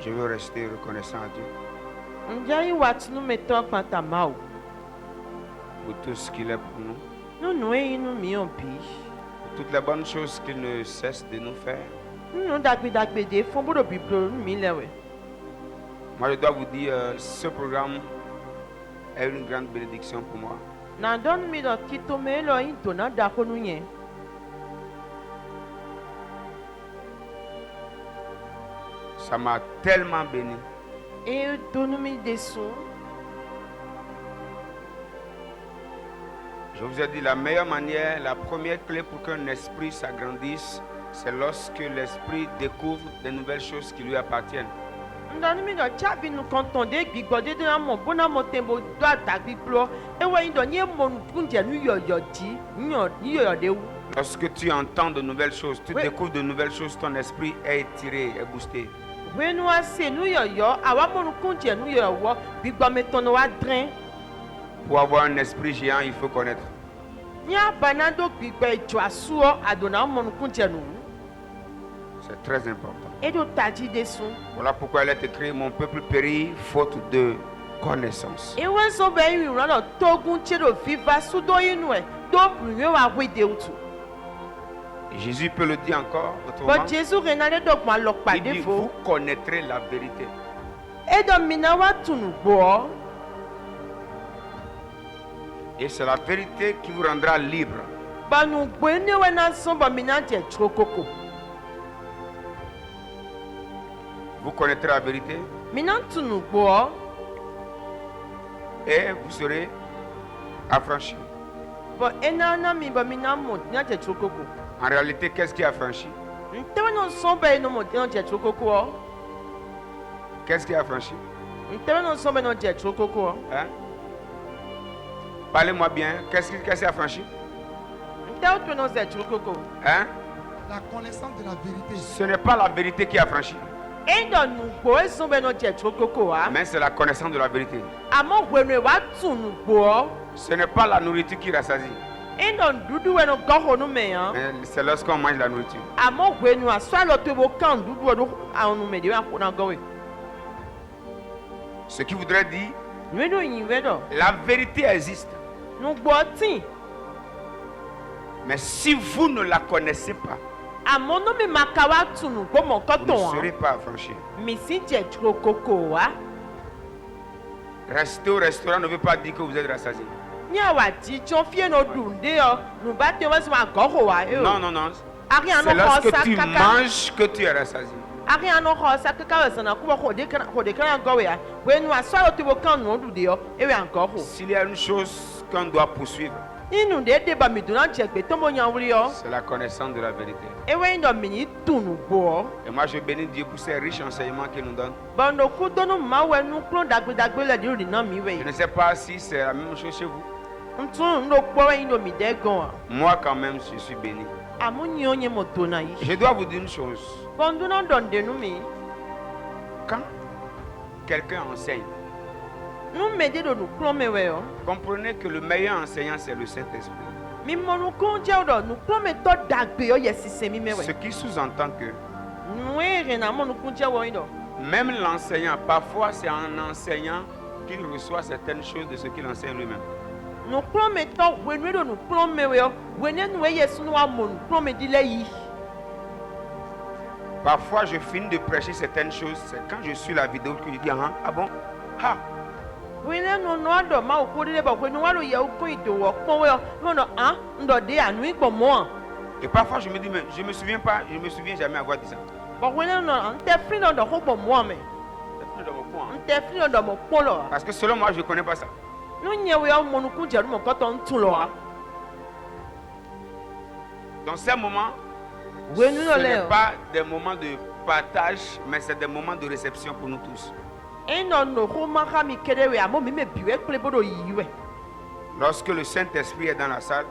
Je veux rester reconnaissant à Dieu pour tout ce qu'il est pour nous, pour toutes les bonnes choses qu'il ne cesse de nous faire. Moi, je dois vous dire, ce programme est une grande bénédiction pour moi. Ça m'a tellement béni. Je vous ai dit, la meilleure manière, la première clé pour qu'un esprit s'agrandisse, c'est lorsque l'esprit découvre de nouvelles choses qui lui appartiennent. Lorsque tu entends de nouvelles choses, tu découvres de nouvelles choses, ton esprit est étiré, est boosté. Pour avoir un esprit géant, il faut connaître. C'est très important. Voilà pourquoi elle est écrite, mon peuple périt faute de connaissance. Jésus peut le dire encore autrement. Il dit, vous connaîtrez la vérité. Et c'est la vérité qui vous rendra libre. Vous connaîtrez la vérité et vous serez affranchis. En réalité, qu'est-ce qui est affranchi? Qu'est-ce qui est affranchi? Hein? Parlez-moi bien. Qu'est-ce qui est affranchi? Hein? La connaissance de la vérité. Ce n'est pas la vérité qui est affranchie, mais c'est la connaissance de la vérité. Ce n'est pas la nourriture qui rassasie, mais c'est lorsqu'on mange la nourriture. Ce qui voudrait dire, la vérité existe. Mais si vous ne la connaissez pas, vous ne serez pas affranchi. Rester au restaurant ne veut pas dire que vous êtes rassasié. Non, non, non. C'est lorsque tu manges que tu es rassasié. S'il y a une chose qu'on doit poursuivre, c'est la connaissance de la vérité. Et moi je bénis Dieu pour ces riches enseignements qu'il nous donne. Je ne sais pas si c'est la même chose chez vous. Moi quand même je suis béni. Je dois vous dire une chose. Quand quelqu'un enseigne, comprenez que le meilleur enseignant c'est le Saint-Esprit. Ce qui sous-entend que même l'enseignant, parfois c'est en enseignant qu'il reçoit certaines choses de ce qu'il enseigne lui-même. Parfois je finis de prêcher certaines choses, c'est quand je suis la vidéo que je dis ah bon, ah. Et parfois je me dis mais je me souviens jamais avoir dit ça. Parce que selon moi je ne connais pas ça. Dans ces moments, ce n'est pas des moments de partage, mais c'est des moments de réception pour nous tous. Lorsque le Saint-Esprit est dans la salle,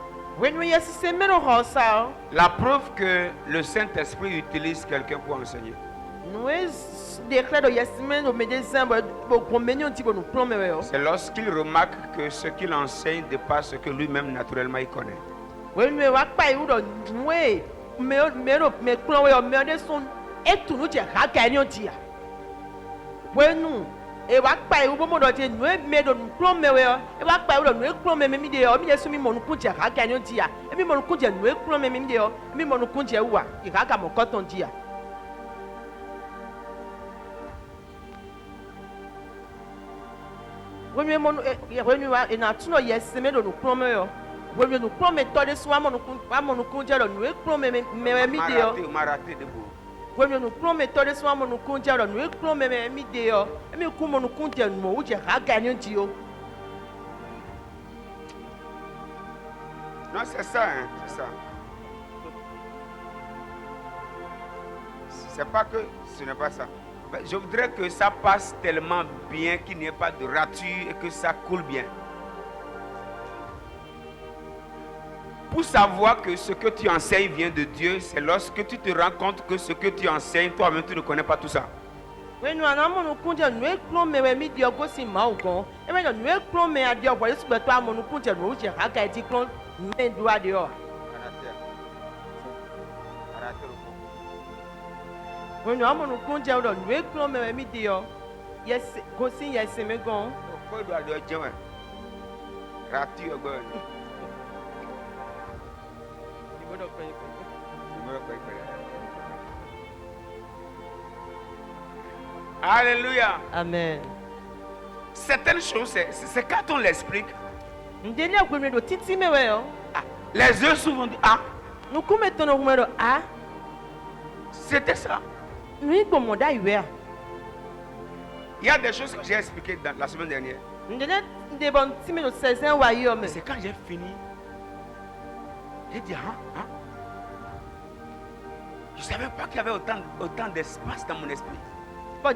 la preuve que le Saint-Esprit utilise quelqu'un pour enseigner, c'est lorsqu'il remarque que ce qu'il enseigne dépasse ce que lui-même naturellement il connaît. Bueno, e wa pa e wo mo do je nu e me do nu klo me we o. E wa pa e do nu e klo me mi de o. Mi je su mi mo nu kun je ha ga ni ti ya. E mi mo nu kun je nu e klo me mi de o. Mi mo nu kun je wa. I ga ga mo ko ton ti ya. When you when you are in a tunnel, yes, me do nu klo me o. When you nu klo me to de so wa mo nu kun je do nu e klo me mi de o. Maraté de beau. When you promise to this one, you can't tell you come me there. I mean, come on, can't tell me which I can you. Non, c'est ça, hein, c'est ça. C'est pas que ce n'est pas ça. Je voudrais que ça passe tellement bien qu'il n'y ait pas de rature et que ça coule bien. Pour savoir que ce que tu enseignes vient de Dieu, c'est lorsque tu te rends compte que ce que tu enseignes, toi-même, tu ne connais pas tout ça. Oui, nous avons compté nous éclomé mais Dieu aussi maugon. Et maintenant nous éclomé à Dieu voilà ce que toi mon compté nous j'ai raqué dit qu'on met doigt dehors. Oui, nous avons compté nous éclomé mais Dieu. Yes, aussi yes mais gon. Quoi doit de Dieu? Rature gon. Alléluia. Amen. Certaines choses, c'est quand on l'explique. Les yeux souvent disent ah. C'était ça. Il y a des choses que j'ai expliquées la semaine dernière. C'est quand j'ai fini. J'ai dit ah. Je ne savais pas qu'il y avait autant d'espace dans mon esprit. En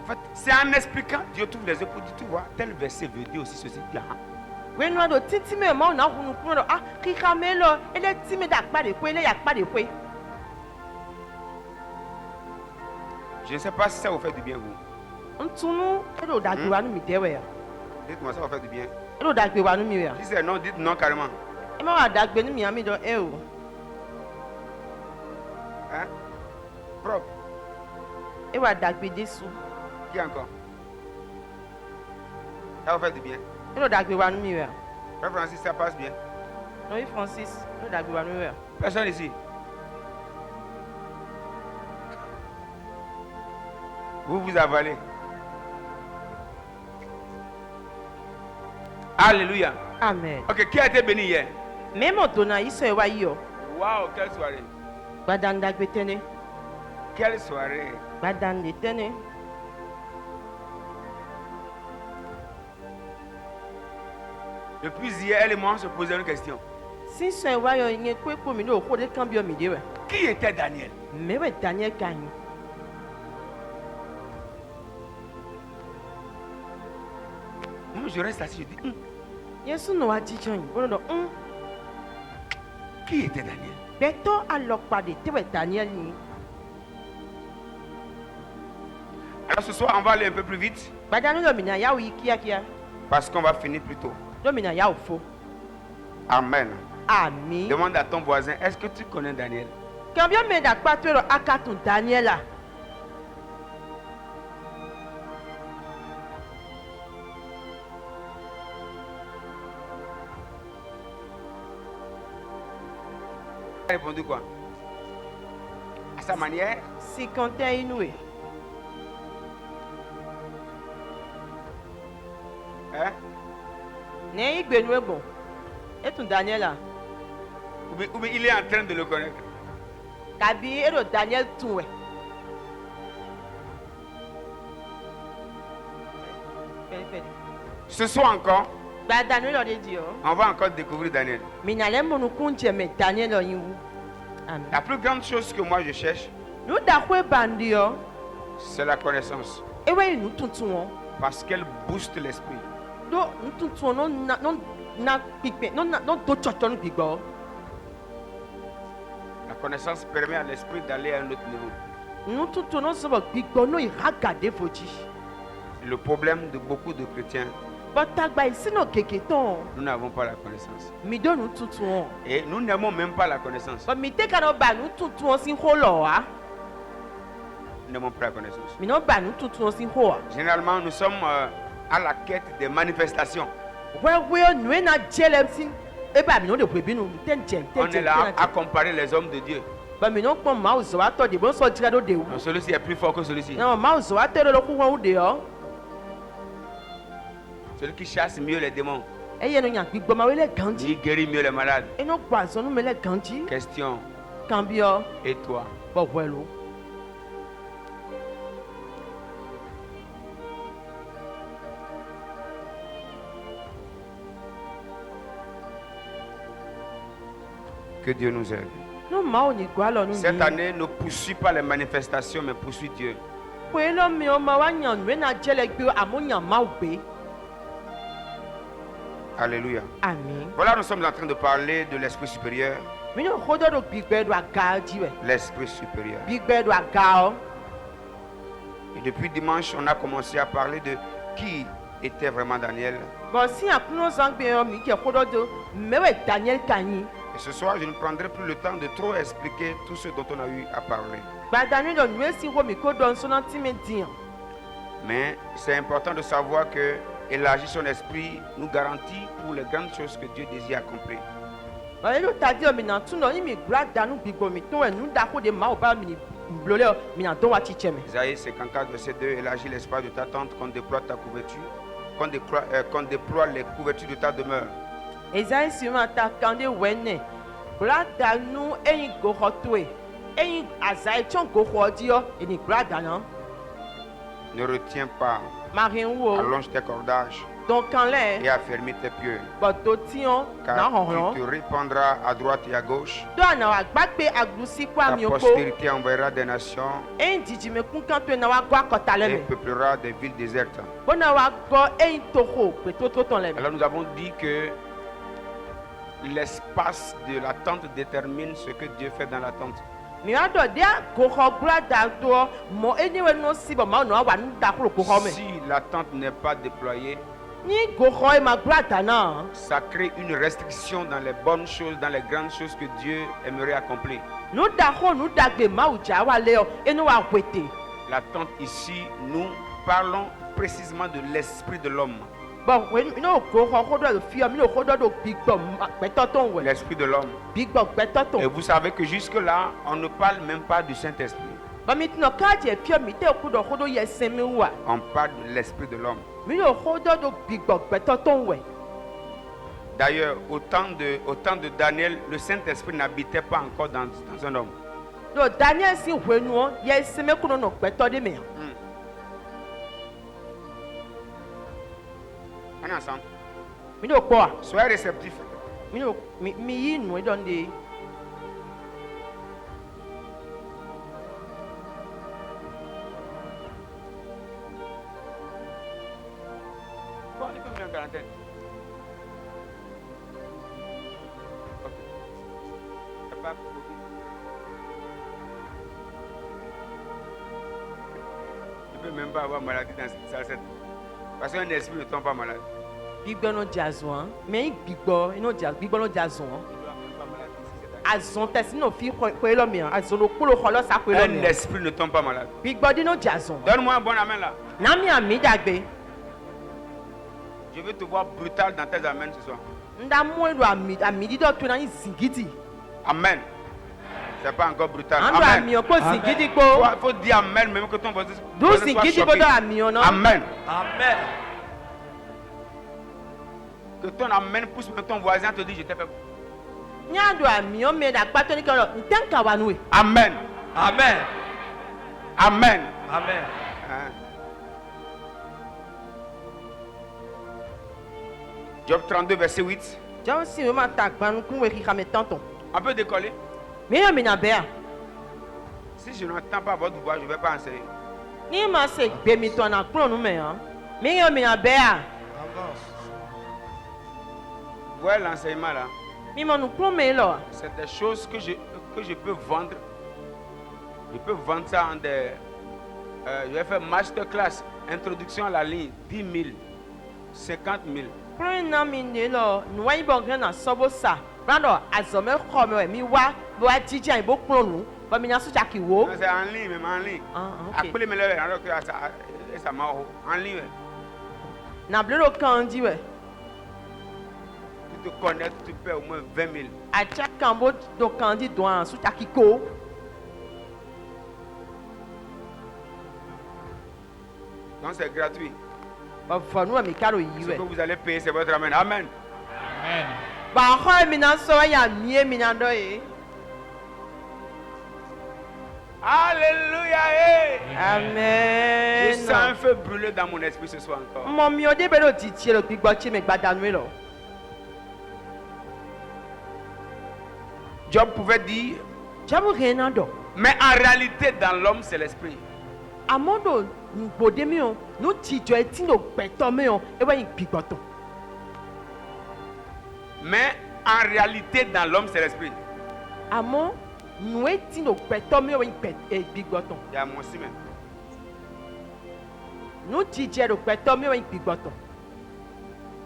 fait, c'est en expliquant, Dieu trouve les yeux pour dire, tu vois, tel verset veut dire aussi ceci. Là. Je ne sais pas si ça vous fait du bien, vous. Dites-moi, ça vous fait du bien. Si c'est non, dites non carrément. Hein? Propre. Qui encore? Ça vous fait du bien. Frère Francis, ça passe bien. Personne ici. Vous avalez. Alléluia. Amen. Ok, qui a été béni hier? Même au donnant, il se voit. Waouh, quelle soirée. Quelle soirée. Depuis hier, elle et moi se posaient une question. Qui était Daniel? Moi, je reste assis, je dis, qui était Daniel? Alors ce soir, on va aller un peu plus vite. Parce qu'on va finir plus tôt. Amen. Amen. Demande à ton voisin, est-ce que tu connais Daniel? Il a répondu quoi? À sa manière? Si comptait inoué. Hein? N'est bon. Et ton Daniel là? Ou bien il est en train de le connaître. Kabi et le Daniel tout. Ce soir encore, Daniel on va encore découvrir Daniel. La plus grande chose que moi je cherche, c'est la connaissance. Parce qu'elle booste l'esprit. La connaissance permet à l'esprit d'aller à un autre niveau. Le problème de beaucoup de chrétiens, bɔtagba yi sinɔ keke tɔn Nous n'avons pas la connaissance. mi do nu tuntun o Et nous n'aimons même pas la connaissance. bɔn mi te ka nɔ ba nu tuntun o si ho lɔ wa Nous n'aimons pas la connaissance. mi nɔ ba nu tuntun o si ho wa Généralement, nous sommes à la quête des manifestations. wɛwɛ nue na jɛ lɛ si eba mi nɔ de ʋe bi nu mi te jɛ mi te On jɛ est mi là te à na jɛ comparer les hommes de Dieu. bɔn mi nɔ kpɔn maaw zɔ wa tɔ de bɔ sɔ jira do de wu Donc, celui-ci est plus fort que celui-ci. nɔ maaw zɔ wa tɛ do lɔ ku wɔn wu de yɔ Celui qui chasse mieux les démons. eye nu nya gbigbɔ ma wo lɛ gandzi Il guérit mieux les malades. enɔ gbɔ azɔnu mi lɛ gandzi Question. kan bi yɔ Et toi? bɔ wɛlu. Que Dieu nous aide. No maaw ni gba lɔ nu Cette yi année ne poursuit pas les manifestations, mais poursuit Dieu. ƒe lɔ mi o ma wa nya nue na jɛ lɛ gbe amewo nya maaw gbe Alléluia. ami Voilà, nous sommes en train de parler de l'esprit supérieur. mi n'o xɔ dɔ do gbigbɛ do aga dzi wɛ L'esprit supérieur. gbigbɛ do aga o Et depuis dimanche, on a commencé à parler de qui était vraiment Daniel. bɔn si akuno zan gbe yɔ mi kɛ xɔ dɔ do mɛwɛ daniel kanyi Et ce soir, je ne prendrai plus le temps de trop expliquer tout ce dont on a eu à parler. gbadani dɔ nue si ko mi ko dɔn sɔnna ti mi diyan Mais c'est important de savoir que élargir son esprit nous garantit pour les grandes choses que Dieu désire accomplir. bɔn edo ta di yɔ mi na tun dɔ ni mi gbra danu gbigbɔ mi tun wɛ nu da ko de maaw ba mi blo lɛ mi na dɔn waati cɛ mɛ Isaïe 54, verset 2, élargis l'espace de ta tente, qu'on déploie ta couverture, qu'on déploie les couvertures de ta demeure. ezayi si ma ta kan de wɛ nɛ gbra danu eyin goxɔ toe eyin azayi tsɔn goxɔ di yɔ eni gbra dana Ne retiens pas, marin wo allonge tes cordages dɔn kan et lɛ affermis tes pieux. bɔn do tiɲɔ na Car hɔhlɔn. tu te répandras à droite et à gauche. Do ana wa gbagbe aglusi kó Ta àmì oko. postérité enverra des nations Eyin dìjìmí kún kan tó na wa gbọ́ akọta et lẹ́mẹ̀. peuplera des villes désertes. Bó na wa gbọ́ eyin toho pètó tó tán lẹ́mẹ̀. Alors nous avons dit que l'espace de la tente détermine ce que Dieu fait dans la tente. Mi wa dọ̀ dé àgòkọ gbúradà tó mọ eniwe ní o sí bọ̀ máa nà wà ní dakúrò kókó mẹ́. Si la tente n'est pas déployée, Ní gòkọ ẹ̀ máa gbúradà náà. ça crée une restriction dans les bonnes choses, dans les grandes choses que Dieu aimerait accomplir. Nu dako nu dagbe máa jà wà lé ọ enu wa wètè. La tente ici, nous parlons précisément de l'esprit de l'homme. Bọ̀ wẹ́ inú gòkọ kó dọ̀ fi ọ mi ní kó dọ̀ gbígbọ̀ gbẹ́tọ̀ tó ń wẹ̀. L'esprit de l'homme. Gbígbọ̀ gbẹ́tọ̀ tó. Et vous savez que jusque-là, on ne parle même pas du Saint-Esprit. Bọ̀mí tí nà káàdì ẹ̀ fi ọ mi tẹ́ kó dọ̀ kó dọ̀ yẹ sẹ́mi wà. On parle de l'esprit de l'homme. Mi ní kó dọ̀ gbígbọ̀ gbẹ́tọ̀ tó ń wẹ̀. D'ailleurs, au temps de Daniel, le Saint-Esprit n'habitait pas encore dans un homme. Do Daniel si hwe nuɔ yɛ sɛmɛ kuno nɔ gbɛtɔ de mɛ. On est ensemble. Mi n'o kpɔ wa. Soyez réceptifs. Mi yi nu dɔn de. Bon, il peut me mettre en quarantaine. Ok. C'est pas pour- Il peut même pas avoir maladie dans cette. Parce qu'un esprit ne tombe pas malade. Gbigbɔ n'o dza zɔn mɛ yi gbigbɔ n'o dza gbigbɔ n'o dza zɔn. Il doit même pas malade ici cette année. Azɔn tɛsi n'o fi xɔ lɔ miɛ azɔn n'o kpolo xɔ lɔ sa xɔ lɔ Un miɛ. esprit ne tombe pas malade. Gbigbɔ di n'o dza zɔn. Donne-moi un bon amen là. N'ami ami dagbe. Je veux te voir brutal dans tes amens ce soir. Nda mue do ami di dɔ to na yi zigidi. Amen. C'est pas encore brutal. An do Amen. ami o ko zigidi Il kpo. faut dire amen même que ton voisin Do soit zigidi ko choqué. do ami o nɔ. Amen. Amen. Que ton amen pousse même ton voisin te dire je t'ai fait. Nya do ami o mɛ da kpatɔ ni kɛ lɔ ntɛn ka wa nu ye. Amen. Amen. Amen. Amen. Hein. Job 32, verset 8. Jɔn si o ma ta gbanu kun wɛ k'i ka mɛ tɔntɔn. On peut décoller. Mi yɛ mina bɛɛ. Si je n'entends pas votre voix, je ne vais pas enseigner. Ní ma se gbemi tɔ na kplɔ nu mɛ hàn. Mi yɛ mina bɛɛ a. Vous voyez l'enseignement là. Mi mɔ nu kplɔ mɛ lɔ. C'est des choses que je peux vendre. Je peux vendre ça en des. Je vais faire masterclass, introduction à la ligne, 10 000. 50 000. kúrò náà mi ní lọ nùwẹ́ yìí bọ̀ gẹ́ náà sọ́bọ̀ sà rádọ̀ àzọ̀mẹ́ kọ́ mi wẹ̀ mi wá bó wá jíjà ìbò kúrò nù bọ́ mi ní asújà kì wò. C'est en ligne, même en ligne. Appelez mes lèvres, alors que ça m'a en ligne. nàbílẹ̀ kan di wẹ̀ Tu te connais, tu paies au moins 20 000. àjà kan bó do kan di dùn àwọn asújà kì kó. Donc c'est gratuit. ọ̀fọ̀nù ẹ̀mí kárò yìí Ce wẹ̀. que vous allez payer, c'est votre amen. Amen. Amen. bàhọ́ mi náà sọ ẹ̀yà mìíye mi náà dọ̀ yìí. Alléluia. Hey. Je sens un amen. feu brûler dans mon esprit ce soir encore. mọ mi ò débẹ̀ ló ti tiẹ̀ lọ gbígbọ́ tí mi gbàdánù lọ. Job pouvait dire, jábọ̀ rẹ̀ náà dọ̀. mais en réalité, dans l'homme, c'est l'esprit. àmọ́ dò gbòde mi o ní ti jọ etí ló gbẹ̀tọ̀ mi o ẹ wá yín gbígbọ́tọ̀. Mais en réalité, dans l'homme, c'est l'esprit. àmọ́ nù etí ló gbẹ̀tọ̀ mi o wá yín gbígbọ́tọ̀. Il y a mon aussi même. ní ti jẹ ló gbẹ̀tọ̀ mi o wá yín gbígbọ́tọ̀.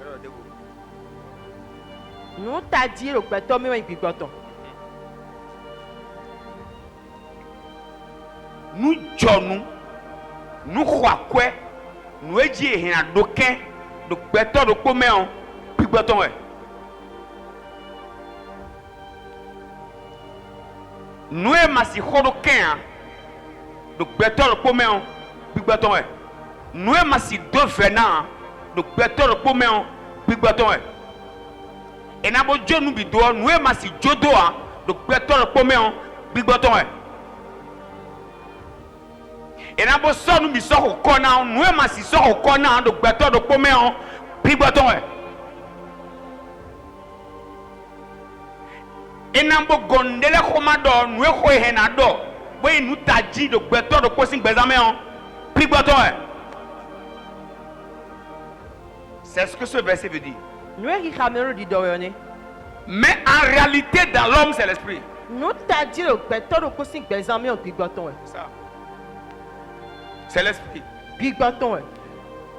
Alors, dégoût. ní ta di ló gbẹ̀tọ̀ mi o wá yín gbígbọ́tọ̀. Nous djonnons, nous croyons, nous édions un doquin, de béton de commun, puis béton. Nous aimons si doquin, de béton de commun, puis béton. Nous aimons si deux venants, de béton de commun, puis béton. Et nous avons dit nous bidons, nous aimons si jodoa, de béton de commun, puis béton. Et n'a pas ça nous misons au corner, nous aimons si ça au corner de béton de commun, puis béton. Et n'a pas gondé le commandant, nous avons un ado, oui nous t'a dit de béton de cossing bézaméon, puis béton. C'est ce que ce verset veut dire. nous est caméra di dọ̀ yọ. Mais en réalité, dans l'homme, c'est l'esprit. nous ta di ló gbẹ̀tọ̀ ló kó sí gbẹ̀zán mi ò gbígbọ́tọ̀. Ça. C'est l'esprit. gbígbọ́tọ̀.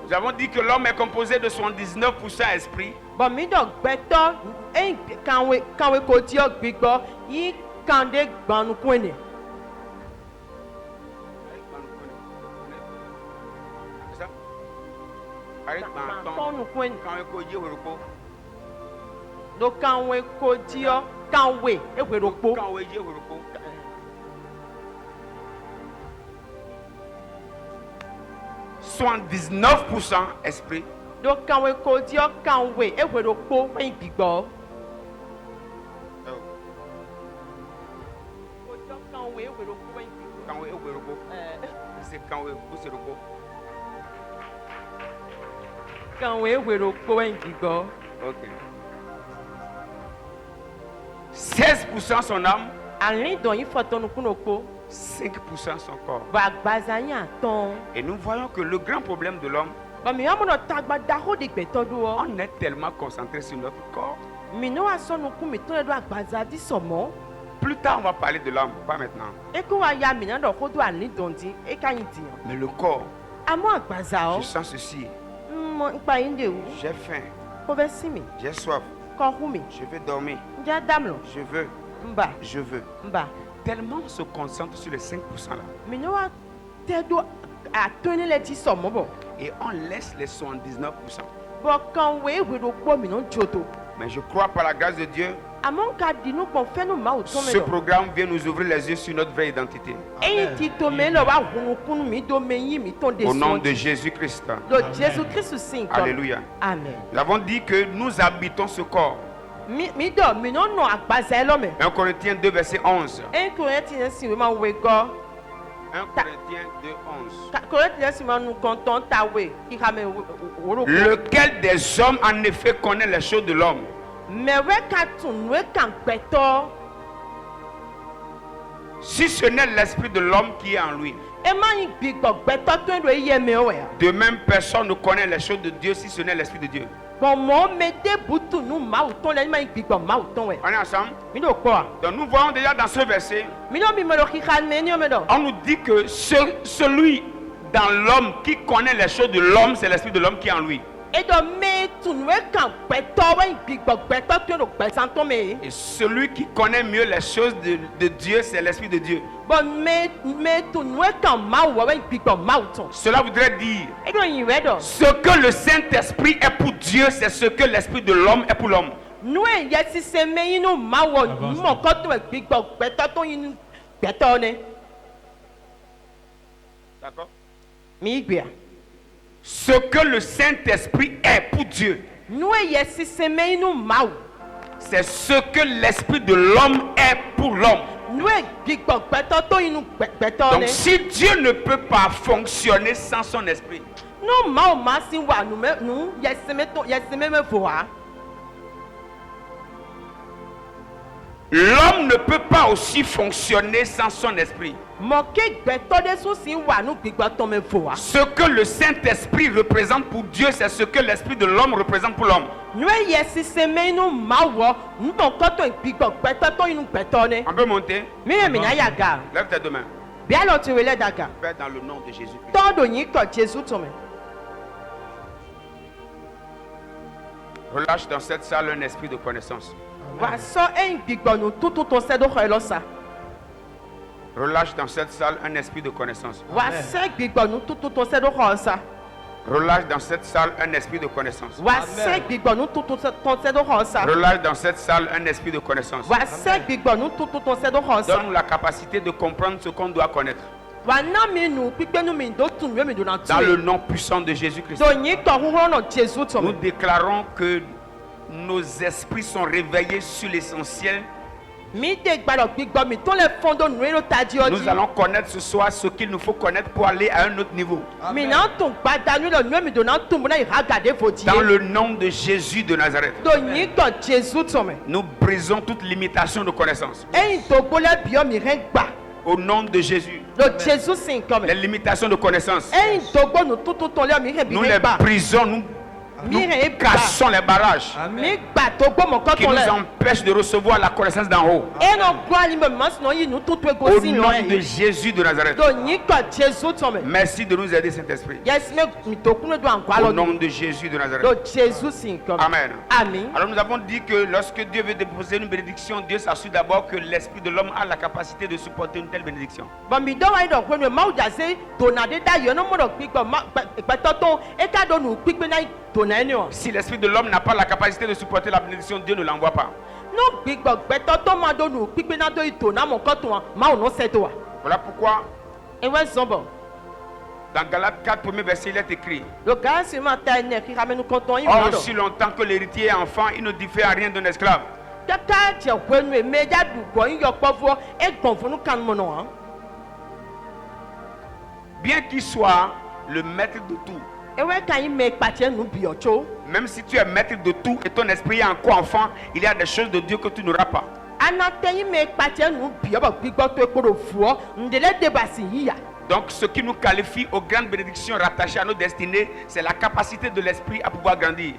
Nous avons dit que l'homme est composé de 79% esprit. bọ̀ mi dọ̀ gbẹ̀tọ̀ ẹ̀yìn kàwé kò tí ọ gbígbọ́ yí kàndé gbanukun ni. C'est ça? Avec Gbanukun ni. quand on dit repos. do kàwé kò tí ọ kàwé ewé rògbò. Quand on dit repos. « 79% esprit, do kàwé kò tí ọ kàwé ewé rògbò ẹ̀yìn gbígbọ́. kò tí ọ kàwé ewé rògbò ẹ̀yìn gbígbọ́. quand on est repos, c'est quand on est repos. kàwé ewé rògbò ẹ̀yìn gbígbọ́. Ok. 16% son âme, àárín ìdọ̀ yín fọ̀tọ́nukún òpó 5% son corps. bá gbàzá yín àtọ́n. Et nous voyons que le grand problème de l'homme, bọ̀mí wọn múná tagbá dáhó de gbẹ̀tọ́dún ọ. on est tellement concentré sur notre corps. mìíràn wà sọnukún mi tó lẹ́dọ̀ àgbàzá dí sọ̀mọ́. Plus tard, on va parler de l'âme, pas maintenant. ekú wa ya mìíràn dọ̀ kó dùn àní dọ̀ndín eka yín dìyàn. Mais le corps, àmọ́ àgbàzá ọ. je sens ceci. mọ nípa yín dè wú. J'ai faim, kó fẹ́ sí mi j'ai soif, kọ́ hú mi. je veux dormir, njẹ́ dàmú lọ. je veux, mbà je veux. mbà. Tellement on se concentre sur les 5% là. mìíràn wà tẹ́dọ̀ àtọ́nilẹ̀ ti sọ̀mọ́ bọ̀. Et on laisse les 79%. bọ̀ kan wé ìwéro gbọ́ mìíràn jòdò. Mais je crois par la grâce de Dieu, àmọ́ nǹka dìnnú pọ̀ fẹ́nu máa ò tó mi ce lọ. programme vient nous ouvrir les yeux sur notre vraie identité. eyín ti tó mi lọ wá hunukun mi tó mi yín mi tó de Au nom sọ́ọ́ de Jésus-Christ. lọ jésù kristu sí nǹkan. Alléluia. amen. Nous avons dit que nous habitons ce corps. mi dọ̀ mi náà nọ àgbàzá ẹ lọ́mẹ̀. 1 Corinthiens 2, verset 11. ẹ̀yin kòrẹ́tì yẹn sì máa wé gọ́. 1 Corinthiens 2, 11. kòrẹ́tì yẹn sì máa nu kọ̀ǹtàn tàwé kíkà mi wòrò kó. Lequel des hommes en effet connaît les choses de l'homme? mẹ̀wẹ́ ka tún nùwé kàn gbẹ̀tọ́. Si ce n'est l'esprit de l'homme qui est en lui. ẹ má yin gbígbọ̀ gbẹ̀tọ́ tó ń lo iye mi wẹ̀. De même, personne ne connaît les choses de Dieu si ce n'est l'esprit de Dieu. bọ̀mọ̀ mẹ́tẹ́ butu nu máa tán lẹ́yìn má yin gbígbọ̀ máa tán wẹ̀. On est ensemble? mi n'o kọ́ a. Donc nous voyons déjà dans ce verset, mi n'o mi mọ̀ lọ kíkà mi ní omi dọ̀. on nous dit que celui dans l'homme qui connaît les choses de l'homme, c'est l'esprit de l'homme qui est en lui. Et donc, mais tu ne veux qu'un béton, ouais, big bog, béton, tu es le béton, toi, mais. Et celui qui connaît mieux les choses de Dieu, c'est l'Esprit de Dieu. Bon, mais tu ne veux qu'un mau, ouais, big bog, mau, ton. Cela voudrait dire, Et donc, il va donc. ce que le Saint-Esprit est pour Dieu, c'est ce que l'Esprit de l'homme est pour l'homme. Nous, il y a si c'est mais nous, mau, nous, mon côté, ouais, big bog, béton, ton, il béton, né. D'accord? Mais bien. Ce que le Saint-Esprit est pour Dieu, Nous, il y a si c'est mais nous, mau. c'est ce que l'Esprit de l'homme est pour l'homme. Nous, big bog, béton, ton, il nous béton, né. Donc si Dieu ne peut pas fonctionner sans son esprit, Nous, mau, massi, wa, nous, il y a si mais ton, il y a si mais me voir. l'homme ne peut pas aussi fonctionner sans son esprit. Mon cake béton des soucis, wa, nous, big bog, ton, me voir. Ce que le Saint-Esprit représente pour Dieu, c'est ce que l'Esprit de l'homme représente pour l'homme. Nous, il y a si c'est mais nous, mau, nous, ton côté, big bog, béton, ton, il nous béton, né. On peut monter. Mais, mais, il y a gars. Lève tes deux mains. Bien, alors, tu veux les dagas. Père, dans le nom de Jésus. Tant de nique, Jésus, ton, mais. Relâche dans cette salle un esprit de connaissance. Wa, so, un big bog, nous, tout, on sait de ça. Relâche dans cette salle un esprit de connaissance. Wa, c'est big bog, nous, tout, on sait de ça. Relâche dans cette salle un esprit de connaissance. Wa, c'est big bog, nous, tout, on sait de ça. Relâche dans cette salle un esprit de connaissance. Wa, c'est big bog, nous, tout, on sait de ça. Donne-nous la capacité de comprendre ce qu'on doit connaître. Wa, non, mais nous, pique nous, mais d'autres, nous, mais nous, Dans le nom puissant de Jésus-Christ, donc, nique, Jésus, ton, nous mais. déclarons que nos esprits sont réveillés sur l'essentiel. Mi te gbalo big bog, mi ton les fonds nous, nous, t'a dit, Nous allons connaître ce soir ce qu'il nous faut connaître pour aller à un autre niveau. mi nan ton bada nous, nous, mi donnant tout, mon, il regarde vos dieux. Dans le nom de Jésus de Nazareth, Donc, nique, Jésus, ton, mais. nous brisons toute limitation de connaissance. Et il te le bien, mi rien bas. Au nom de Jésus, Donc, Jésus, c'est comme. les limitations de connaissance, Et il te nous, tout, l'air, mi rien nous les bas. brisons, nous cassons les barrages Mi bateau, mon corps, qui ton nous l'air. empêchent de recevoir la connaissance d'en haut. Et non, quoi, l'alimement, sinon, il nous, tout, Au aussi, nom de Jésus de Nazareth. Donc, nique, Jésus, ton, mais. Merci de nous aider, Saint-Esprit. Yes, mais, mi te koune doit encore, Au nom de Jésus de Nazareth. donc, Jésus, c'est comme. Amen. Amen. Alors nous avons dit que lorsque Dieu veut déposer une bénédiction, Dieu s'assure d'abord que l'esprit de l'homme a la capacité de supporter une telle bénédiction. Bon, mi don ay don kwen me mau jase donade da yo no mo do pick ma patoton e ka don nu pick na donane o. Si l'esprit de l'homme n'a pas la capacité de supporter la bénédiction, Dieu ne l'envoie pas. No pick patoton ma don nu pick na do ito na mo koton ma o no seto wa. Voilà pourquoi E we zombo. dans Galates 4, premier verset, il est écrit: Le gars si ma ta ne ki ramène koton yi or, mo do. aussi longtemps que l'héritier est enfant, il ne diffère à rien d'un esclave. Kaka je kwenu e meja du ko yi yo povo e gonfo nu kan mo no han. Bien qu'il soit le maître de tout, E we kan yi me patie nu bi ocho. même si tu es maître de tout et ton esprit est encore enfant, il y a des choses de Dieu que tu n'auras pas. Anate yi me patie nu bi o ba gbigbo to e ko do fuo ndele de basi yi ya. Donc ce qui nous qualifie aux grandes bénédictions rattachées à nos destinées, c'est la capacité de l'esprit à pouvoir grandir.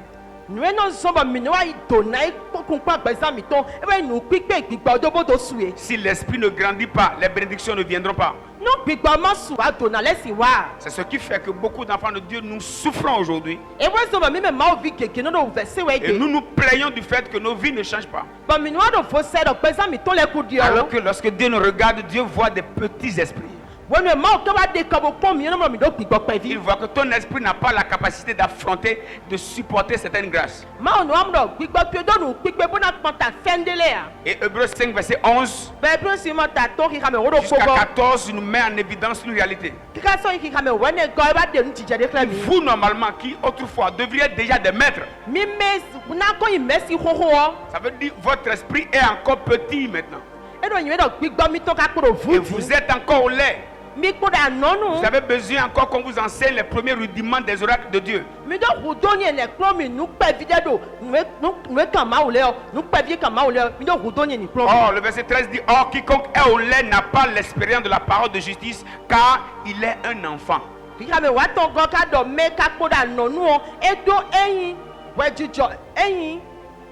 Nous non sommes minoi donner pour qu'on pas besoin miton et ben nous pique gbigbo do bo do sué. Si l'esprit ne grandit pas, les bénédictions ne viendront pas. Non gbigbo ma su a dona lesi wa. C'est ce qui fait que beaucoup d'enfants de Dieu nous souffrons aujourd'hui. Et moi sommes même ma vie que non verser ouais Et nous nous plaignons du fait que nos vies ne changent pas. Ba minoi do fo ser do besoin miton les coups Dieu. Alors que lorsque Dieu nous regarde, Dieu voit des petits esprits. When we ma to ba de kabo pom mi no mi do gbigbo pe Il vi. voit que ton esprit n'a pas la capacité d'affronter, de supporter certaines grâces. Ma no am do gbigbo pe do nu pique bona panta fendele a. Et Hébreux 5, verset 11 Ba pro si ma ta to ki kame wo do jusqu'à fogo. 14 nous met en évidence une réalité. Ki ka so ki kame wone go ba de nu tije de kla mi. Vous, normalement, qui autrefois devriez être déjà des maîtres, Mi mes na ko yi mesi ho ho. ça veut dire que votre esprit est encore petit maintenant. E do yi do gbigbo mi to ka ko do Et vu. vous êtes encore au lait. Mi ko da nonu. Vous avez besoin encore qu'on vous enseigne les premiers rudiments des oracles de Dieu. Mi do hudoni ne klo mi nu pe vide do nu kan ma ole o nu pe vie kan ma ole o mi do hudoni ni klo. Or, le verset 13 dit: or, quiconque est au lait n'a pas l'expérience de la parole de justice, car il est un enfant. Kika me wa ton go ka do me ka ko da nonu o e do eyin wejijo eyin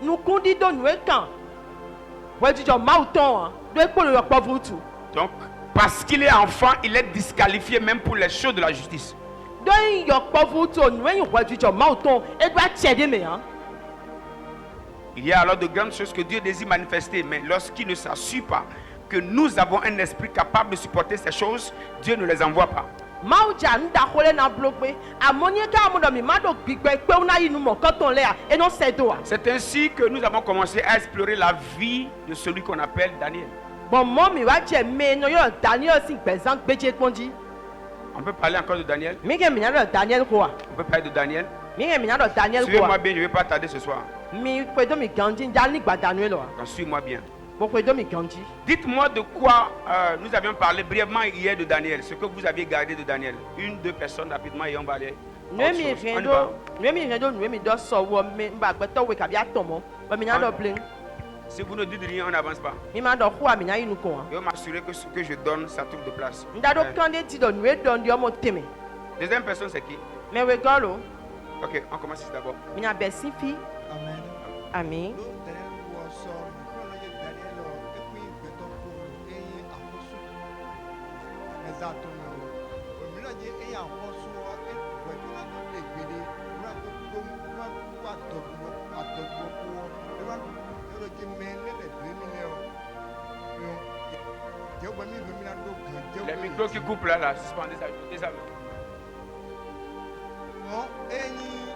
nu kundi do nu e kan wejijo ma uton do e ko lo povutu. Donc, parce qu'il est enfant, il est disqualifié même pour les choses de la justice. Don yo kpovu to nous y voit du mauton et doit tirer mais hein. Il y a alors de grandes choses que Dieu désire manifester, mais lorsqu'il ne s'assure pas que nous avons un esprit capable de supporter ces choses, Dieu ne les envoie pas. Mauja nda khole na bloqué amonie ka mo do mi ma do gbigbe pe una inu mo kan ton le a et non c'est doa. C'est ainsi que nous avons commencé à explorer la vie de celui qu'on appelle Daniel. Bon mo mi wa je me no yo Daniel sin exemple beje konji. On peut parler encore de Daniel. Mi ke mi na do Daniel ko a. On peut parler de Daniel. Mi ke mi na do Daniel ko Suivez-moi a. bien, je ne vais pas tarder ce soir. Mi pe do mi ganji Daniel gba Daniel o. Donc, suis-moi bien. Bo pe do mi ganji. Dites-moi de quoi nous avions parlé brièvement hier de Daniel, ce que vous aviez gardé de Daniel. Une, deux personnes rapidement et on va aller. Nwe mi rendo nwe mi do so wo me ba gbe to we ka bia ton mo. Ba mi na do bling. Si vous ne dites rien, on n'avance pas. Mi ma do khwa mi na inu ko a. Je vais m'assurer que ce que je donne, ça trouve de place. Nda do kande ti do nwe do ndi o mo teme. Deuxième personne, c'est qui? Me we golo. Ok, on commence ici d'abord. Mi na be si fi. Amen. Amen. Lo Daniel was chronology Daniel ekwi beto ko eyin akoso. Exacto no. Omira je eyin akoso e we na no le gbede. Ra to ko ra wa to ko ko. Ra ro je me le bi mi le o. Yo. Je gba mi bi mi na do kan. Les micros qui coupent là, suspendez ça. Mo eyin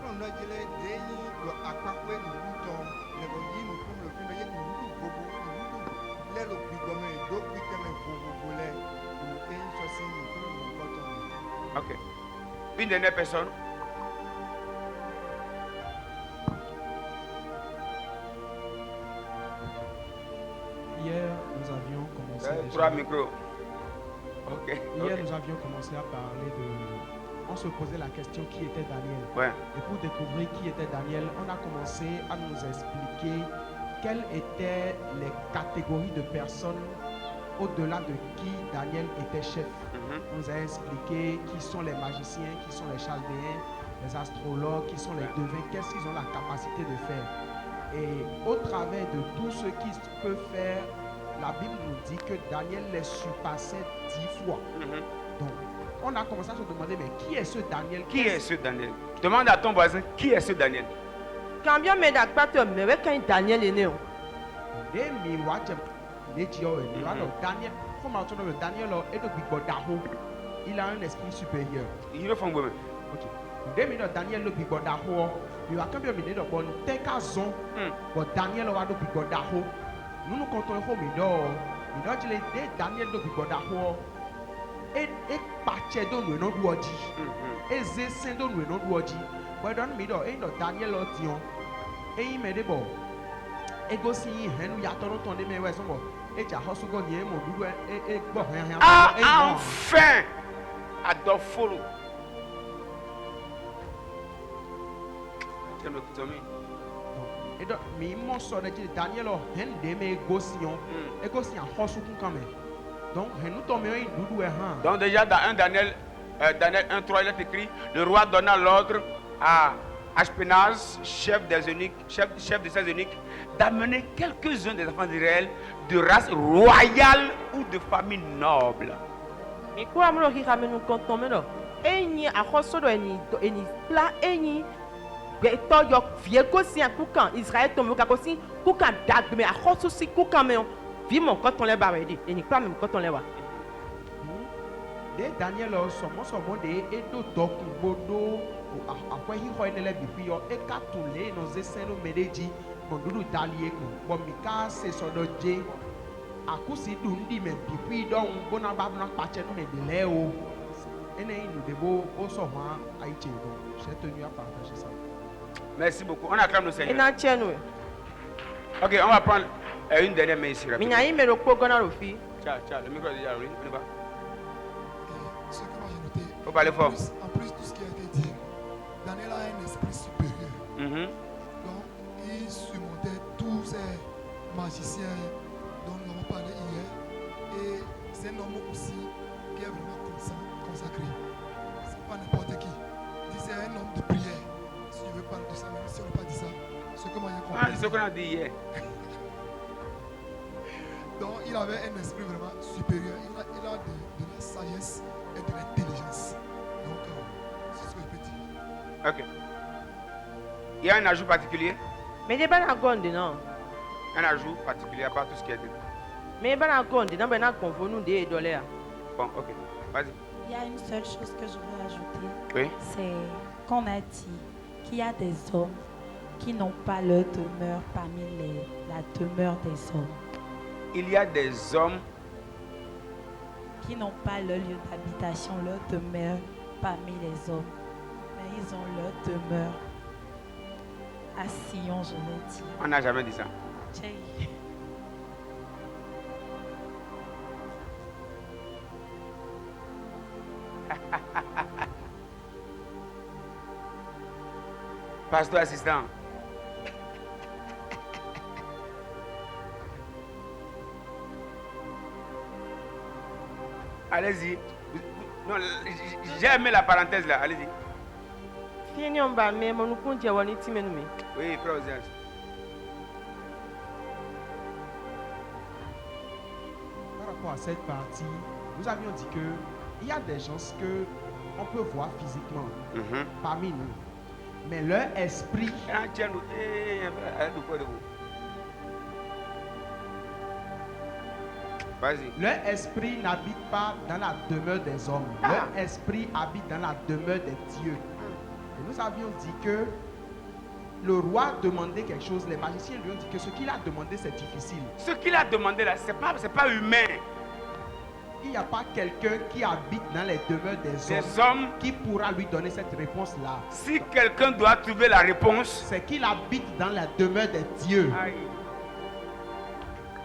chronology le eyin lo akpakpe nuto le go yi nu kum le fi me ye nu gogo le lo gbigbo me do gbike me gogo le lo eyin so si nu kum mo goto me. Ok. Une dernière personne. Hier, nous avions commencé Trois micros. Ok. Hier, Ok. nous avions commencé à parler de... On se posait la question qui était Daniel. Ouais. Et pour découvrir qui était Daniel, on a commencé à nous expliquer quelles étaient les catégories de personnes au-delà de qui Daniel était chef. Mhm. On nous a expliqué qui sont les magiciens, qui sont les chaldéens, les astrologues, qui sont les devins, qu'est-ce qu'ils ont la capacité de faire. Et au travers de tout ce qu'ils peuvent faire, la Bible nous dit que Daniel les surpassait 10 fois. Mhm. Donc, on a commencé à se demander, mais qui est ce Daniel? Qui est ce Daniel? Demande à ton voisin, qui est ce Daniel? Quand bien me da kpato me we kan Daniel ene o. Dès mi wa jem neji o ni wa lo Daniel, faut m'entendre le Daniel o et de bigbo daho. Il a un esprit supérieur. Il est fond bon. OK. Dès mi no Daniel lo bigbo daho, mi wa kan bi mi ne do bon te ka zon. But Daniel wa do bigbo daho. Nous comptons faut mi do jile de Daniel do bigbo daho. Et pache do no no duoji. Eze sen do no duoji. But don mi do e no Daniel o tion. E me de bo. Egosi henu ya toro ton de me we so bo. E ja hosugo ni e mo dudu e gbo han. Ah, enfin! Adolfo. Tu me écoutes, Et donc mi mo so de Daniel o hen de me egosion. Egosi an hosuku kan me. Donc henu to me e dudu e han. Donc déjà dans 1 Daniel 1:3 il est écrit, le roi donna l'ordre à Ashpenaz, chef des eunuques, chef de ses eunuques, d'amener quelques-uns des enfants d'Israël de race royale ou de famille noble. Mi ko amro ki ka me nu konton me do. Enyi akoso do eni pla enyi to yo vie ko si an kukan Israël to me ka ko si kukan dag me akoso si kukan me vi mon konton le ba ready. Eni pla me konton le wa. De Daniel o somo de edo doku bodo akwa hi ho enele bibi yo e ka tule no zeseno mereji mo dudu dalie ku bo mi ka se sodoje akusi du ndi me bibi don bona ba na pache no me dele o ene inu debo o so ho aiche do j'ai tenu à partager ça. Merci beaucoup. On acclame le Seigneur. Ina chenu. Ok, on va prendre une dernière main ici. Mi nya yi me ro ko gona ro fi. Tiens, le micro est déjà ouvert. On y va. Ce que moi j'ai noté. Faut parler fort. En plus tout ce qui a été dit, Daniel a un esprit supérieur. Donc, il surmontait tous ces magiciens dont nous avons parlé hier. Et c'est un homme aussi qui est vraiment consacré. C'est pas n'importe qui. C'est un homme de prière. Si je veux parler de ça, même si on n'a pas dit ça, ce que moi j'ai compris. Ah, c'est ce qu'on a dit hier. Donc, il avait un esprit vraiment supérieur. Il a de la sagesse et de l'intelligence. Donc, c'est ce que je peux dire. Ok. Il y a un ajout particulier? Mais des bana gonde non. Un ajout particulier à part tout ce qui a été dit. Mais bana gonde non ben na convenu de dollars. Bon, ok. Vas-y. Il y a une seule chose que je veux ajouter. Oui. C'est qu'on a dit qu'il y a des hommes qui n'ont pas leur demeure parmi la demeure des hommes, Il y a des hommes qui n'ont pas leur lieu d'habitation, leur demeure parmi les hommes, mais ils ont leur demeure à Sion, je vais dire. On n'a jamais dit ça. Tchèque. Pasteur assistant. Allez-y. Non, j'ai aimé la parenthèse là. Allez-y. Fini on ba mais mon kunje woni timenu me. Oui, frère Ozias. Par rapport à cette partie, nous avions dit que il y a des gens que on peut voir physiquement parmi nous, mais leur esprit, Ah, tiens, nous. Vas-y. leur esprit n'habite pas dans la demeure des hommes. Leur esprit habite dans la demeure des dieux. Et nous avions dit que le roi demandait quelque chose, les magiciens lui ont dit que ce qu'il a demandé c'est difficile. Ce qu'il a demandé là, c'est pas humain. Il n'y a pas quelqu'un qui habite dans les demeures des Des hommes hommes, qui pourra lui donner cette réponse-là. si quelqu'un doit trouver la réponse, C'est qu'il habite dans la demeure des dieux. aïe.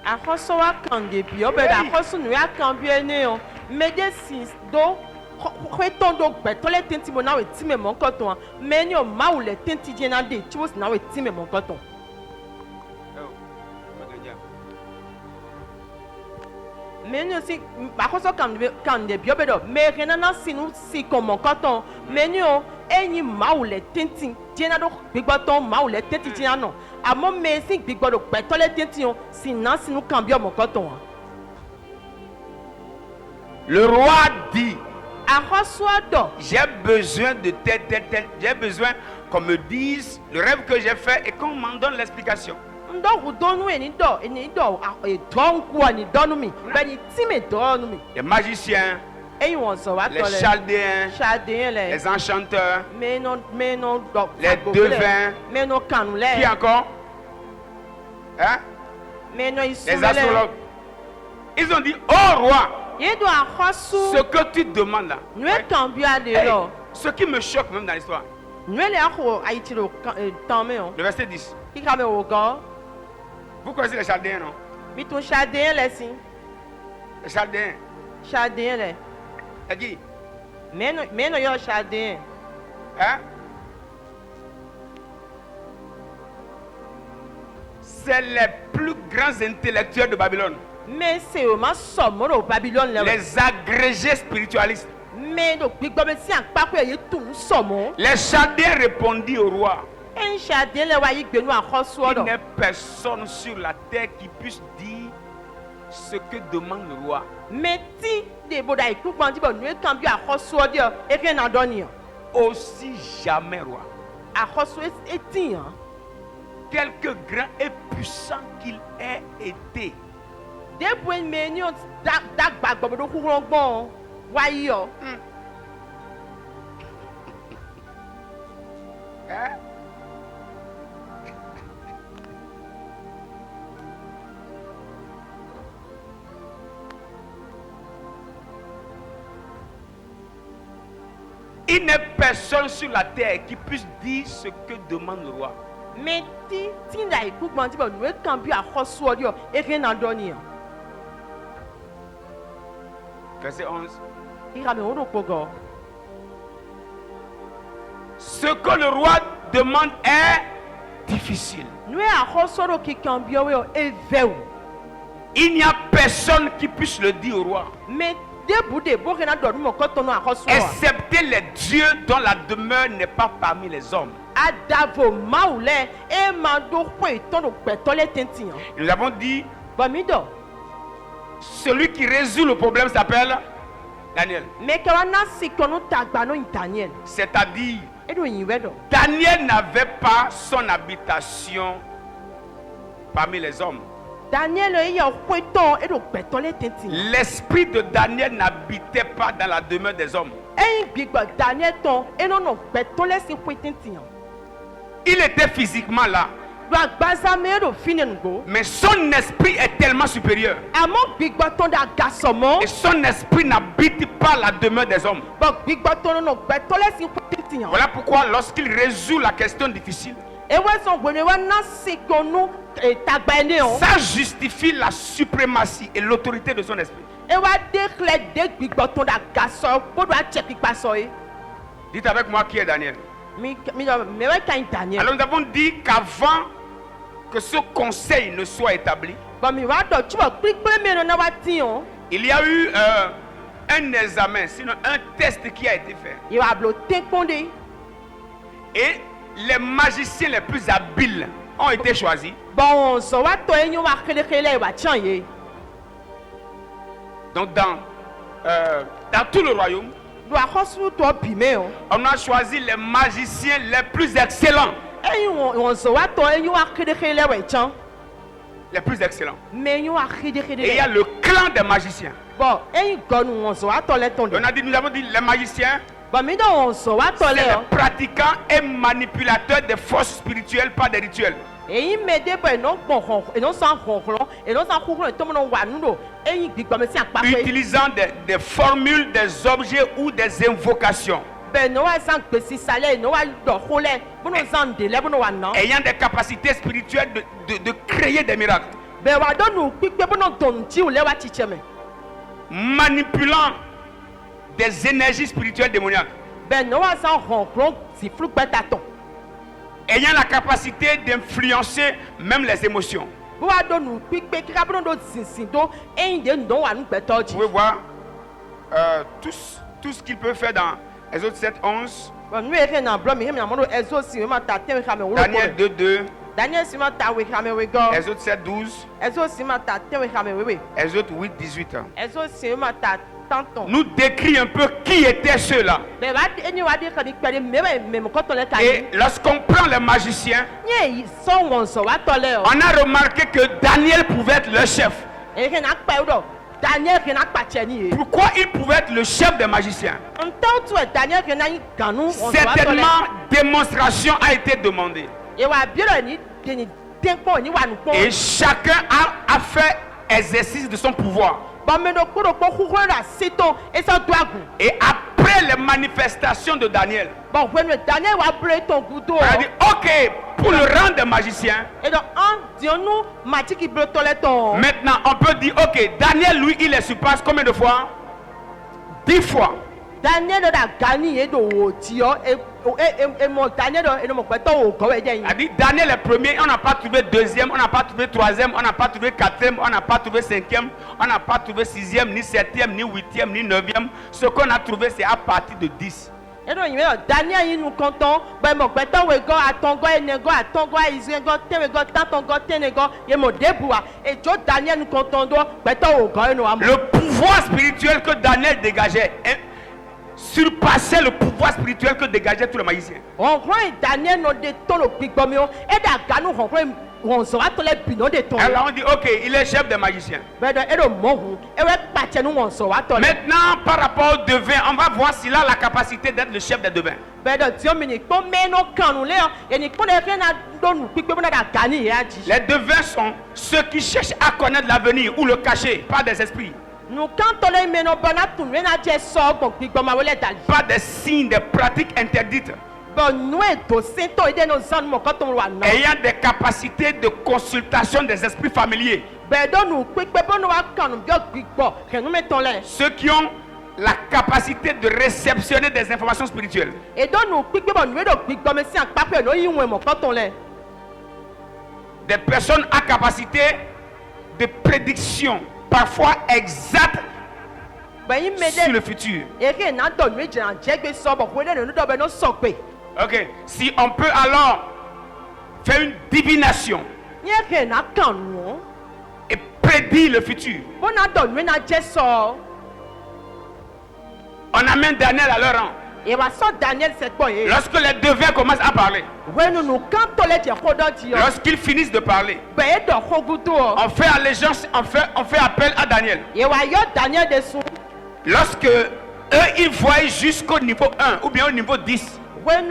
Akoso wa kande bi o be da akoso nu ya kan bi ene o. Me de si do ko ton do gbe to le tenti mo na we ti me mo nkan ton. Me ni o ma wo le tenti je na de ti wo si na we ti me mo nkan ton. Me ni o si akoso kande bi o be do me re na na sinu si kon mo nkan ton. Me ni o eyin ma wo le tenti je na do gbigbo ton ma wo le tenti je na no. Àmọ́ mẹ́sìn gbígbọ́dọ̀ pẹ̀tọ́lẹ́ tẹ́tí o sì ná sínú kan bí ọmọ kan tàn wá. Le roi dit, Àkọ́sọ́dọ̀ j'ai besoin de tel. J'ai besoin qu'on me dise le rêve que j'ai fait et qu'on m'en donne l'explication. ndọ́wù dọ́nú ẹ̀nìdọ̀ ìdọ́nkù ẹ̀nìdọ́nú mi bẹ́ẹ̀ni tí mi dọ́nú mi. Les magiciens, Ẹ̀yin wọ̀n sọ wá les tọ́lẹ̀. chaldéens, Ṣàdéyìn lẹ̀. les enchanteurs, Mẹ́nu dọ̀. Les devins. Mẹ́nu kànú qui lẹ̀. encore? Hein? Mẹ́nu Les ìsúnmẹ́lẹ̀. astrologues. Ils ont dit, oh roi, Yédo àkọ́sú. ce que tu demandes là, Nùé kàn bí adé hey, lọ. ce qui me choque même dans l'histoire, Nùé lè àkó àyítìrò tán mi o. le verset 10. Kíkà mi wò gan. Vous connaissez les chaldéens, non? Mi tún ṣàdéyìn lẹ̀ sí. Les chaldéens. Ṣàdéyìn lẹ̀. C'est qui? Mẹ́nu yọ ṣàdéyìn. Hein? C'est les plus grands intellectuels de Babylone. Mais c'est au moins somme au Babylone là. Les agrégés spiritualistes. Mais donc gbigbo me si anpa ko ye tun somme. Les chaldéens répondit au roi. En chadin le wa yi gbenu akoso Il odo. n'est personne sur la terre qui puisse dire ce que demande le roi. Mais ti de boda iku gbandi bo nu kan bi akoso odo e ke na doni. Aussi jamais roi. Akoso eti han. Quelque grand et puissant qu'il ait été. De bo me ni o da gbagbo do ku gbon wa yi o. Hein? Il n'est personne sur la terre qui puisse dire ce que demande le roi. Mais ti da iku gbandi bo nu kan bi akoso odo e ke na doni. Verset 11. Ira me o pogo. Ce que le roi demande est difficile. Nu akoso do ki kan bi o e veu. Il n'y a personne qui puisse le dire au roi, Mais de bo ke na do mo ko tonu akoso. excepté les dieux dont la demeure n'est pas parmi les hommes. Adavo maule e ma do ko itono petole tenti han. Nous avons dit, Ba mi do. celui qui résout le problème s'appelle Daniel. Mais que wa na si kono tagba no Daniel. C'est-à-dire, E do yin wedo. Daniel n'avait pas son habitation parmi les hommes. Daniel e ya kweton e do gbeton le tenti. L'esprit de Daniel n'habitait pas dans la demeure des hommes. E gbigbo Daniel ton e no no gbeton le sin kwetenti. Il était physiquement là, Do agbaza me do finengo. mais son esprit est tellement supérieur. Amo gbigbo ton da gasomo. Et son esprit n'habite pas la demeure des hommes. Bo gbigbo ton no gbeton le sin kwetenti. Voilà pourquoi lorsqu'il résout la question difficile, E we son gbone wa na si kono tagba ene on. ça justifie la suprématie et l'autorité de son esprit. E wa declare de gbigbo ton da gaso bo do a check pa so e. Dites avec moi qui est Daniel. Me we kan Daniel. Alors nous avons dit qu'avant que ce conseil ne soit établi, Bon mi wa do chuba klikple me no na wa ti on. il y a eu un examen, sinon un test qui a été fait. E wa blo te konde. Et les magiciens les plus habiles ont été choisis. Bon so wa to enyo wa kele wa chan ye. Donc dans tout le royaume, Do a hosu to bi me on. on a choisi les magiciens les plus excellents. Eyin won so wa to enyo wa kele wa chan. Les plus excellents. Me enyo wa Et il y a le clan des magiciens. Bon eyin gonu won so wa to le ton de. Nous avons dit les magiciens, Bon mi do won so wa to c'est le les on. pratiquants et manipulateurs des forces spirituelles, pas des rituels. Eyin me de bo no gbon e no san honhon e no san khukun e to mo no wa nu do. Eyin gbigbo me si apa pe. Utilisant des formules, des objets ou des invocations. Ben no wa san gbesi sale no wa do khole. Bo no san de le bo no wa na. Ayant des capacités spirituelles de créer des miracles. Ben wa do nu pipe bo no don ti o le wa chiche me. Manipulant des énergies spirituelles démoniaques. Ben no wa san honhon si flu beta ton. Ayant la capacité d'influencer même les émotions. Bo wa do nu pipe kika bo no do sinsin do eyin de ndo wa nu beto Vous ji. pouvez voir tout ce qu'il peut faire dans Exode 7:11, Bon nu e na bro mi na mo do ezo si we ma ta te we kame wo. Daniel 2:2, Daniel si ma ta we kame we go. Exode 7:12, Ezo si ma ta te we kame we. Exode 8:18. Ezo si ma ta tanton. Nous décrit un peu qui étaient ceux-là. Ben wa eni wa de kan ni pere me mo ko to le ka Et ni. lorsqu'on prend les magiciens, Nye so won so wa to le o. on a remarqué que Daniel pouvait être le chef. E ke na pa do. Daniel ke na pa che ni e. Pourquoi il pouvait être le chef des magiciens? Ntan tu e Daniel ke na ni ganu won so wa to le. Certainement, démonstration a été demandée. E wa bi ro ni de ni tempo ni wa nu po. Et chacun a fait exercice de son pouvoir. Bon me do ko khukun ra siton e so do agun. Et après les manifestations de Daniel, Bon when Daniel wa bre ton gudo. on a dit, ok, pour le rang des magiciens, Et donc en dionu mati ki bre to le ton. maintenant on peut dire, ok, Daniel, lui, il est sur place combien de fois? 10 fois. Daniel da gani e do wo ti o e mo Daniel do e no mo pe to o ko we je yin. On a dit, Daniel est premier, on n'a pas trouvé deuxième, on n'a pas trouvé troisième, on n'a pas trouvé quatrième, on n'a pas trouvé cinquième, on n'a pas trouvé sixième, ni septième, ni huitième, ni neuvième. Ce qu'on a trouvé, c'est à partir de 10. E do yin me Daniel yin nu konton be mo pe to we go atongo enego atongo izu go te we go tatongo tenego ye mo debua e jo Daniel nu konton do pe to o go enu amu. Le pouvoir spirituel que Daniel dégageait surpassait le pouvoir spirituel que dégageaient tous les magiciens. On croit Daniel no de ton lo gbigbo mi o e da ganu on croit on so wa to le bino de ton. Alors on dit, ok, il est chef des magiciens. Be do e do mo hu e we pa che nu on so wa to le. Maintenant, par rapport au devin, on va voir s'il a la capacité d'être le chef des devins. Be do ti o mi ni po me no kanu le o e ni po le fe na do nu gbigbo na da gani ya ji. Les devins sont ceux qui cherchent à connaître l'avenir ou le cacher, pas des esprits, Nu kan to le me no bana tun we na je so gbon gbigbo ma we le dali. pas des signes, des pratiques interdites, Bon nu e do se to ide no zan mo ko to wa na. ayant des capacités de consultation des esprits familiers, Be do nu gbigbo bo no wa kanu bi o gbigbo ke nu me ton le. ceux qui ont la capacité de réceptionner des informations spirituelles. E do nu gbigbo bo nu we do gbigbo me si an pa pe no yi won mo ko ton le. Des personnes à capacité de prédiction, parfois exacte, Be yin me sur de le futur. e ke na do nu je an je gbe so bo ko de nu do be no so pe. Ok, si on peut alors faire une divination Nye ke na kanu. et prédire le futur, Bo na do nu na je so. On amène Daniel à leur rang. Et va sort Daniel c'est quoi eh? Lorsque les devins commencent à parler, Ouais nous quand on les dit lorsqu'ils finissent de parler, ben et de Hoguto. on fait allégeance, on fait appel à Daniel. Et va yo Daniel dessous. Lorsque eux, ils voient jusqu'au niveau 1 ou bien au niveau 10, Ouais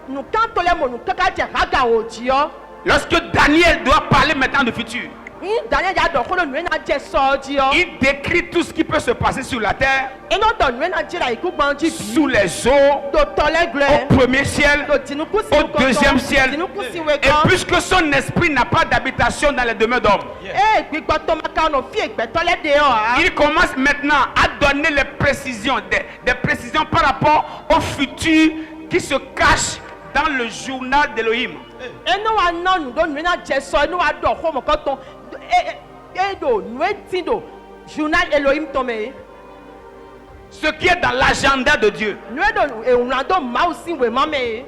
nous quand on les nous quand tu raga au dio. lorsque Daniel doit parler maintenant du futur, Daniel a donc nous na je sorti yo. il décrit tout ce qui peut se passer sur la terre, Et nous donne nous na dire la écoute bandi sous les eaux, do tole glé. au premier ciel, Au deuxième ciel. Et puisque son esprit n'a pas d'habitation dans les demeures d'hommes, il commence maintenant à donner les précisions, des précisions par rapport au futur qui se cache dans le journal d'Élohim. Journal Elohim tomé. Ce qui est dans l'agenda de Dieu.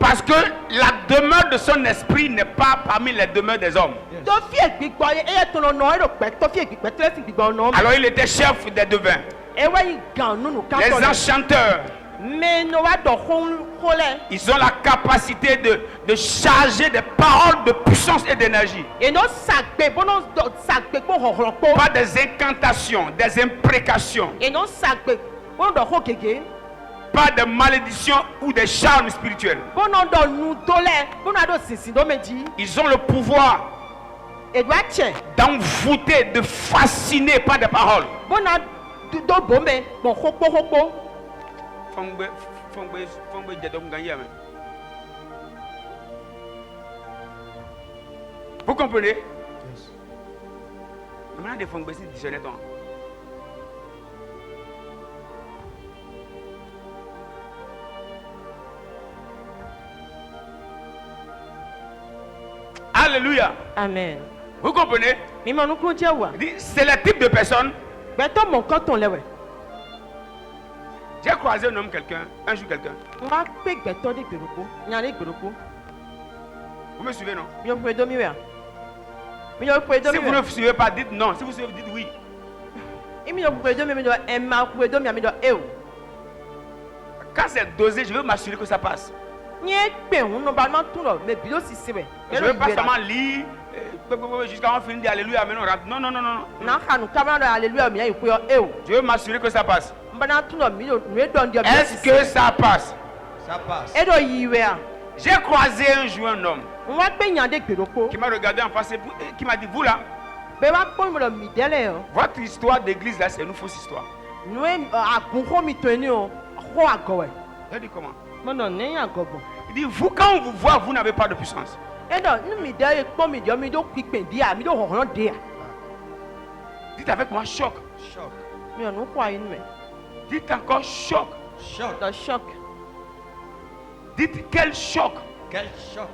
Parce que la demeure de son esprit n'est pas parmi les demeures des hommes. Alors il était chef des devins, les enchanteurs. Ils ont la capacité de charger des paroles de puissance et d'énergie. Pas des incantations, des imprécations, pas de malédictions ou des charmes spirituels. Ils ont le pouvoir d'envoûter, de fasciner par des paroles. Vous comprenez? Maintenant, des fonds dictionnaires. Alléluia. Amen. Vous comprenez? Mais mon oncle dit ouais. C'est le type de personne. Ben toi mon quand on l'est. J'ai croisé un homme, un jour quelqu'un. On va payer beton des bureaux. Il y a des bureaux. Vous me suivez, non? Mais on peut dormir. Mais on peut Si dormir. vous ne suivez pas, dites non. Si vous suivez, dites oui. Et mais on peut dormir, mais on peut dormir, mais on Quand c'est dosé, je veux m'assurer que ça passe. Normalement tout là, mais bilo si c'est vrai. Je ne veux pas seulement lire jusqu'à on finit de alléluia, mais on rentre. Non, non, non, non. Je veux m'assurer que ça passe. Est-ce que ça passe? Ça passe. J'ai croisé un jour un homme qui m'a regardé en face et qui m'a dit, vous là, votre histoire d'église là, c'est une fausse histoire. J'ai dit comment? Il dit, vous quand on vous voit, vous n'avez pas de puissance. Dites avec moi choc. Choc. Dites encore choc. Choc. Dites quel choc. Quel choc.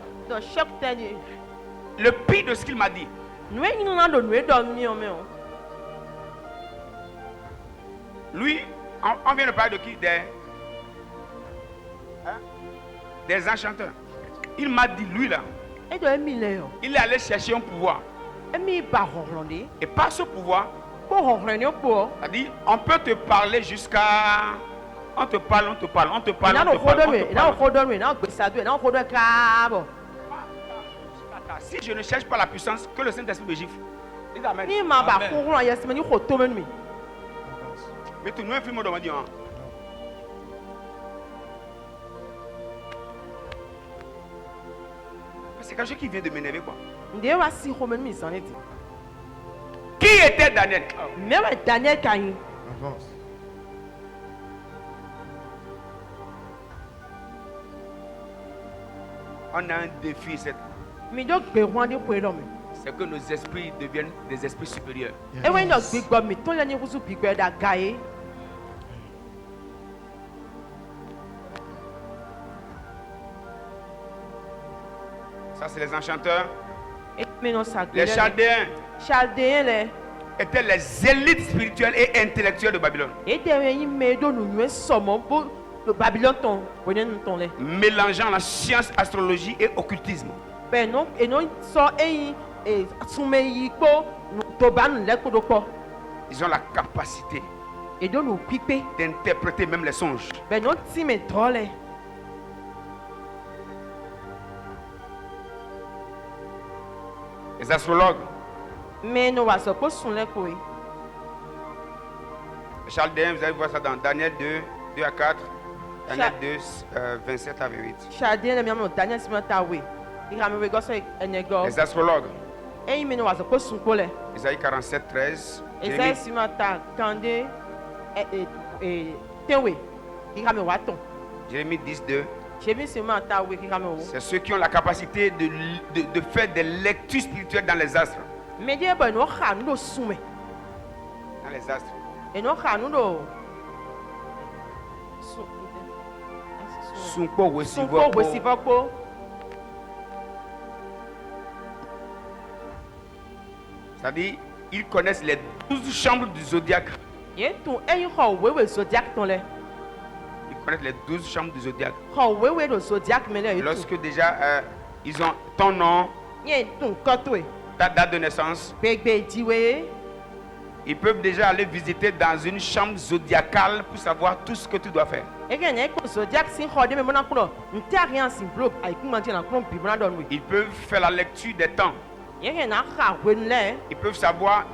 Le pire de ce qu'il m'a dit. Lui, on vient de parler de qui? Des enchanteurs. Il m'a dit, lui là, il est allé chercher un pouvoir. Et par ce pouvoir, c'est-à-dire, on peut te parler jusqu'à... On te parle. Si je ne cherche pas la puissance, que le Saint-Esprit me gifle. Dites amen. Mais tout le monde fait mon demande. C'est quelque chose qui vient de m'énerver quoi. Qui était Daniel? Avance. On a un défi, c'est que nos esprits deviennent des esprits supérieurs. Ça, c'est les enchanteurs. Les Chaldéens étaient les élites spirituelles et intellectuelles de Babylone. Mélangeant la science, astrologie et occultisme. Ils ont la capacité Et donc nous piquer. d'interpréter même les songes. Ben non time drôle. Les astrologues, Mais nous va se poser sur les couilles. Chaldéens, vous allez voir ça dans Daniel 2, 2 à 4, Daniel 2, 27 à 28. Chadien le miam Daniel Simatawe. Il a me gosse un nego. Les astrologues, Et il me nous va se poser sur couille. Isaïe 47, 13, Et ça Jérémie, Simata Kandé et Tewe. Il a me waton. Jérémie 10, 2. J'ai mis Simata we il a me. C'est ceux qui ont la capacité de faire des lectures spirituelles dans les astres. Mais Dieu ben nous a nous soumet. Dans les astres. Et nous a nous Sunko Sunko Wesivoko. C'est-à-dire, ils connaissent les 12 chambres du zodiaque. Et tout et ho wewe zodiac ton le. Ils connaissent les 12 chambres du zodiaque. Ho wewe do zodiac mais le. Lorsque déjà ils ont ton nom, Yé tout kotwe. ta date de naissance, Bébé diwe. ils peuvent déjà aller visiter dans une chambre zodiacale pour savoir tout ce que tu dois faire. Et que n'est que zodiac si ho de me mona kuno. N'té rien si bloc ay comment dire en klomp bibla don we. Ils peuvent faire la lecture des temps. Yé que na ha wen le. Ils peuvent savoir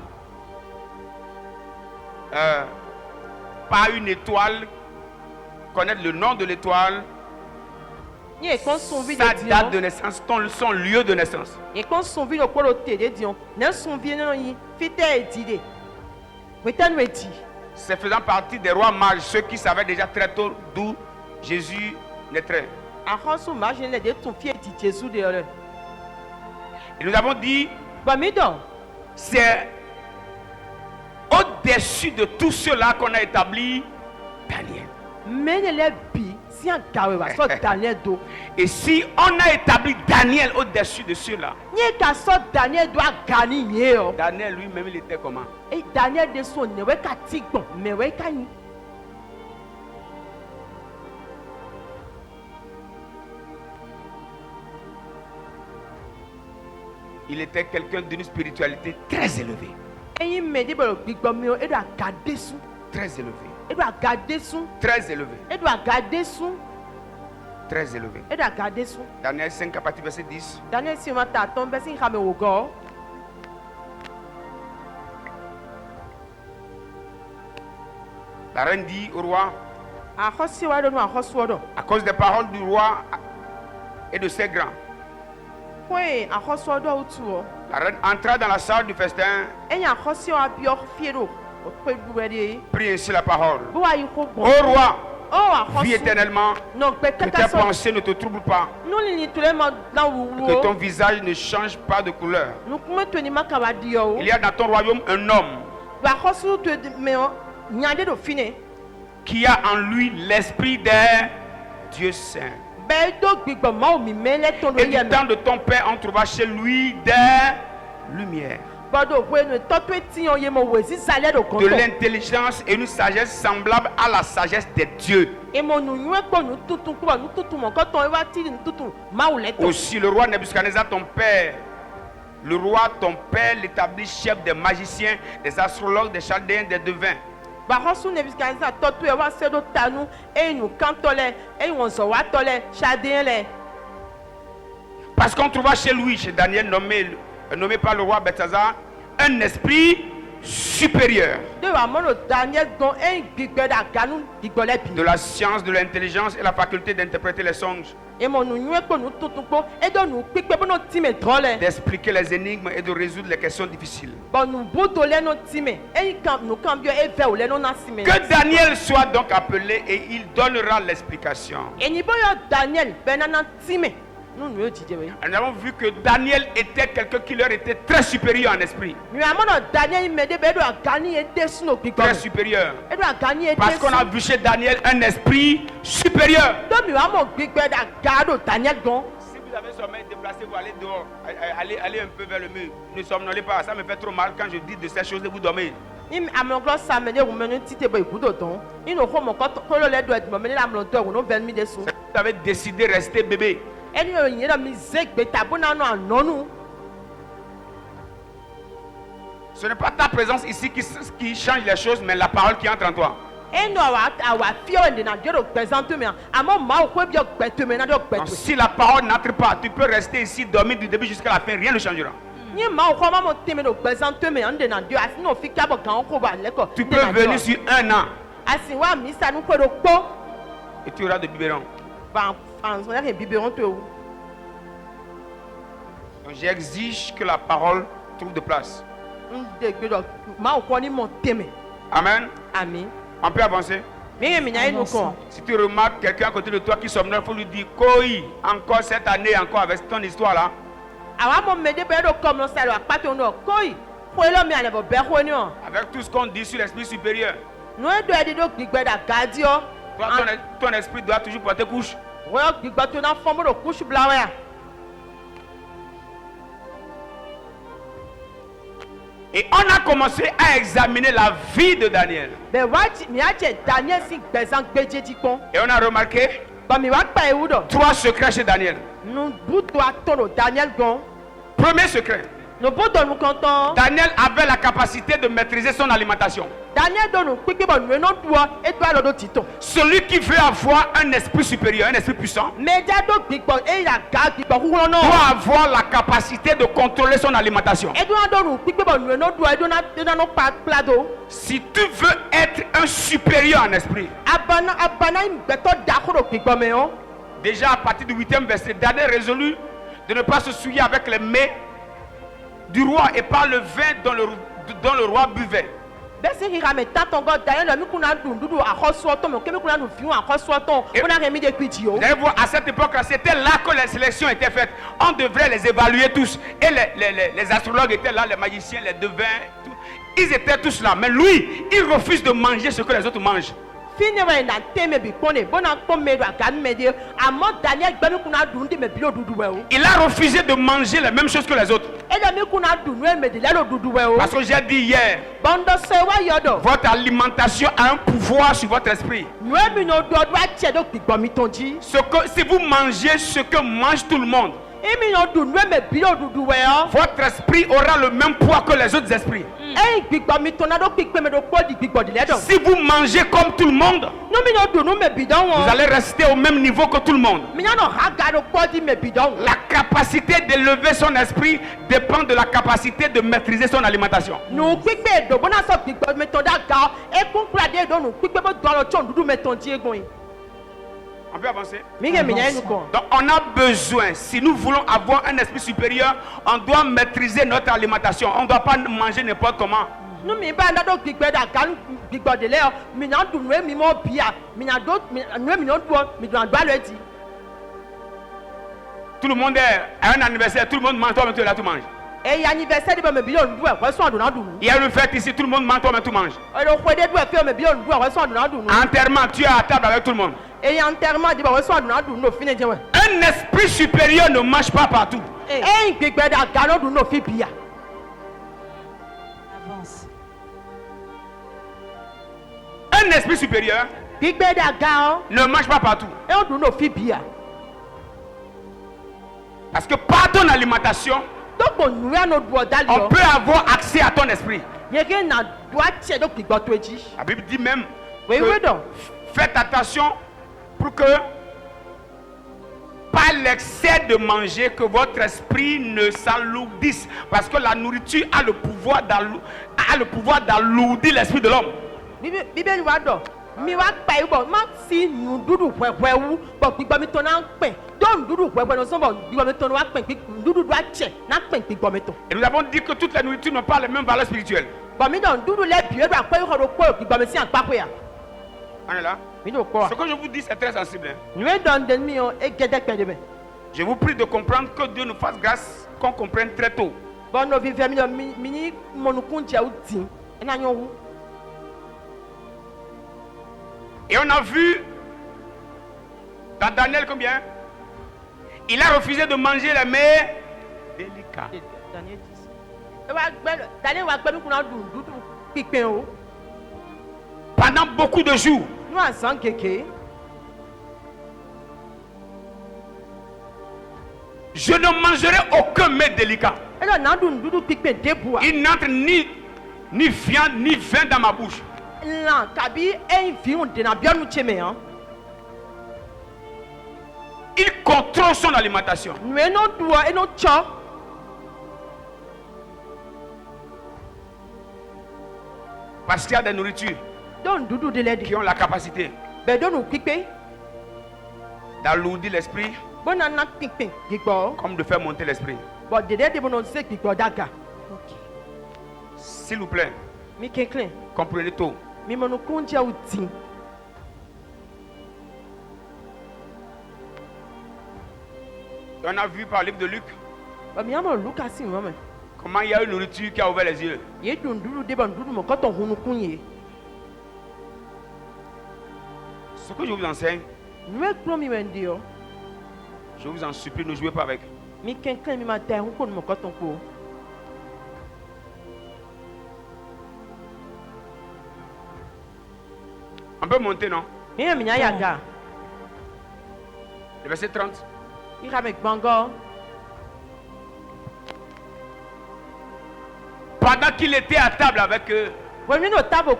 par une étoile, connaître le nom de l'étoile, Yé kon son vie sa de date de Dieu. naissance, son lieu de naissance. Et quand son vie le kolo te de Dieu. N'a son vie non yi fite e dide. Wetan we di. C'est faisant partie des rois mages, ceux qui savaient déjà très tôt d'où Jésus naîtrait. A hosu imagine le de ton fie di Jésus de le. Et nous avons dit, Ba mi don. c'est au-dessus de tout cela qu'on a établi Daniel. Mais le bi si en gawe wa so Daniel do. Et si on a établi Daniel au-dessus de cela, Nye ka so Daniel do a gani nye o. Daniel lui-même il était comment? Et Daniel de son ne we ka tigbon, mais we ka ni. Il était quelqu'un d'une spiritualité très élevée. Et il me dit bon bigbon mi o e do a gade su. Très élevée. E do a gade su. Très élevée. E do a gade su. Très élevée. E do a gade su. Daniel 5, à partir du verset 10. Daniel si ma ta tombe si ha me wo go. La reine dit au roi, A hosi wa do no a hosi wa do. à cause des paroles du roi et de ses grands, Kwe a hosi wa do utu o. la reine entra dans la salle du festin, E ya hosi wa bi o fie do. O kwe duwe de. prit ainsi la parole. Bo wa yi ko bon. Ô roi, Oh a vis hosi. éternellement, Non pe que kata tes so. pensées ne te troublent pas, Nous ni tous les mots dans ou. que ton visage ne change pas de couleur. Nous comment tu ni makaba di o. Il y a dans ton royaume un homme Ba hosi tu me o. Nyade do fine. qui a en lui l'esprit des dieux saints. Be do gbigbo ma o mi mele ton do Et du ye. temps de ton père, on trouva chez lui des lumières, Bodo we no to to ti o ye mo we si sale do de konto. l'intelligence et une sagesse semblable à la sagesse des dieux. E mo nu nwe ko nu tutun ko nu tutun mo ko ton e wa ti nu tutun ma o le to. Aussi le roi Nebuchadnezzar, ton père, le roi ton père l'établit chef des magiciens, des astrologues, des chaldéens, des devins. Ba hosu ne biskanza to to e wa se do tanu e nu kanto le e won so wa to le chadien le. Parce qu'on trouva chez lui, chez Daniel, nommé par le roi Belshazar, un esprit supérieur De wa mo no Daniel gon e gbigbe da ganu gbigbo le de bi. la science, de l'intelligence et la faculté d'interpréter les songes, E mo nu nwe ko nu tutun ko e do nu pipe bo no ti me drole. d'expliquer les énigmes et de résoudre les questions difficiles. Bon nu bodo le no ti me e kan nu cambio e ve o le no na si me. Que Daniel soit donc appelé et il donnera l'explication. E ni bo yo Daniel benana ti me. Nu nu yo jije we. Nous avons vu que Daniel était quelqu'un qui leur était très supérieur en esprit. Mi wa mo no Daniel me de be do gani e de su no gbigbo. Très supérieur. E do gani e de Parce qu'on a vu chez Daniel un esprit supérieur. Do mi wa mo gbigbe da gado Daniel gon. Si vous avez sommeil, déplacez-vous, allez dehors, allez un peu vers le mur. Ne somnolez pas, ça me fait trop mal quand je dis de ces choses et vous dormez. Im amoglo samede wo menu tite bo ibudo don. Ino ho mo ko lo le do e mo me la mo do wo no ben mi de su. Vous avez décidé de rester bébé. Eni o yin da mi zegbe tabuna no anonu. Ce n'est pas ta présence ici qui change les choses, mais la parole qui entre en toi. eno awa fio ende na dio do gbezan to me amo ma o ko bi o gbe to me na do gbe Donc, to si la parole n'entre pas, tu peux rester ici, dormir du début jusqu'à la fin, rien ne changera. ni ma o ko ma mo teme do gbezan to me ande na dio asi no fi ka bo kan ko ba le ko Tu peux venir sur 1 an asi wa mi sa nu ko do po et tu auras de biberon. ba en so ya ke biberon to o Donc, j'exige que la parole trouve de place. nde gbe do ma o ko ni mo teme Amen. ami On peut avancer. mi ye mi nya inu ko Si tu remarques quelqu'un à côté de toi qui somnole, il faut lui dire Koi, encore cette année, encore avec ton histoire là. awa mo me de be do kom no sa do apato no koi ko lo mi ale bo be ko ni o Avec tout ce qu'on dit sur l'esprit supérieur. no e do e do gbigbe da gadi o Toi, ton esprit doit toujours porter couche. wo gbigbe to na fo mo do kush blawe ya Et on a commencé à examiner la vie de Daniel. be wa mi a che Daniel si gbezan gbeje ti pon Et on a remarqué ba mi wa pa ewu do 3 secrets chez Daniel. nu buto atono Daniel gon Premier secret, no buto nu konton Daniel avait la capacité de maîtriser son alimentation. Daniel do nu pipe bo nu no duo e do alo do tito Celui qui veut avoir un esprit supérieur, un esprit puissant, meja do gbigbo e ya ga gbigbo kukulo no doit avoir la capacité de contrôler son alimentation. e do do nu pipe bo nu no duo e do na no pa plado Si tu veux être un supérieur en esprit, abana imbeto da ko do gbigbo me o déjà à partir du 8e verset, Daniel résolut de ne pas se souiller avec les mets du roi et pas le vin dont le roi buvait. bese hira me taton go Daniel mi kuna dundudu akoso to me kemi kuna nu fiun akoso to Et- ona ke mi de kwiti o Vous allez voir, à cette époque-là, c'était là que les sélections étaient faites. On devrait les évaluer tous. Et les astrologues étaient là, les magiciens, les devins, tout. Ils étaient tous là. Mais lui, il refuse de manger ce que les autres mangent. fine we na teme bi pone bona ko me do aga me de amo Daniel gbe mi kuna dundi me bi o dudu we o Il a refusé de manger les mêmes choses que les autres. e de mi kuna dunu e me de le dudu we o Parce que j'ai dit hier, bondo se wa yodo votre alimentation a un pouvoir sur votre esprit. nu e mi no do a che do gbigbo mi tonji Si vous mangez ce que mange tout le monde, e mi no dunu e me bi o dudu we o votre esprit aura le même poids que les autres esprits. e gbigbo mi tona do pipe me do po di gbigbo di le do Si vous mangez comme tout le monde, nu mi no dunu me bi don vous wo allez rester au même niveau que tout le monde. mi nya no haga do po di me bi don La capacité d'élever son esprit dépend de la capacité de maîtriser son alimentation. nu pipe do bona so gbigbo mi ton da ga e kun kura de do nu pipe bo do lo chon dudu me ton ti egun yi On peut avancer. mi ge mi nya inu ko Donc on a besoin, si nous voulons avoir un esprit supérieur, on doit maîtriser notre alimentation. On ne doit pas manger n'importe comment. nu mi ba nda do gbigbe da ga gbigbo de le o mi nya du nu e mi mo bia mi nya do nu e mi no duo mi do ando alo eti Tout le monde est à un anniversaire, tout le monde mange, toi-même tu es là, tu manges. e ya anniversaire de me bi do ndu e ko so adu na du nu Il y a une fête ici, tout le monde mange, toi-même tu manges. e do ko de du e fe me bi do ndu e ko so adu na du nu Enterrement, tu es à table avec tout le monde. e ya enterrement de ba ko so adu na du nu fine je we Un esprit supérieur ne mange pas partout. e gbigbe da ga no du no fi bia Avance. Un esprit supérieur gbigbe da ga o ne mange pas partout. e o du no fi bia Parce que par ton alimentation, do ko nu ya no du o dali on o peut avoir accès à ton esprit. ye ge na du a che do gbigbo to eji La Bible dit même, we we do faites attention pour que par l'excès de manger que votre esprit ne s'alourdisse. Parce que la nourriture a le pouvoir d'alourdir l'esprit de l'homme. bíbélì wa dọ̀ mi wa pa ibọ̀ má sí nu dúdú pẹ̀pẹ̀ wú bọ̀ gbígbọ́ mi tó náà ń pẹ̀ dọ́ọ̀nù dúdú pẹ̀pẹ̀ ní sọ́bọ̀ gbígbọ́ mi tó náà pẹ̀ dúdú dúdú àtsẹ̀ náà pẹ̀ gbígbọ́ mi tó. Et nous avons dit que toutes les nourritures n'ont pas les mêmes valeurs spirituelles. bọ̀ mi dọ̀ dúdú lẹ́ bìí ẹ̀dọ̀ àpẹ́ ìkọ̀dọ̀ kó gbígbọ́ mi sí àpapọ̀ yà On est là. mi dọ̀ kọ́ Ce que je vous dis, c'est très sensible. Hein. nuwe dɔn den mi o e gɛdɛ kpɛ de bɛ Je vous prie de comprendre que Dieu nous fasse grâce, qu'on comprenne très tôt. bɔn n'ovi fɛ mi dɔ mi ni mɔnukun cɛ o tin ɛna ɲɔ wu Et on a vu dans Daniel combien? Il a refusé de manger les mets délicats. e wa gbɛ daniel wa gbɛ mi kunna dun dúdú pípẹ́ o Pendant beaucoup de jours. nu a zan keke Je ne mangerai aucun mets délicat. e dɔ na dun dúdú pípẹ́ de bu wa Il n'entre ni ni viande, ni vin dans ma bouche. lan kabi e vi un de na bionu cheme hein. Il contrôle son alimentation. Nous no doa e no cho. Parce qu'il y a des nourritures Don dudu de l'aide. qui ont la capacité Be don nous pipe. d'alourdir l'esprit Bona na pipe. Gigbo. comme de faire monter l'esprit. Bon de l'aide bonon se gigbo daga. Ok. S'il vous plaît, Mi kenklen. comprenez tout. Mi mono kunja uti. On a vu par le livre de Luc Ba mi amo Lucas si mama. comment il y a une nourriture qui a ouvert les yeux. Ye dun dudu de bon dudu mo koton hunu kunye. Ce que je vous enseigne, Nous e klo mi wendi yo. je vous en supplie, ne jouez pas avec. Mi kenklen mi ma ta hu kon mo koton ko. On peut monter, non? Mi mi nya yaga. Le verset 30. Ira me gbango. Pendant qu'il était à table avec eux, Bon mi no tabo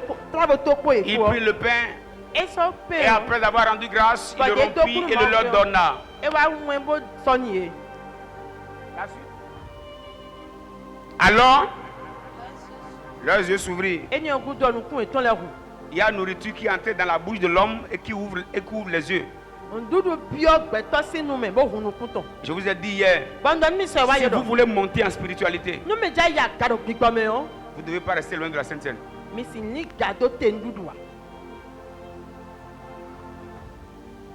to ko e il ko. prit le pain E so pe. et après avoir rendu grâce, il le rompit et le leur donna. E wa wen bo sonye. Alors, leurs yeux s'ouvrirent. E ni ogu do nu kun e ton le hu. Il y a une nourriture qui entre dans la bouche de l'homme et qui ouvre les yeux. On dudu bio gbeto sinu me bo hunu kun ton. Je vous ai dit hier, Bandon mi se wa si yo vous do. voulez monter en spiritualité, Nu me ja ya gado gbigbo me o. vous ne devez pas rester loin de la Sainte Seine. Mi si ni gado te ndudu wa.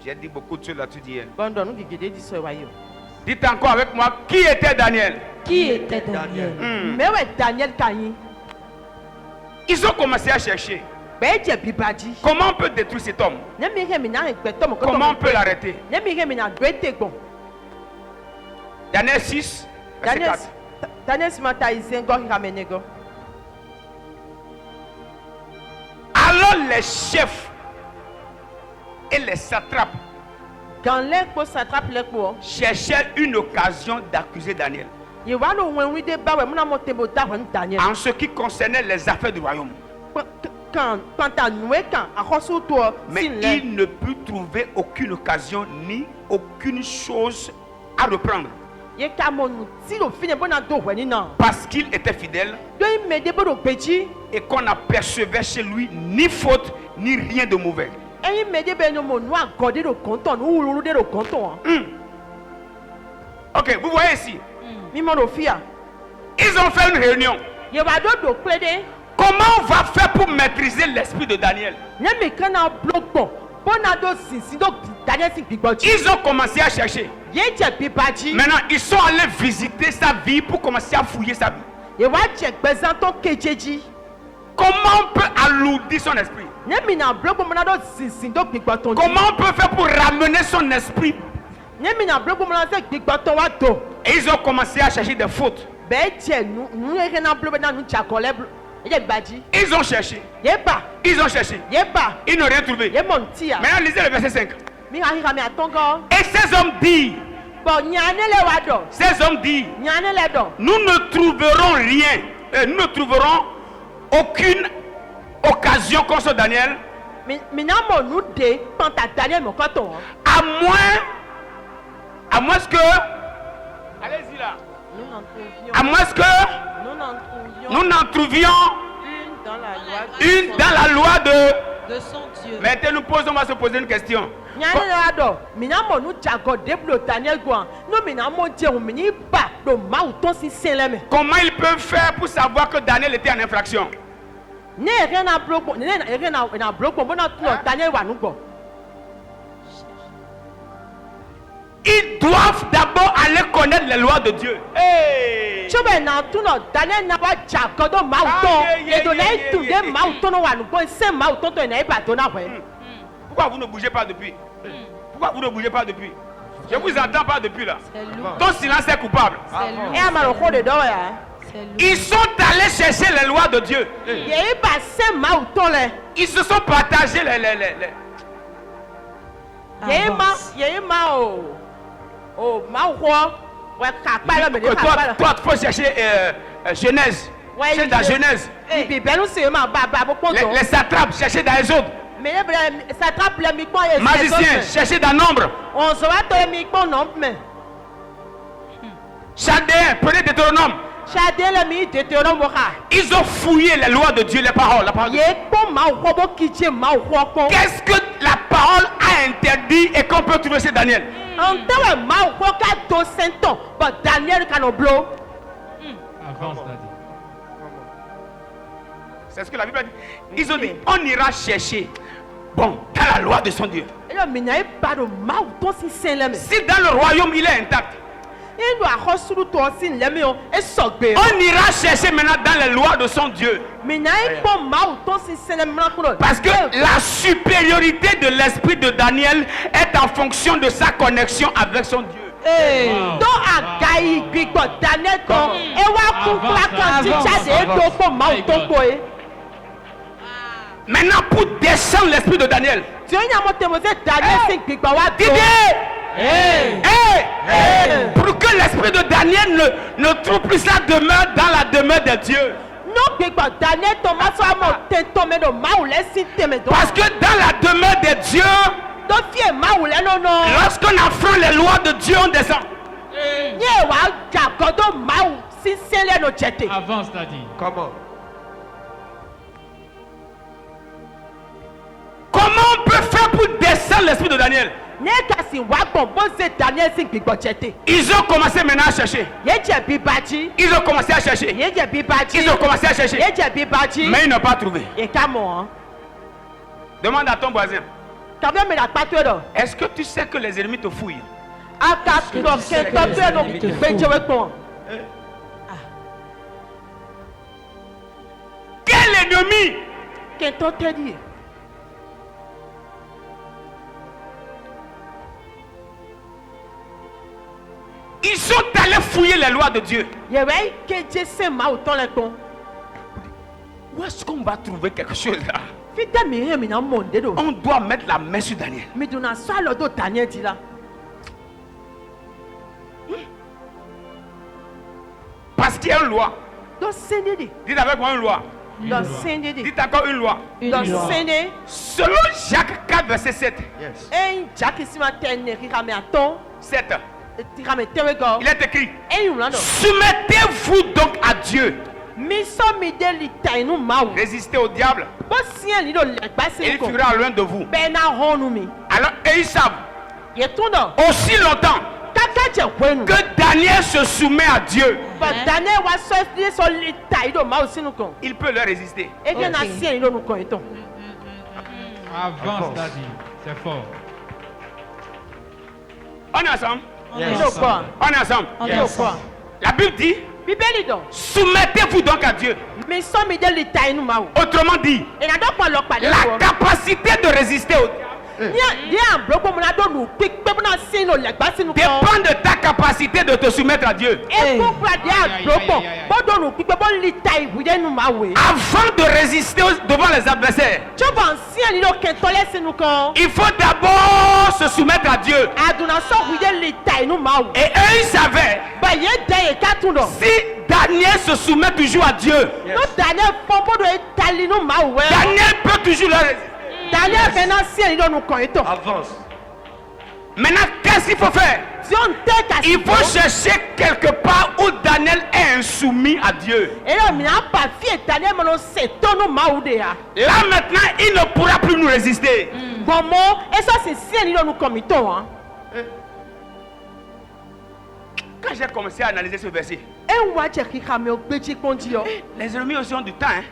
J'ai dit beaucoup de choses là-dessus hier. Bandon nu gigede di so wa yo. Dites encore avec moi, qui était Daniel? Qui était Daniel? Me we Daniel kanyi. Ils ont commencé à chercher. Be je bibaji. Comment on peut détruire cet homme? Ne mi he mi na gbeto mo koton. Comment on peut l'arrêter? Ne mi he mi na doete gbon. Daniel 6, verset Daniel 4. Daniel simata izengo hiramenego. Alors les chefs et les satrapes Dans l'ekpo satrape l'ekpo. cherchaient une occasion d'accuser Daniel Ye wa no wen wi de ba we muna mo tembo da wen Daniel. en ce qui concernait les affaires du royaume. Quand à nous quand à reçu toi Mais il ne put trouver aucune occasion ni aucune chose à reprendre ye ka mo nu ti lo fine bona do weni na. parce qu'il était fidèle Do i me de bodo peji. et qu'on n'apercevait chez lui ni faute ni rien de mauvais. Eyin me de be no mo nu agode do konton nu wulu de do konton. Ok, vous voyez ici, Mi mo do fia. ils ont fait une réunion. Ye wa do plede. Comment on va faire pour maîtriser l'esprit de Daniel? Ne me kana blogbo. Bona do sinsin do Daniel sin gbigboji. Ils ont commencé à chercher. Ye je bibaji. Maintenant, ils sont allés visiter sa vie pour commencer à fouiller sa vie. Ye wa je gbezanto kejeji. Comment on peut alourdir son esprit? Ne mi na blogbo mona do sinsin do gbigboton. Comment on peut faire pour ramener son esprit? Ne mi na blogbo mona se gbigboton wa do. Et ils ont commencé à chercher des fautes. Be je nu e na blogbo na nu chakole. Ye baji. Ils ont cherché. Yeba. Ils ont cherché. Yeba. Ils n'ont rien trouvé. Ye montia. Maintenant, lisez le verset 5. Mi ha hira mi atongo. Et ces hommes disent, Bon nyane le wa do. ces hommes disent, Nyane le do. nous ne trouverons rien. Nous ne trouverons aucune occasion contre Daniel, Mi na mo nu de panta Daniel mo koton. à moins que, allez-y là, Nous n'en trouvions. à moins que Nous n'en trouvions nous n'en trouvions une dans la loi. une dans la loi de... De son Dieu. Maintenant, on va se poser une question. Nyane le wa do. Mi na mo nu jago de blo Daniel gwan. No mi na mo je mi ni ba do ma uton si seleme. Comment ils peuvent faire pour savoir que Daniel était en infraction? Ne rien na blogo. Ne rien na blogo. Bona tu Daniel wa nu gbo. Ils doivent d'abord aller connaître les lois de Dieu. Hey! Chobe na tu no Daniel na wa jago do ma uton. E do na tu de ma uton no wa nu gbo. Se ma uton to na e ba do na we. Pourquoi vous ne bougez pas depuis? Pourquoi vous ne bougez pas depuis? Je vous entends pas depuis là. C'est lourd. Ton silence est coupable. C'est lourd. E amaro ko de do ya. C'est lourd. Ils sont allés chercher les lois de Dieu. Ye ba se ma uton le. Ils se sont partagés les... Avance. Ye ma o. O ma wo. Ouais, Toi, il faut chercher Genèse. Ouais, chercher dans il- Genèse. Bibi benu se ma ba bo ponto. Les satrapes, chercher dans Exode. Mais ça trappe le micro et Magiciens, chercher dans Nombre. on se va te micro non mais. Chaldéens, prenez Deutéronome. Chadé le mi de te romoka. Ils ont fouillé les lois de Dieu, les paroles. La parole de Dieu. Ye po ma robo kitche ma roko. Qu'est-ce que la parole a interdit et qu'on peut trouver chez Daniel? Antawe ma roka do sento, but Daniel canoblo. Avance, Daddy. C'est ce que la Bible a dit. Ils ont dit, on ira chercher. Bon, dans la loi de son Dieu. Et le minaye pas de ma to si sen le me. Si dans le royaume il est intact, Et nous a resulu to si le me et sogbe. on ira chercher maintenant dans les lois de son Dieu. Minaye po ma to si sen le me na. Parce que la supériorité de l'esprit de Daniel est en fonction de sa connexion avec son Dieu. Wow. Do agayi gbigbo Daniel ton e wa ku kla kan ti chade do po ma to ko e. Maintenant, pour descendre l'esprit de Daniel, Ti o nya mo te mo se Daniel sin gbigbo wa do. Didier, pour que l'esprit de Daniel ne trouve plus sa demeure dans la demeure de Dieu. No gbigbo Daniel to ma so mo te to me do ma o le sin te me do. Parce que dans la demeure de Dieu, Do fie ma o le no no. lorsqu'on affronte les lois de Dieu, on descend. Ye wa ja godo ma o sin se le no jete. Avance, Daddy. Comment? Comment on peut faire pour descendre l'esprit de Daniel? Ne ka si wa gbon bo se Daniel sin gbigbo jete. Ils ont commencé maintenant à chercher. Ye je bibaji. Ils ont commencé à chercher. Ye je bibaji. Ils ont commencé à chercher. Ye je bibaji. Mais ils n'ont pas trouvé. E ka mo. Demande à ton voisin. Kabia me la patwe do. Est-ce que tu sais que les ennemis te fouillent? Aka to ke to pe no gbejewe pon. Quel ennemi? Ke to te di. Ils sont allés fouiller les lois de Dieu. Ye we ke je se ma o ton le ton. Où est-ce qu'on va trouver quelque chose là? Fite mi he mi na monde do. On doit mettre la main sur Daniel. Mi do na so lo do Daniel di la. Parce qu'il y a une loi. Do sende di. Dites avec moi une loi. Do sende di. Dites encore une loi. Do sende. Selon Jacques 4, verset 7. Yes. En jaki si ma tenne ki ka me aton. 7. Ti ka me tewe go. Il est écrit. En yu la do. Soumettez-vous donc à Dieu. Mi so mi de li tai nu ma o. Résistez au diable. Bo sien li do le gba Et se il ko. fuira loin de vous. Be na honu mi. Alors, et ils savent Ye ton do. aussi longtemps Kaka je kwenu. que Daniel se soumet à Dieu, But Daniel wa so li so li tai do ma o sinu kon. il peut leur résister. E ke na sien li do nu kon eton. Avance, Daddy. C'est fort. On est ensemble? Li do kwa. On est ensemble? Li do kwa. La Bible dit, Bibeli do. soumettez-vous donc à Dieu. Mi so mi de li tai nu ma o. Autrement dit, E na do kwa lo pa de la ko. capacité de résister au diable Ni an bloko mo na do nu pipe mo na sin lo le gba sinu kon. dépend de ta capacité de te soumettre à Dieu. E ko pra de an bloko. Aïe, aïe, aïe. Bo do nu pipe bo li tai bu de nu ma we. Avant de résister devant les adversaires, Choba sien li do ken to le sinu kon. il faut d'abord se soumettre à Dieu. Aduna so bu de li tai nu ma we. Et eux, ils savaient, Ba ye de e ka tun do. si Daniel se soumet toujours à Dieu, No Daniel pompo do e tali nu ma we. Daniel peut toujours leur résister. Daniel maintenant sien li do nu kon eton. Avance. Maintenant, qu'est-ce qu'il faut faire? Si on te ka Il faut chercher quelque part où Daniel est insoumis à Dieu. E yo mi na pa fie Daniel mo no se to nu ma u de ya. Là maintenant, il ne pourra plus nous résister. Bon mo e so si sien li do nu kon mi ton hein. Quand j'ai commencé à analyser ce verset, E wa je ki ka me o gbeji konji yo. les ennemis aussi ont du temps. Hein?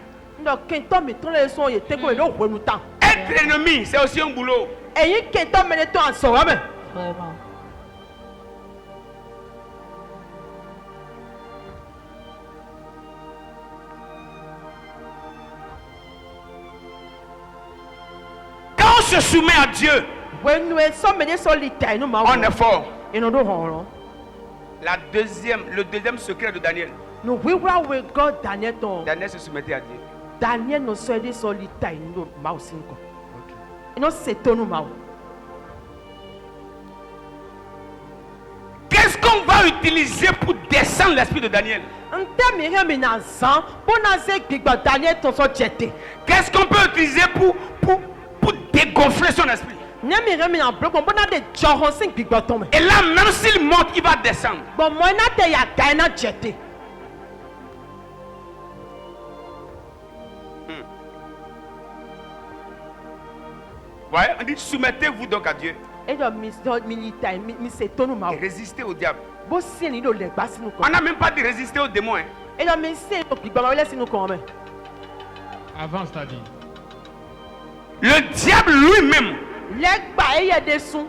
Ndo kento mi ton le so ye te ko e do hwe nu tan. Être ennemi, c'est aussi un boulot. Eyin kento me le to an so wa me. Vraiment. Quand on se soumet à Dieu, When we so me de so li tai nu ma on est fort. E no do hon. Le deuxième secret de Daniel. No we wa we God Daniel ton. Daniel se soumettait à Dieu. Daniel no so de so li tai nu ma o sin ko. E no se to nu ma o. Qu'est-ce qu'on va peut utiliser pour descendre l'esprit de Daniel? Ntɛ mi hɛ mi na zan bo na se gbigbɔ Daniel tɔnsɔn jɛte. Qu'est-ce qu'on peut utiliser pour dégonfler son esprit? Ne mi hɛ mi na bolo kɔn bo na de jɔhɔn si gbigbɔ tɔn mɛ. Et là, même s'il monte, il va descendre. Bɔn mɔ ina tɛ ya ga ina jɛte. Ouais, on dit soumettez-vous donc à Dieu E jɔ mi ta mi se tonu ma o. et résistez au diable. Bo si ni do lɛ gba sinu On kɔn. n'a même pas dit résister aux démons. Hein. E jɔ mi se do gbigbɔ ma wele sinu kɔn mɛ. Avance, t'as dit. Le diable lui-même, Lɛ gba eye de sun.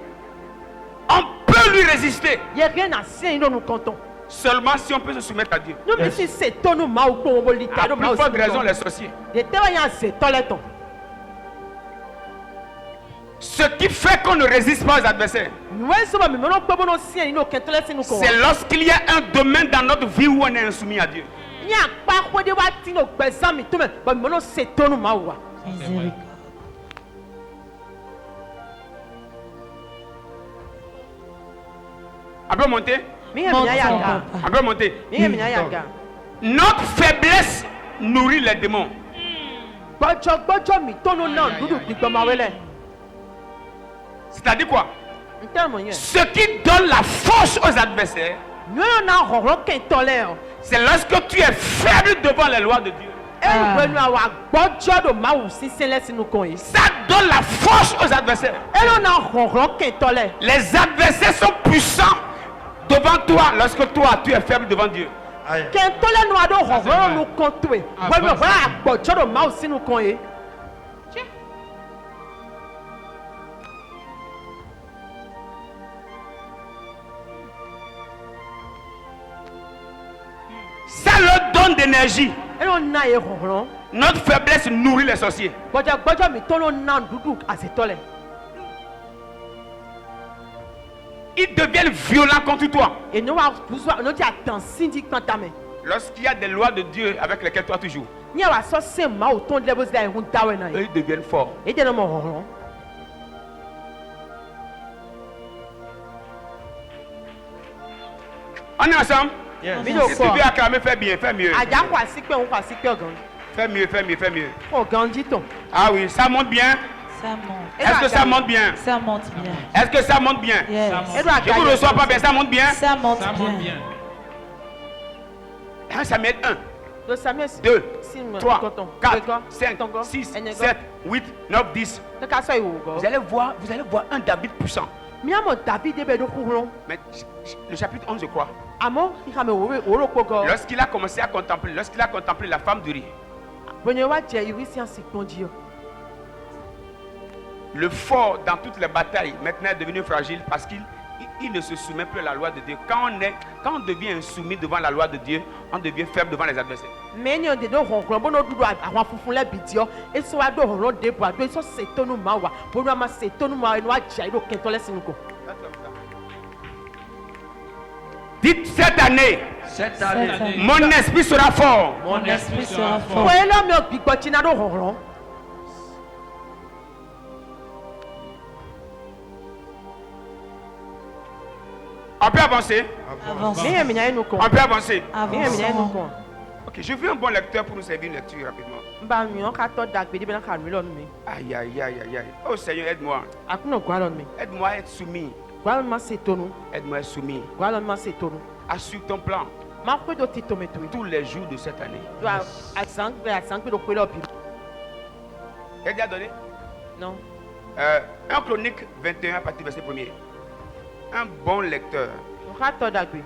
on peut lui résister Ye rien na se ni do nu kɔntɔn. seulement si on peut se soumettre à Dieu. Nu mi si se tonu ma o kpɔn o bo li ta À do plus ma o forte sinu raison, kɔn. les sorciers. De tɛ wa yan se tɔlɛ tɔn. Ce qui fait qu'on ne résiste pas aux adversaires, Nuwe soba mi mɛnɛ kpɛ bo no si ni do kɛntɛlɛ sinu kɔn. c'est lorsqu'il y a un domaine dans notre vie où on est insoumis à Dieu. Ní àpá kóde wá tí no gbẹ̀sán mi tó mẹ́ bọ̀ mi mọ̀ náà ṣe tónú máa wà. Miséricorde. On peut monter? Mi yẹn mi yà Monte, yàgà. On peut monter? Mi yẹn mi yà yàgà. Notre faiblesse nourrit les démons. Gbọ́jọ́ mi tónú náà dúdú gbígbọ́ máa wẹ́lẹ̀. C'est-à-dire quoi? N tẹ́ mọ̀ yẹn. Ce qui donne la force aux adversaires, Nyɔnu náà họ̀rọ̀ kẹ̀ntọ́ lẹ̀ ọ́. c'est lorsque tu es faible devant les lois de Dieu. Ẹ̀rù pẹ̀lú àwọn àgbọ́jọ́ do máa wù sísẹ́ lẹ́sìnú kan yìí. Ça donne la force aux adversaires. Ẹ̀rù náà họ̀rọ̀ kẹ̀ntọ́ lẹ̀. Les adversaires sont puissants devant toi lorsque toi tu es faible devant Dieu. Kẹ̀ntọ́ lẹ́nu adó họ̀rọ̀ nu kan tó yìí. Bọ́lá mi wọ́n àgbọ̀jọ́ do máa wù sínú kan yìí. Ça leur donne d'énergie. Ẹ̀rù náà yẹ họ̀rọ̀. Notre faiblesse nourrit les sorciers. Gbọ́jọ́ mi tónú náà dúdú àṣetọ́ lẹ̀. Ils deviennent violents contre toi. Ènìyàn wa bùsùn àwọn ti àtàn síndí kan tà mẹ́. Lorsqu'il y a des lois de Dieu avec lesquelles toi tu joues, Ní àwọn asọ́ sẹ́ máa ò tó ń lẹ́bùsí láì hún dáwẹ̀ náà eux yìí. ils deviennent forts. Èyí jẹ́ náà mọ̀ họ̀rọ̀. On est ensemble? Mi yóò Si tu kọ́. veux acclamer, fais bien, fais mieux. Àjà kọ́ àsìpẹ́ òun kọ́ àsìpẹ́ ọ̀gàn. Fais mieux, fais mieux, fais mieux. Ọ̀gàn jí tàn. Ah oui, ça monte bien. Ça monte. Est-ce que ça monte bien? Ça monte bien. Est-ce que ça monte bien? Yes. Ẹ̀rọ Je àga vous reçois pas bien, ça monte bien? Ça monte Ça monte bien. bien. 1 Samuel 1, Lọ Samuel 2, sí mi 3, kọ́tàn. 4, 5, 6, 7, 8, 9, 10. Ní ká sọ ìwò gọ́. Vous allez voir un David puissant. Mi àmọ̀ dàbí débẹ̀ ló kúrò. Mais le chapitre 11, je crois. Àmọ́ ìhà mi òwúrò pọ̀ gọ́. Lorsqu'il a commencé à contempler, lorsqu'il a contemplé la femme de riz, Bọ̀nyẹ̀ wá jẹ ìrísí àsìkò jí ọ. le fort dans toutes les batailles maintenant est devenu fragile parce qu'il ne se soumet plus à la loi de Dieu. Quand on devient insoumis devant la loi de Dieu, on devient faible devant les adversaires. Mẹ́ni ọ̀dẹ̀ ló họ̀rọ̀ bó ló dúdú àwọn funfun lẹ́bi tí ọ. Èso wa dó họ̀rọ̀ dé bu àdó èso ṣètónú máa wà. Bó ló ma ṣètónú máa ẹnu àjà ìlú kẹtọ́ lẹ́sìn kò. Dites cette année, Cette année, mon esprit sera fort. mon esprit sera fort. Wọ́n yẹ lọ́mí ọ̀gbìgbọ̀ tí náà ló họ̀rọ̀. On peut avancer. Avance. Mi yẹn mi náà ẹnu kàn. On peut avancer. Mi yẹn mi náà ẹnu Avançons. kàn. Ok, je veux un bon lecteur pour nous servir une lecture rapidement. N bá mi ọ́ ká tọ́ da gbèdé bẹ́ẹ̀ náà kà mí lọ́nu mi. Aïe, aïe, aïe, aïe, aïe. Oh Seigneur, aide-moi. Àkúnà gbọ́ lọ́nu mi. Aide-moi à être soumis. Gbọ́ lọ́nu ma ṣètónú. Aide-moi à être soumis. Gbọ́ lọ́nu ma ṣètónú. Assure ton plan Máa pé tó ti tòmẹ̀tò yìí. tous les jours de cette année. Do àìsàn pé ló pé lọ́ọ̀bì. J'ai déjà donné Non. 1 Chronique 21 à partir du verset 1er. Un bon lecteur. N ká tọ́ da gbè.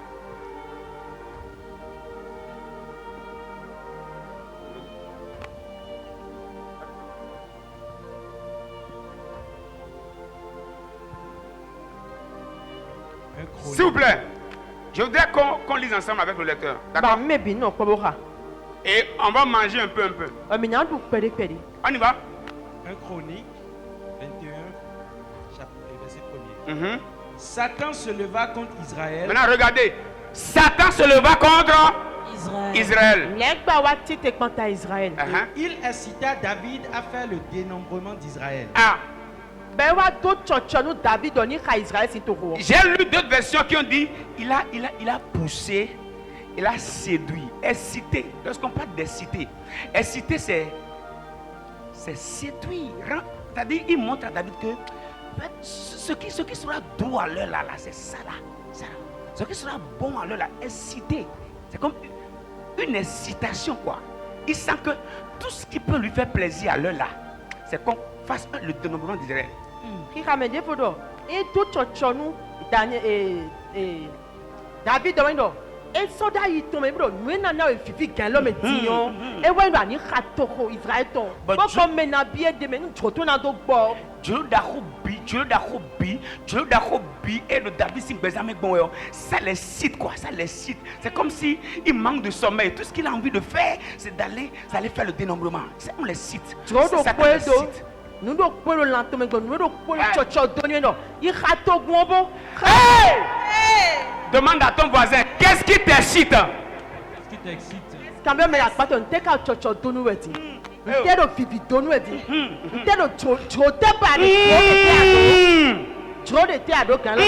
S'il vous plaît, je voudrais qu'on lise ensemble avec le lecteur. Bá D'accord? mi mẹ́bi náà kọ́ bó kà. Et on va manger un peu, un peu. Ọ̀mì náà dùn pẹ́ẹ́dẹ́pẹ́ẹ́dẹ́. On y va? 1 Chronique 21, chapitre, verset 1er. Mhm. Satan se leva contre Israël. Maintenant, regardez. Satan se leva contre Israël. Israël. Lẹ́gbàá wa tètè pọ́ntà Israël. Uh-huh. Il incita David à faire le dénombrement d'Israël. Ah, Ben wa do tchotcho nous David oni ka Israël si toho. J'ai lu d'autres versions qui ont dit il a poussé, il a séduit, excité. Lorsqu'on parle d'exciter, exciter c'est séduire. C'est-à-dire il montre à David que en fait, ce qui sera doux à l'heure là, c'est ça là. Ce qui sera bon à l'heure là, excité. C'est comme une excitation quoi. Il sent que tout ce qui peut lui faire plaisir à l'heure là, c'est qu'on fasse le dénombrement d'Israël. Qui ramène des photos. Et do tchotcho nous David domino. Et soda yi tombe bro, nous na na fifi gan lo me dion. E wa ndo ani ka toho Israël ton. But Bo you- ko me na bie de me nchoto na do gbo. Dieu d'Achobi et le David Simbezamekbon, ça les cite quoi, ça les cite. C'est comme si il manque de sommeil. Tout ce qu'il a envie de faire, c'est d'aller faire le dénombrement. On les cite. Tro do C'est ça qu'on les kwedo. cite. Nous do kwelo lanto me go, nous do kwelo tchotcho donio no. Yi ka to gwobo. Hey! Demande à ton voisin, qu'est-ce qui t'excite? Qu'est-ce qui t'excite? Quand même me la pato nte ka tchotcho donu weti. Nte do fifi donu weti. Nte do tro te pa de tro de te ado kan lo.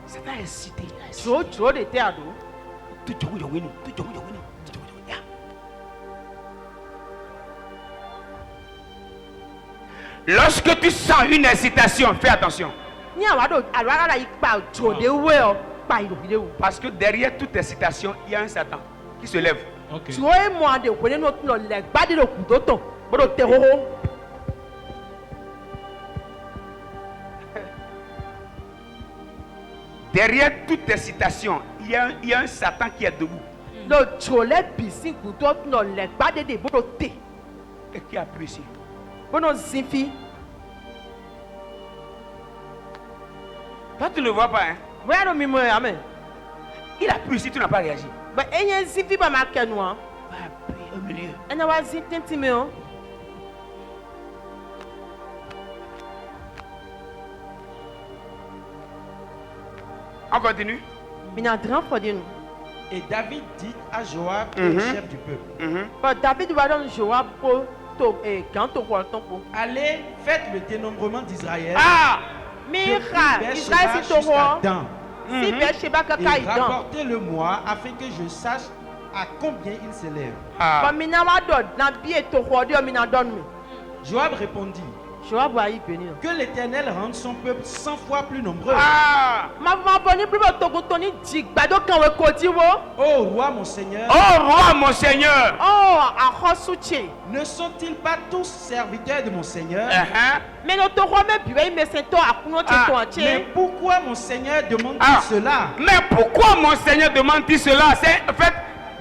C'est pas excité. Tro de te ado. Tu joues, yeah. Lorsque tu sens une excitation, fais attention. Ni awa do alwara la ikpa tro de we o pa ido bide wo. Parce que derrière toute excitation, il y a un Satan qui se lève. Ok. Tro e mo ade ko ne no tno le gba de do ku do ton. Bo do te ho. Derrière toute excitation, il y a un Satan qui est debout No tro le bisi ku do tno le gba de bo do te. et qui apprécie. Bo no zinfi. Toi, tu ne le vois pas, hein? We ado mi mo amen. Il appuie si tu n'as pas réagi. Ba enye zinfi ba ma kenu an. Va appuyer au milieu. Ena wa zin tenti me o. On continue. Mina dran fodi nou. Et David dit à Joab, le chef du peuple, But David wa don Joab po to kan to ko ton po. allez, faites le dénombrement d'Israël. Ah! Mira, depuis Israël Beersheba si to jusqu'à ho. Dan. Si Beersheba kaka Et idan. rapportez-le-moi afin que je sache à combien il s'élève. Ah. Ba mina wa do na bie to ho de mina don mi. Joab répondit, Joab wa yi beni. que l'Éternel rende son peuple 100 fois plus nombreux. Ah! Ma boni plus to go to ni jigbado kan we ko ti wo. Ô roi mon Seigneur, Oh roi mon Seigneur! Oh, a hosuche. ne sont-ils pas tous serviteurs de mon Seigneur? Mais no to ho me biwe me se to akuno che to Mais anche. pourquoi mon Seigneur demande-t-il Ah. cela? Mais pourquoi mon Seigneur demande-t-il cela? C'est en fait,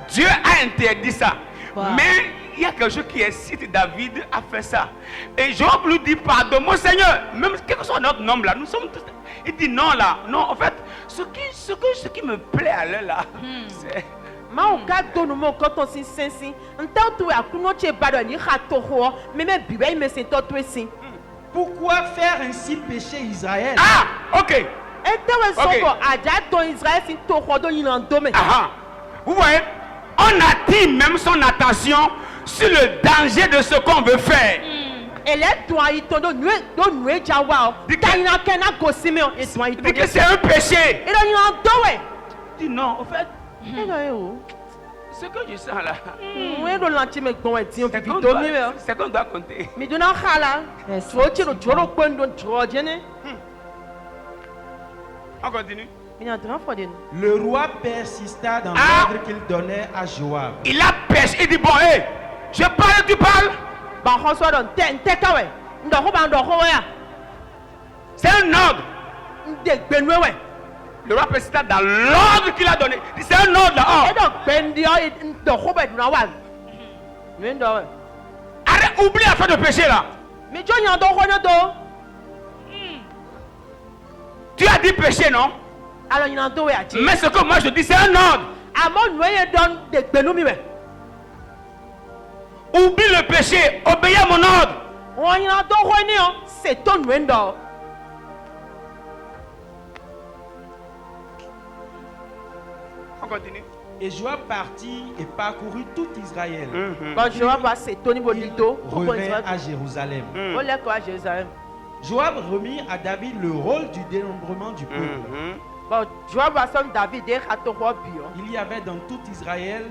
Dieu a interdit ça. Wow. Mais il y a quelque chose qui excite David à faire ça. Et Job lui dit pardon, mon Seigneur, même quel que soit notre nom là, nous sommes tous. Il dit non là, non, en fait, ce qui me plaît à l'heure là, c'est. Ma o ka do no mo ko to sin sensin. Nta to akuno che bado ni ha to ho. Me biwe me se to to sin. Pourquoi faire ainsi pécher Israël? Ah, ok. Ete we so Ok. go aja to Israël sin to ho do yin an do me. Ah, vous voyez, on attire même son attention sur le danger de ce qu'on veut faire. Ele do ayi to do nue jawa o. Dike- Ta yin ken na go si me o. E do ayi Il to. dit que c'est un péché. E do yin an do we. Il dit non, en fait, E do e o. ce que je sens là, We do lanchi me gbon e ti o c'est bibi qu'on do doit, mi we o. c'est qu'on doit compter. Mi do na khala. Yes. Tro che do tro kwen do tro jene. On continue. Mi na dran fodi nou. Le roi persista dans Ah. l'ordre qu'il donnait à Joab. Il a péché. Il dit bon, hé, je parle, tu parles. Ba ho so do nte ka we. Ndo ho ba ndo ho we a. C'est un ordre. Nde gbenu we. Le roi persista dans l'ordre qu'il a donné. C'est un ordre là. E Oh. do gbendi o ndo ho ba du na wa. Mi ndo we. Arrête, oublie l'affaire de péché là. Mi jo yan do ho ne do. Tu as dit péché, non? Alors yin an do we a chi. Mais ce que moi je dis, c'est un ordre. Àmọ́ nù eye don de gbenu mi we. Oublie le péché, obéis à mon ordre. Wọ́n yin an do ho ni o. Se to nù ndo. On continue. Et Joab partit et parcourut tout Israël. Bon, Joab va s'étonner au Il lido. revint à Jérusalem. On l'a quoi à Jérusalem? Joab remit à David le rôle du dénombrement du peuple. Bon, Joab va son David et Khatoro bio. Il y avait dans tout Israël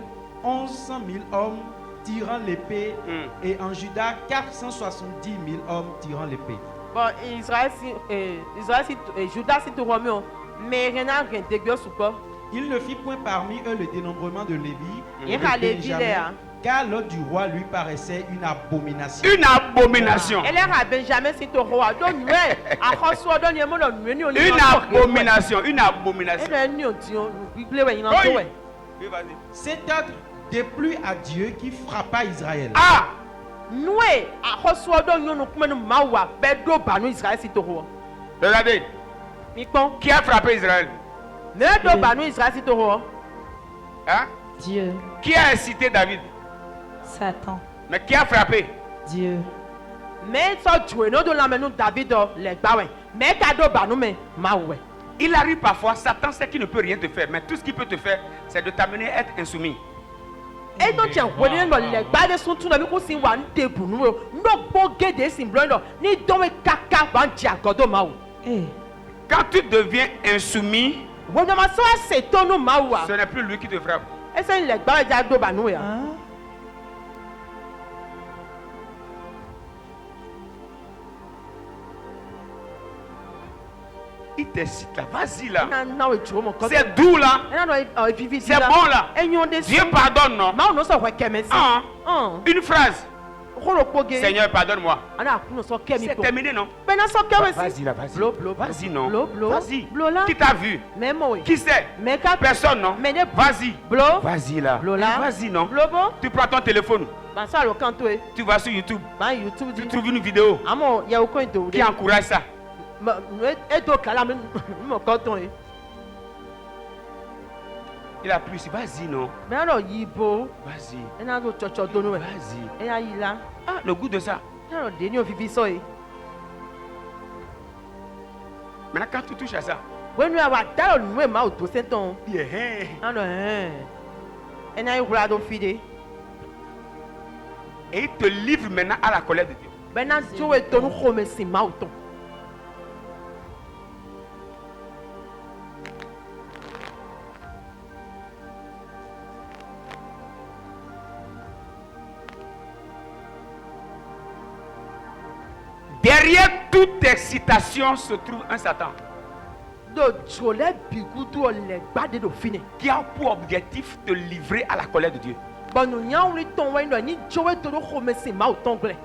1100 000 hommes tirant l'épée et en Juda 470 000 hommes tirant l'épée. Bon, Israël si Judas si tout Roméo, mais rien n'a rien de Dieu sous quoi. Il ne fit point parmi eux le dénombrement de Lévi et Il de y a Lévi Benjamin, là. car l'ordre du roi lui paraissait une abomination. Une abomination. Elle est à Benjamin si tout roi. Donc, ouais, à François, donne un mot dans le menu. Une abomination. Une abomination. Et nous disons, nous voulons une Oui. entourée. Oui, vas-y. Cet ordre déplut à Dieu qui frappa Israël. Ah! Nous, à François, donne nous comme nous mawa, bedo banu Israël si tout roi. Regardez. Mikon, Qui a frappé Israël? ne do banu Israël si tout roi. Hein? Dieu, Qui a incité David? Satan, Mais qui a frappé? Dieu, Mais ça, tu es nous de la menu David, les baouins. Mais cadeau banu, mais maoué. Il arrive parfois, Satan sait qu'il ne peut rien te faire, mais tout ce qu'il peut te faire, c'est de t'amener à être insoumis. Et donc, tu as voulu dans les bas de son tour, nous aussi, one day pour nous. Nous, pour guider des symboles, ni dans les caca, van diagodo maou. eh, Quand tu deviens insoumis, Bon, de ma soeur, c'est ton nom maoua. ce n'est plus lui qui te frappe. Et c'est les bas de diagodo banou. hein? Il t'incite là, vas-y là. Non, et tu vois mon corps. C'est doux là. C'est bon là. Et nous, des Dieu pardonne, non? Maou, nous sommes qu'aimer ça. Une phrase. Seigneur. Seigneur, pardonne-moi. Nous sommes qu'aimer. C'est terminé, non? Mais nous sommes qu'aimer. Vas-y là, vas-y. Blo, blo, Vas-y, non? blo, blo, Vas-y. blo là. Qui t'a vu? Mais moi, Qui c'est? mais quand Personne, non? Mais ne- Vas-y. Blo. Vas-y là. Blo là. Vas-y, non? Blo bon. Tu prends ton téléphone, Bah, ça, le canto est. tu vas sur YouTube, Bah, YouTube tu dit. trouves une vidéo Ah, mon, il y a aucun de qui encourage ça. Et donc, là, mon canton est. Il a plu ici, vas-y, non? Mais alors, Yibo. Vas-y. Et là, le tchotcho donne. Vas-y. Et là, il a. Ah, le goût de ça. Alors, Denis, on vit ça. Maintenant, quand tu touches à ça, When we are down, we ma auto senton. yeah. Ano Et là, il a fide. Et il te livre maintenant à la colère de Dieu. Ben là, tu es ton home si ma auto. Derrière toute excitation se trouve un Satan Do chole bigudu le gbade do fine. qui a pour objectif de livrer à la colère de Dieu. Bon, nous y a un ton ouais no ni jowe to home si ma auto gle.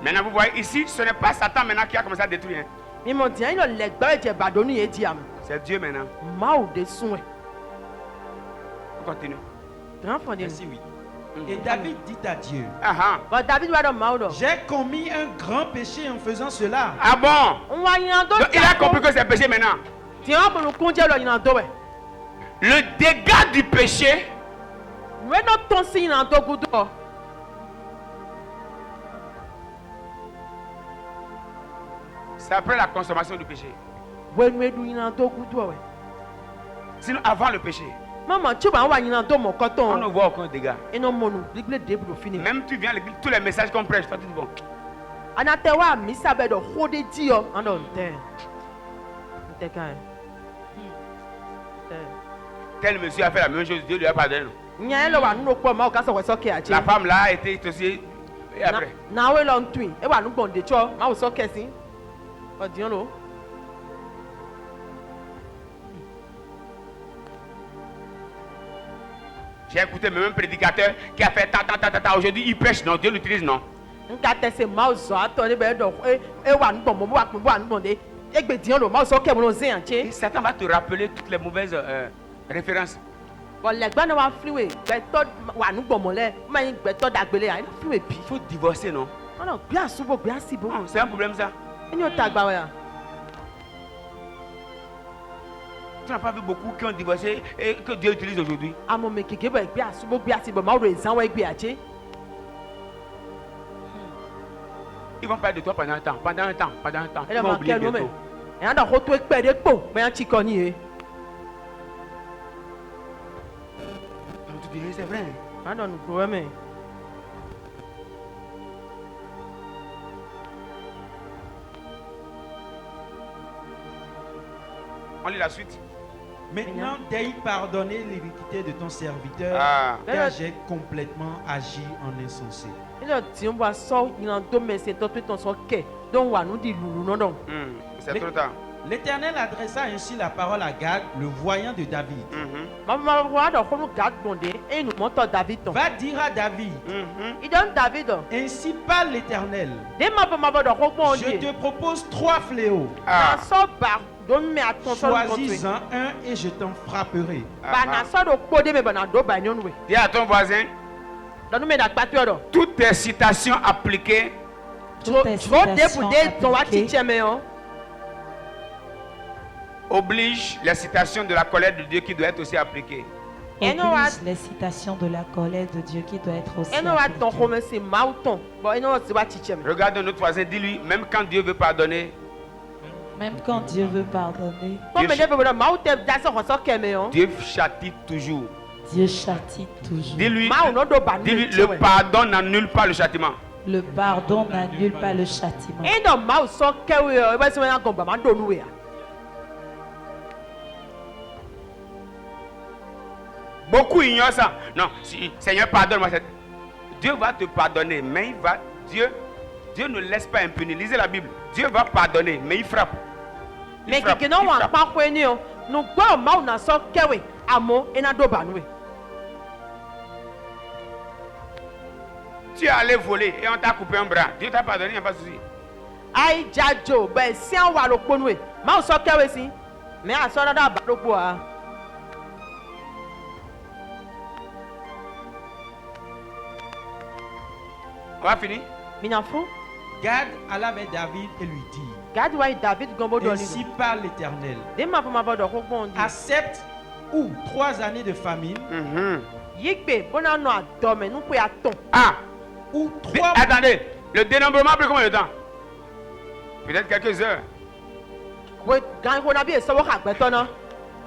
Maintenant, vous voyez ici, ce n'est pas Satan maintenant qui a commencé à détruire. Hein. Mi mo dia ino le gbade je badonu e diam. C'est Dieu maintenant. Ma ou de soin. On continue. Grand fondé. Ainsi, oui. Et David dit à Dieu, Ah, ah. Bon, David va do ma ou do. j'ai commis un grand péché en faisant cela. Ah bon? On va y en do. Donc, il a compris que c'est péché maintenant. Tiens, pour nous conduire là, il en do. Le dégât du péché, Nous no ton si il en do gudo. c'est après la consommation du péché. When we do il en do gudo ouais. Sinon, avant le péché, Maman, tu vas voir il en do mon on ne coton. voit aucun dégât. Et non mon nous, ligue de pour finir. Même tu viens à l'église, tous les messages qu'on prêche, toi tu dis bon. Anatewa misa be do hode ti o ando nte. Nte kan. Tel monsieur a fait la même chose, Dieu lui a pardonné. Nya lo wa nu po ma o ka so we so ke aje. La femme là a été aussi. Et après, Na we lo ntwin. E wa nu gbonde cho, ma o so kesin. O dion lo. j'ai écouté même un prédicateur qui a fait ta. Aujourd'hui, il prêche, non, Dieu l'utilise, non. Nka tese ma o so ato ni be do e wa nu gbon mo wa wa nu gbonde. E gbe dion lo ma o so ke mo lo zin Et aje. Satan va te rappeler toutes les mauvaises références. Bo le gba na wa freeway, gbe to wa nu gbon mo le. Ma yin gbe to dagbele ya, freeway bi. Il faut divorcer, non? Ono gbe asubo gbe asibo. Non, c'est un problème ça. Eni o tagba wa ya. Tu n'as pas vu beaucoup qui ont divorcé et que Dieu utilise aujourd'hui. Amo me keke bo gbe asubo gbe asibo ma o re zan wa gbe aje. Ils vont parler de toi pendant un temps. Pendant un temps. Et Ils là, vont ma oublier quel bientôt. moment? eya dɔ xoto ekpe ɖe kpo be ya tsi kɔ ni ye C'est vrai. ya dɔ nukuro me On lit la suite. Maintenant, daigne pardonner l'iniquité de ton serviteur, Ah. car j'ai complètement agi en insensé. ele tiɲɛ bɔ asɔ yina do me se tɔtɔ tɔn sɔ kɛ donc wa nu di lulu nɔ dɔn C'est trop tard. L'Éternel adressa ainsi la parole à Gad, le voyant de David. mama wa dɔ xɔnu ga gbɔn de eye numɔtɔ david tɔn Va dire à David, i dɔn david dɔ ainsi parle l'Éternel. den ma bɔ ma bɔ dɔ xɔ gbɔn Je de te propose 3 fléaux. na Ah. sɔ ba don me atɔn sɔ lɔtɔ Choisis-en un et je t'en frapperai. ba na sɔ do kpo de me ba na do ba nyɔnu we Dis à ton voisin, dɔnu me da kpatɔ dɔ toutes tes citations appliquées tso Toutes tes tso de bu citations de tɔn wa ti appliquées. tiɛ me yɔ obligent les citations de la colère de Dieu qui doit être aussi appliquées. Et nous, Oblige les citations de la colère de Dieu qui doit être aussi eno wa tɔn appliquée. xɔme se maaw tɔn bɔn eno wa si wa ti tiɛ me Regarde notre voisin, dis-lui, même quand Dieu veut pardonner, Même quand Dieu veut pardonner, kɔmi de bɛ bɔ dɔ maaw tɛ da sɔ xɔsɔ kɛ me yɔ Dieu châtie toujours. Dieu châtie toujours. Dis-lui, maaw nɔ do ba nu dis-lui, me le tiɛ wɛ pardon n'annule pas le châtiment. Le pardon n'annule pas le châtiment. e dɔ maaw sɔ kɛ we yɔ e bɛ se wɛrɛ gɔn bama do nu we ya Beaucoup ignorent ça. Non, si, Seigneur, pardonne-moi. Dieu va te pardonner, mais Dieu ne laisse pas impuni. Lisez la Bible. Dieu va pardonner, mais il frappe. Il mɛ frappe, keke il nɔ wa frappe. kpa koe ni yɔ nugbɔ maaw na sɔ kɛ we amo ena do ba nu we Tu es allé voler et on t'a coupé un bras. Dieu t'a pardonné, il n'y a pas de souci. ayi jajo bɛ sian wa lo kpo nu we maaw sɔ kɛ we si mɛ a sɔ dɔ da ba do kpo wa On va finir. mina fu Gad alla vers David et lui dit, gadi wa yi david gɔnbo dɔ ainsi ni parle l'Éternel. den ma fɔ ma bɔ dɔ ko gbɔn di Accepte ou 3 années de famine yi gbe bona nɔ a dɔ mɛ nuko ya tɔn Ah, ou 3 attendez. Le dénombrement a pris combien de temps? Peut-être quelques heures. we gan ko na bi esɔwɔ ka gbɛtɔ na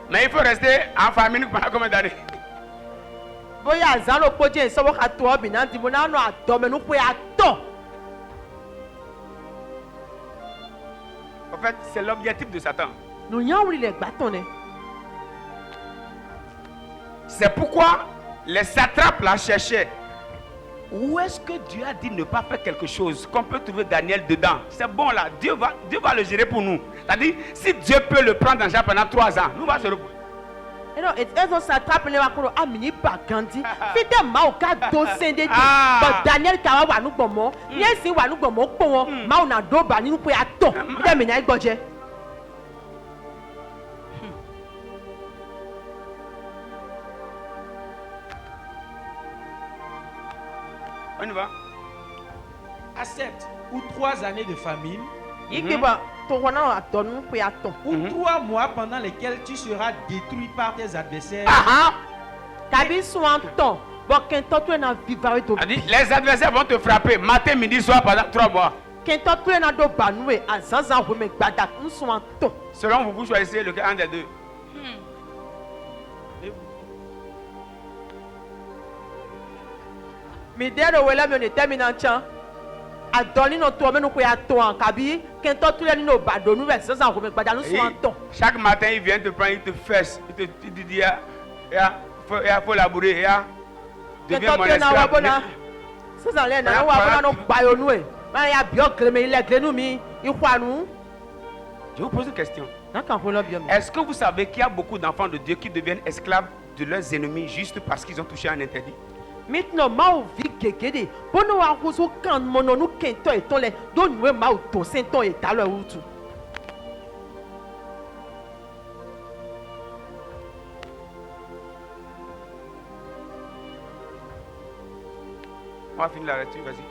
Mais il faut rester en famille pendant combien d'années? bóyá azan lo kpo jẹ́ esɔwɔ ka tɔ bi na ti mo na nɔ a dɔ mɛ nuko ya tɔn. En fait, c'est l'objectif de Satan. Nùnyàwùrì lè gbà tán nẹ. C'est pourquoi les satrapes la cherchaient. Où est-ce que Dieu a dit ne pas faire quelque chose qu'on peut trouver Daniel dedans? C'est bon là, Dieu va le gérer pour nous. C'est-à-dire, si Dieu peut le prendre en charge pendant 3 ans, nous va se reposer. ɛnɔ ɛzɔ satrape ne wa kɔrɔ amini ba ganti fite maaw ka do sende di Ah. bɔn daniel ka wa nugbɔmɔ ní esi wa nugbɔmɔ kpɔn maaw na do ba nínú pé a tɔ fite mina gbɔdze. On y va. accepte ou 3 années de famine yi gbe bɔ tɔgɔ na a dɔ nínú pé a tɔn. ou 3 mois pendant lesquels tu seras détruit par tes adversaires. kabi sun an tɔn bɔn kɛntɔ to na viva do. On dit, les adversaires vont te frapper matin, midi, soir pendant 3 mois. kɛntɔ to na do ba nu ye a zanzan weme gbada n sun an tɔn. Selon vous, vous choisissez lequel un des deux. mi den do wele mi o ne tɛ mi na can a dɔ nínú tó mɛnu pé a tɔn kabi kɛntɔ to nínú ba do nu bɛ zanzan weme gbada n sun an tɔn. Chaque matin, il vient te prendre, il te fesse. Il te dit, faut labourer. Deviens mon kɛntɔ to na wa esclave. bona sisan lɛ nana wa bona no gbayo nu ye n'a y'a biɔ gɛlɛmɛ ilẹ̀ gɛlɛnu mi i xɔanu Je vous pose une question. n'a kan fɔlɔ biɔ mi. Est-ce que vous savez qu'il y a beaucoup d'enfants de Dieu qui deviennent esclaves de leurs ennemis juste parce qu'ils ont touché un interdit? maintenant maaw vi gege de bɔnɔ wa koso kan mɔnɔnu kɛntɔ etɔn lɛ do nu ye maaw tó sentɔn ye talɔ wutu. On va finir la lecture, vas-y.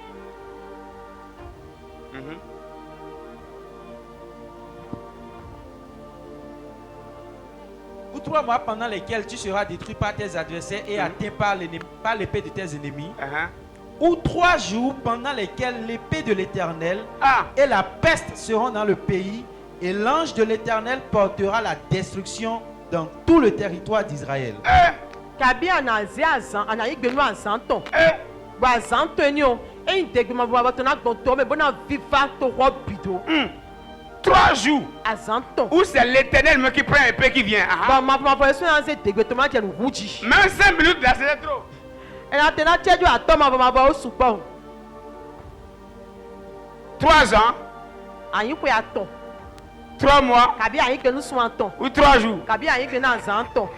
Ou 3 mois pendant lesquels tu seras détruit par tes adversaires et atteint par l'épée de tes ennemis. Ou 3 jours pendant lesquels l'épée de l'Éternel Ah, et la peste seront dans le pays Et l'ange de l'Éternel portera la destruction dans tout le territoire d'Israël. Kabi anaze azan anayi gbenu azanton. Eh, Bo azanton ni o. Eyin degbe ma bo abatona gbonto me bona viva to ro bido. 3 jours Azanton. où c'est l'Éternel même qui prend un peu qui vient. Ah, Ba ma bo eso yan se degbe to ma je nu huji. même 5 minutes là, c'est trop. E na tena cheju ato ma bo o supo. 3 ans, Ayin pe aton. 3 mois Kabi ayin gbenu sun aton. ou 3 jours. Kabi ayin gbenu azanton.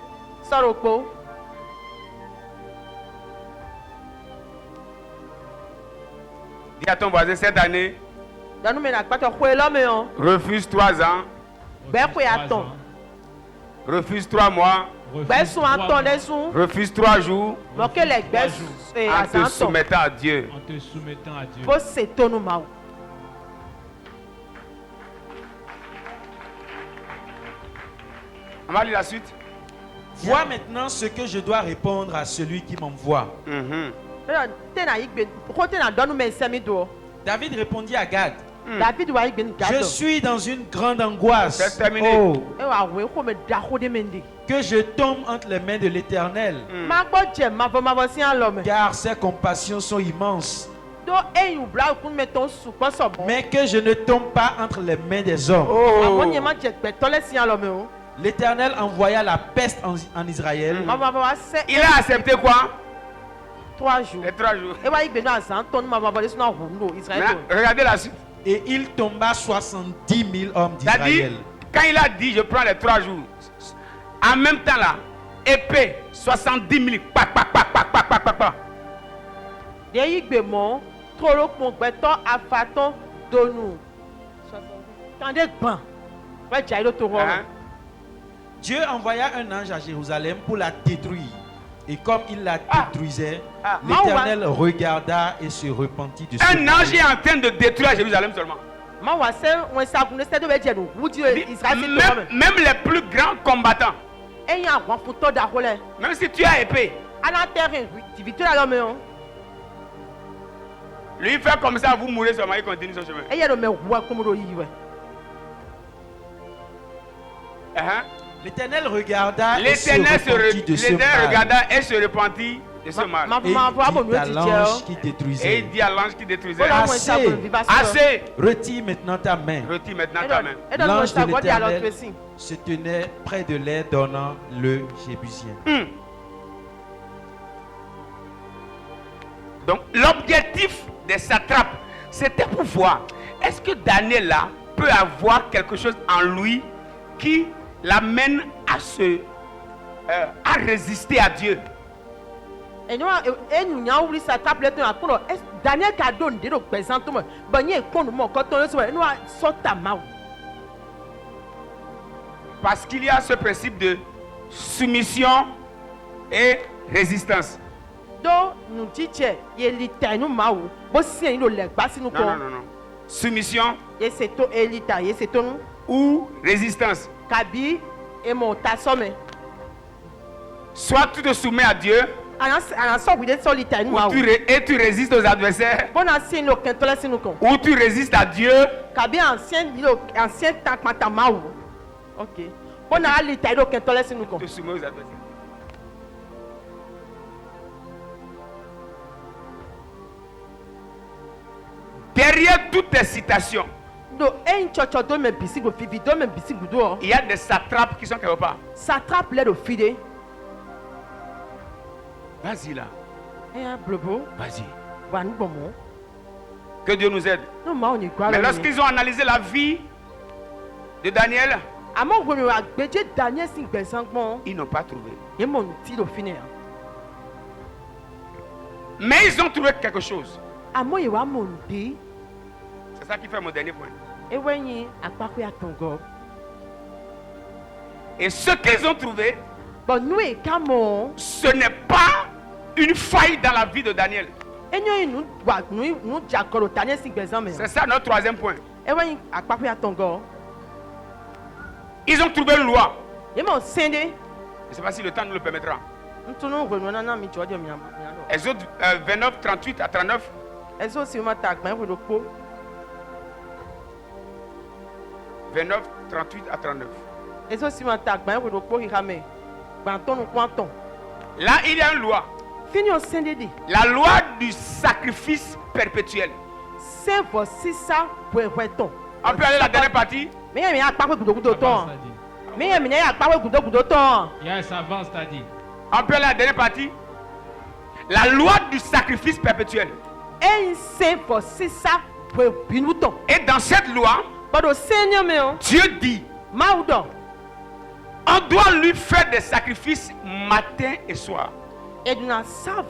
Soro po. Dis à ton voisin cette année, Danu me na pato kwe lo me o. refuse 3 ans, Be kwe aton. refuse 3 mois, Be sun aton de sun. refuse 3 jours Mo ke le gbe en te azanton. soumettant à Dieu. En te soumettant à Dieu. Fo se tonu ma o. On va lire la suite. Vois maintenant ce que je dois répondre à celui qui m'envoie. Mhm. Tena yi gbe ko tena donu me semi do. David répondit à Gad, David wa yi gbenu je gado. suis dans une grande angoisse. C'est terminé. Oh, E wa we ko me da ko de mende. que je tombe entre les mains de l'Éternel, Ma gbo je ma bo si an lo me. car ses compassions sont immenses. Do eyin bla kun me ton su ko so bon. Mais que je ne tombe pas entre les mains des hommes. Àwọn yẹn ma je gbe tole si an lo me o. L'Éternel envoya la peste en Israël. Ma wa se Il a accepté quoi? 3 jours. Les 3 jours. E wa yi gbenu azanton ma bo de suna hundo Israël. Mais regardez la suite. Et il tomba 70 000 hommes C'est-à-dire, d'Israël. quand il a dit je prends les 3 jours, en même temps là, épée, 70 000, pac, pac, pac, pac, pac, pac, pac, pac. De yi gbe mo toro pon gbe to afaton donu. Kande gban. Wa jai lo to ro. Hein? Dieu envoya un ange à Jérusalem pour la détruire. Et comme il la détruisait, l'Éternel regarda et se repentit de ce Un ange péché. est en train de détruire Jérusalem seulement. Ma wa se won sa kun se do be je no wudi Israël se to Même, me. même les plus grands combattants, Eyin àwọn fun to da ko le. même si tu as épée, Ana terrain victoire lo me o. lui fait comme ça, vous mourrez seulement, il continue son chemin. Eye do me wa komodo yi we. Hein? L'Éternel regarda et se L'Éternel repentit de ce l'Éternel mal. regarda et se repentit de ce mal. Ma Et il ma wa bo dit no à ti je l'ange o. qui Et détruisait, il dit à l'ange qui détruisait, Voilà moi ça Assez. pour vivre assez, retire maintenant ta main. retire maintenant ta main. Et dans L'ange ça de quoi dire alors l'Éternel tu se tenait près de l'air donnant le Jébusien. Donc l'objectif des satrapes, c'était pour voir, est-ce que Daniel là peut avoir quelque chose en lui qui l'amène à résister à Dieu. Et nous nous nya wuli sa table to akono Daniel ka do nde do present mo ba nye kono mo ko to so nous sota ma. Parce qu'il y a ce principe de soumission et résistance. Do nous tiche ye lita nous ma wo bo si no le gba sinu Non, ko. non, non, non. Soumission Ye se to elita ye se to nu ou résistance. kabi e mo ta so me. Soit tu te soumets à Dieu Ana so we de so lita nu ma ou wo. et tu résistes aux adversaires, Bona si no ken to le sinu ko. ou tu résistes à Dieu Kabi ancien tank mata ma wo. OK. Bona lita do ken to le sinu ko. ou te soumets aux adversaires. Derrière toutes tes citations, Do en chocho do me bisi go fifi do me bisi go do. il y a des satrapes qui sont quelque part. Satrape le do fide. Vas-y là, Eh blobo. vas-y. Wa nu bomo. Que Dieu nous aide. No ma oni gwa Mais lo. lorsqu'ils ont analysé la vie de Daniel, Amo go mi wa gbeje Daniel sin gbesan gbon. ils n'ont pas trouvé. E mo ti do fine. Mais ils ont trouvé quelque chose. Amo ye wa mo nde. C'est ça qui fait mon dernier point. E wenyin apako ya tongo. Et ce qu'ils ont trouvé, Bon nous e kamo. ce n'est pas une faille dans la vie de Daniel. Enyo yi nu wa nu jakoro Daniel sin gbesan me. C'est ça notre troisième point. E wenyin apako ya tongo. Ils ont trouvé une loi. E mo sende. Je ne sais pas si le temps nous le permettra. Ntunu go no na mi jojo mi amo. Exode 29, 38 à 39. Ezo si ma ta gban go do po. 29, 38 à 39. Eso si ma ta gban ko po hikame. Gban ton no kwanton. Là, il y a une loi. Fini o sendedi. La loi du sacrifice perpétuel. Se vo sisa weton. On peut aller à la dernière partie. Me ya mi apa ko gudo Avance, ton. t'as dit. Me ya mi ya apa ko gudo ton. Yes, avance, t'as dit. On peut aller à la dernière partie. La loi du sacrifice perpétuel. En se vo sisa we binuton. Et dans cette loi, Bodo senyo me o. Dieu dit, Maudo. on doit lui faire des sacrifices matin et soir. Et na sa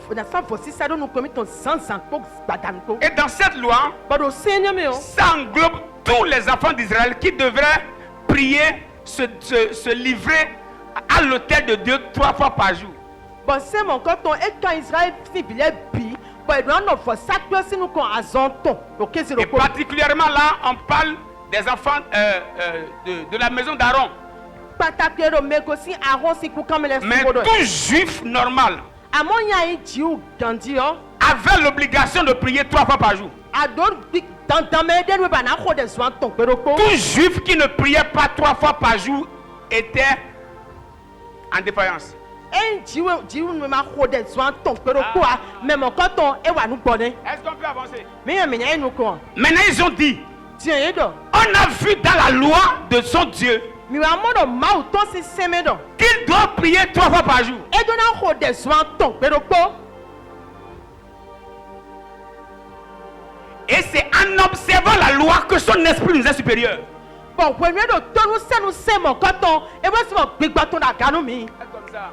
vo sisa do no komi ton sansan ko badan ko. Et dans cette loi, Bodo senyo me o. ça englobe tous les enfants d'Israël qui devraient prier, se livrer à l'autel de Dieu 3 fois par jour. Bon c'est mon quand et quand Israël si billet bi, bon il doit no vo sacre si nous kon azonton. OK c'est Et le ko. particulièrement là, on parle des enfants de la maison d'Aaron. Patakero megosi Aaron si ku kamele Mais sibodo. tout juif normal Amon ya yi jiu gandi o. avait l'obligation de prier 3 fois par jour. Adon dans me den we bana ko de soin ton peroko. Tout juif qui ne priait pas 3 fois par jour était en défaillance. En jiu me ma ko de soin ton peroko a mais mon quand e wa nu bone. Est-ce qu'on peut avancer? Me ya me nya nu ko. Maintenant, ils ont dit, Tiens edo. on a vu dans la loi de son Dieu Mi wa modo mau to si semedo. qu'il doit prier 3 fois par jour. E do na ko de soin ton peroko. Et c'est en observant la loi que son esprit nous est supérieur. Bon when we do to nu se mon quand e wa si mo gbigba to na ganu mi. Comme ça.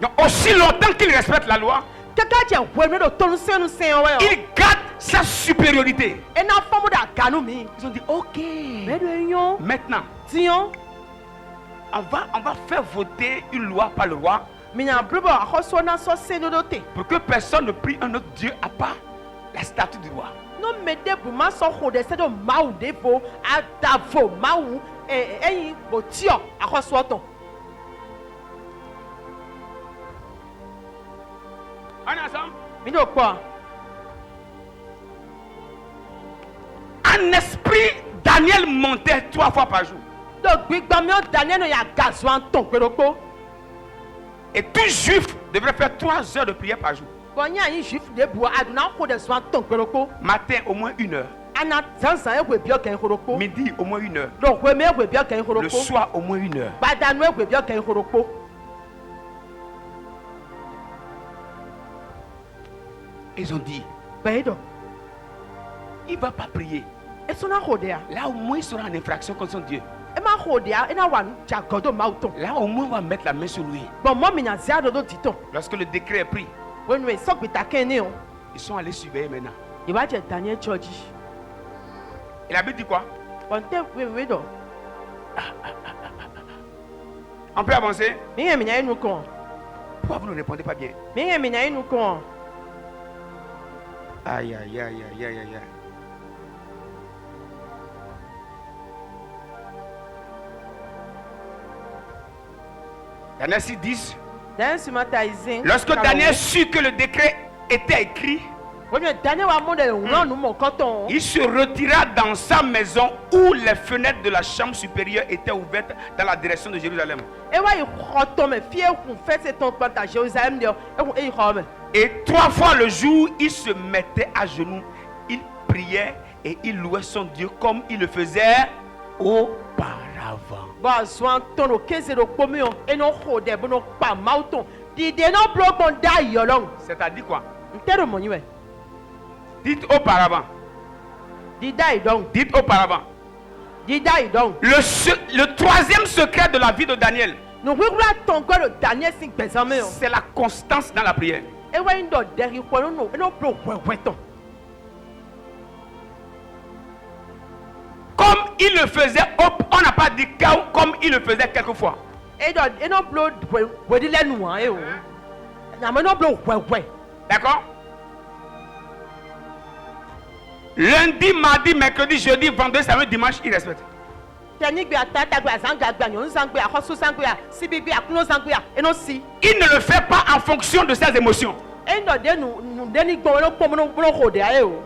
Donc, aussi longtemps qu'il respecte la loi, Kaka je when we do to nu se o we o. il garde sa supériorité. E na fomu da ganu mi. Ils ont dit, ok. Me do yon. Maintenant, Tiens. on va faire voter une loi par le roi Minya blebo akoso na so senodote. pour que personne ne prie un autre Dieu à part la statue du roi. No mede bu ma so ho de se do mau devo adavo mau eyin bo tio akoso oton. On est ensemble? Mi do po. En esprit, Daniel montait 3 fois par jour. Do gbigba mi o Daniel no ya gazo anton peroko. Et tout juif devrait faire 3 heures de prière par jour. Bon nya yin juif de bu aduna ho de so anton peroko. Matin, au moins 1 heure. Ana zansan e we bi o kan horoko. Midi, au moins 1 heure. Do we me we bi o kan Le horoko. soir, au moins 1 heure. Badanu e we bi o kan horoko. Ils ont dit, Bedo. il ne va pas prier. E so na ho de a. Là, au moins, il sera en infraction contre son Dieu. E ma ho de a e na wan jagodo mauton. Là, au moins, on va mettre la main sur lui. Bon mo minya ziado do titon. Lorsque le décret est pris, When we so bita kene o. ils sont allés surveiller maintenant. Il va dire Daniel George. Et la Bible dit quoi? Ponte we do. On peut avancer? Mi ye minya enu kon. Pourquoi vous ne répondez pas bien? Mi ye minya enu kon. Aïe, aïe, aïe, aïe, aïe, aïe. Daniel 6, 10. Dan si mata izin. Lorsque Daniel sut que le décret était écrit, When Daniel wa mo de ran nu mo koton. il se retira dans sa maison où les fenêtres de la chambre supérieure étaient ouvertes dans la direction de Jérusalem. E wa yi koton me fie kun fait c'est ton panta Jérusalem de. E ko me. Et 3 fois le jour, il se mettait à genoux, il priait et il louait son Dieu comme il le faisait auparavant. Ba zwan ton o keze do pomi o. E no ho de bo no pa mauton. Di de no blo bon da yolong. C'est-à-dire quoi? Ntero mo yiwe. Dites auparavant. Di dai don. Dites auparavant. Di dai don. Le 3e secret de la vie de Daniel, No wigula ton go do Daniel sin bezame o. c'est la constance dans la prière. E wa yin do deri ko no no blo weweton. Comme il le faisait, on n'a pas dit comme il le faisait quelquefois. E no blo we di lenu an e o. Na me no blo wewe. D'accord? Lundi, mardi, mercredi, jeudi, vendredi, samedi, dimanche, il respecte. Teni gbe atata gbe azanga gbe nyon sangbe akoso sangbe sibi gbe akuno sangbe e no si. Il ne le fait pas en fonction de ses émotions. E no de nu de ni gbo no pomo no bro ho de aye o.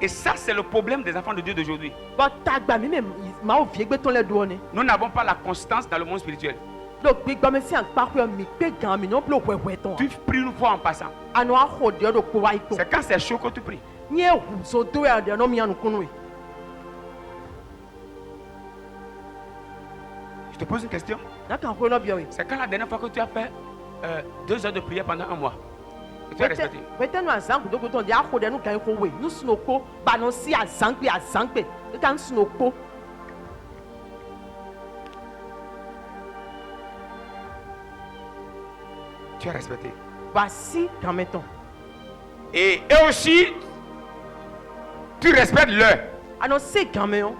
Et ça, c'est le problème des enfants de Dieu d'aujourd'hui. Bon, tagba mi me ma o vie gbe ton le do ni. Nous n'avons pas la constance dans le monde spirituel. Donc gbigba me si an pa ko mi pe gan mi no blo wewe ton. Tu pries une fois en passant. Anu a ho de do ko wa iko. C'est quand c'est chaud que tu pries. Ni e hu so do ya de no mi anu kunu. Je te pose une question. Na kan ko no bi o. C'est quand la dernière fois que tu as fait 2 heures de prière pendant un mois. Et tu as respecté. Wete no azan ko do ko ton dia ho de no kan ko we. Nu snoko ba no si azan pe. E kan snoko. Tu as respecté. Voici quand mettons. Et aussi, tu respectes l'heure. Ano si quand mettons.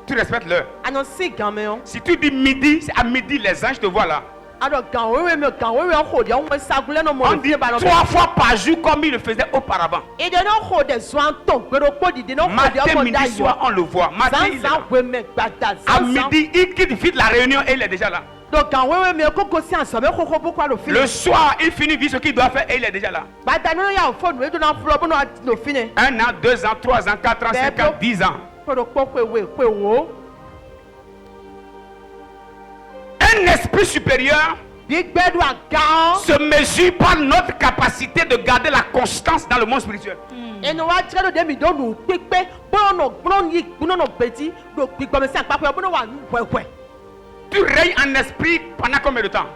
Tu respectes l'heure. Ano si quand mettons. Si tu dis midi, c'est à midi, les anges te voient là. Alors quand wewe me quand wewe ho de on me sagule no mo. On dit 3 fois par jour comme il le faisait auparavant. Et de no ho de soin ton pero ko di no ho de Matin, o midi, soir, on le voit. Matin, il est là. À midi, il quitte vite la réunion et il est déjà là. Donc quand wewe me ko si en somme ko pourquoi le film. Le soir, il finit vite ce qu'il doit faire et il est déjà là. Ba da no ya fo no e do na flo bo no fini. 1 an, 2 ans, 3 ans, 4 ans, 5 ans, 10 ans. Ko ko wo. Un esprit supérieur se mesure par notre capacité de garder la constance dans le monde spirituel. Et nous avons dit que nous Tu règnes en esprit pendant combien de temps?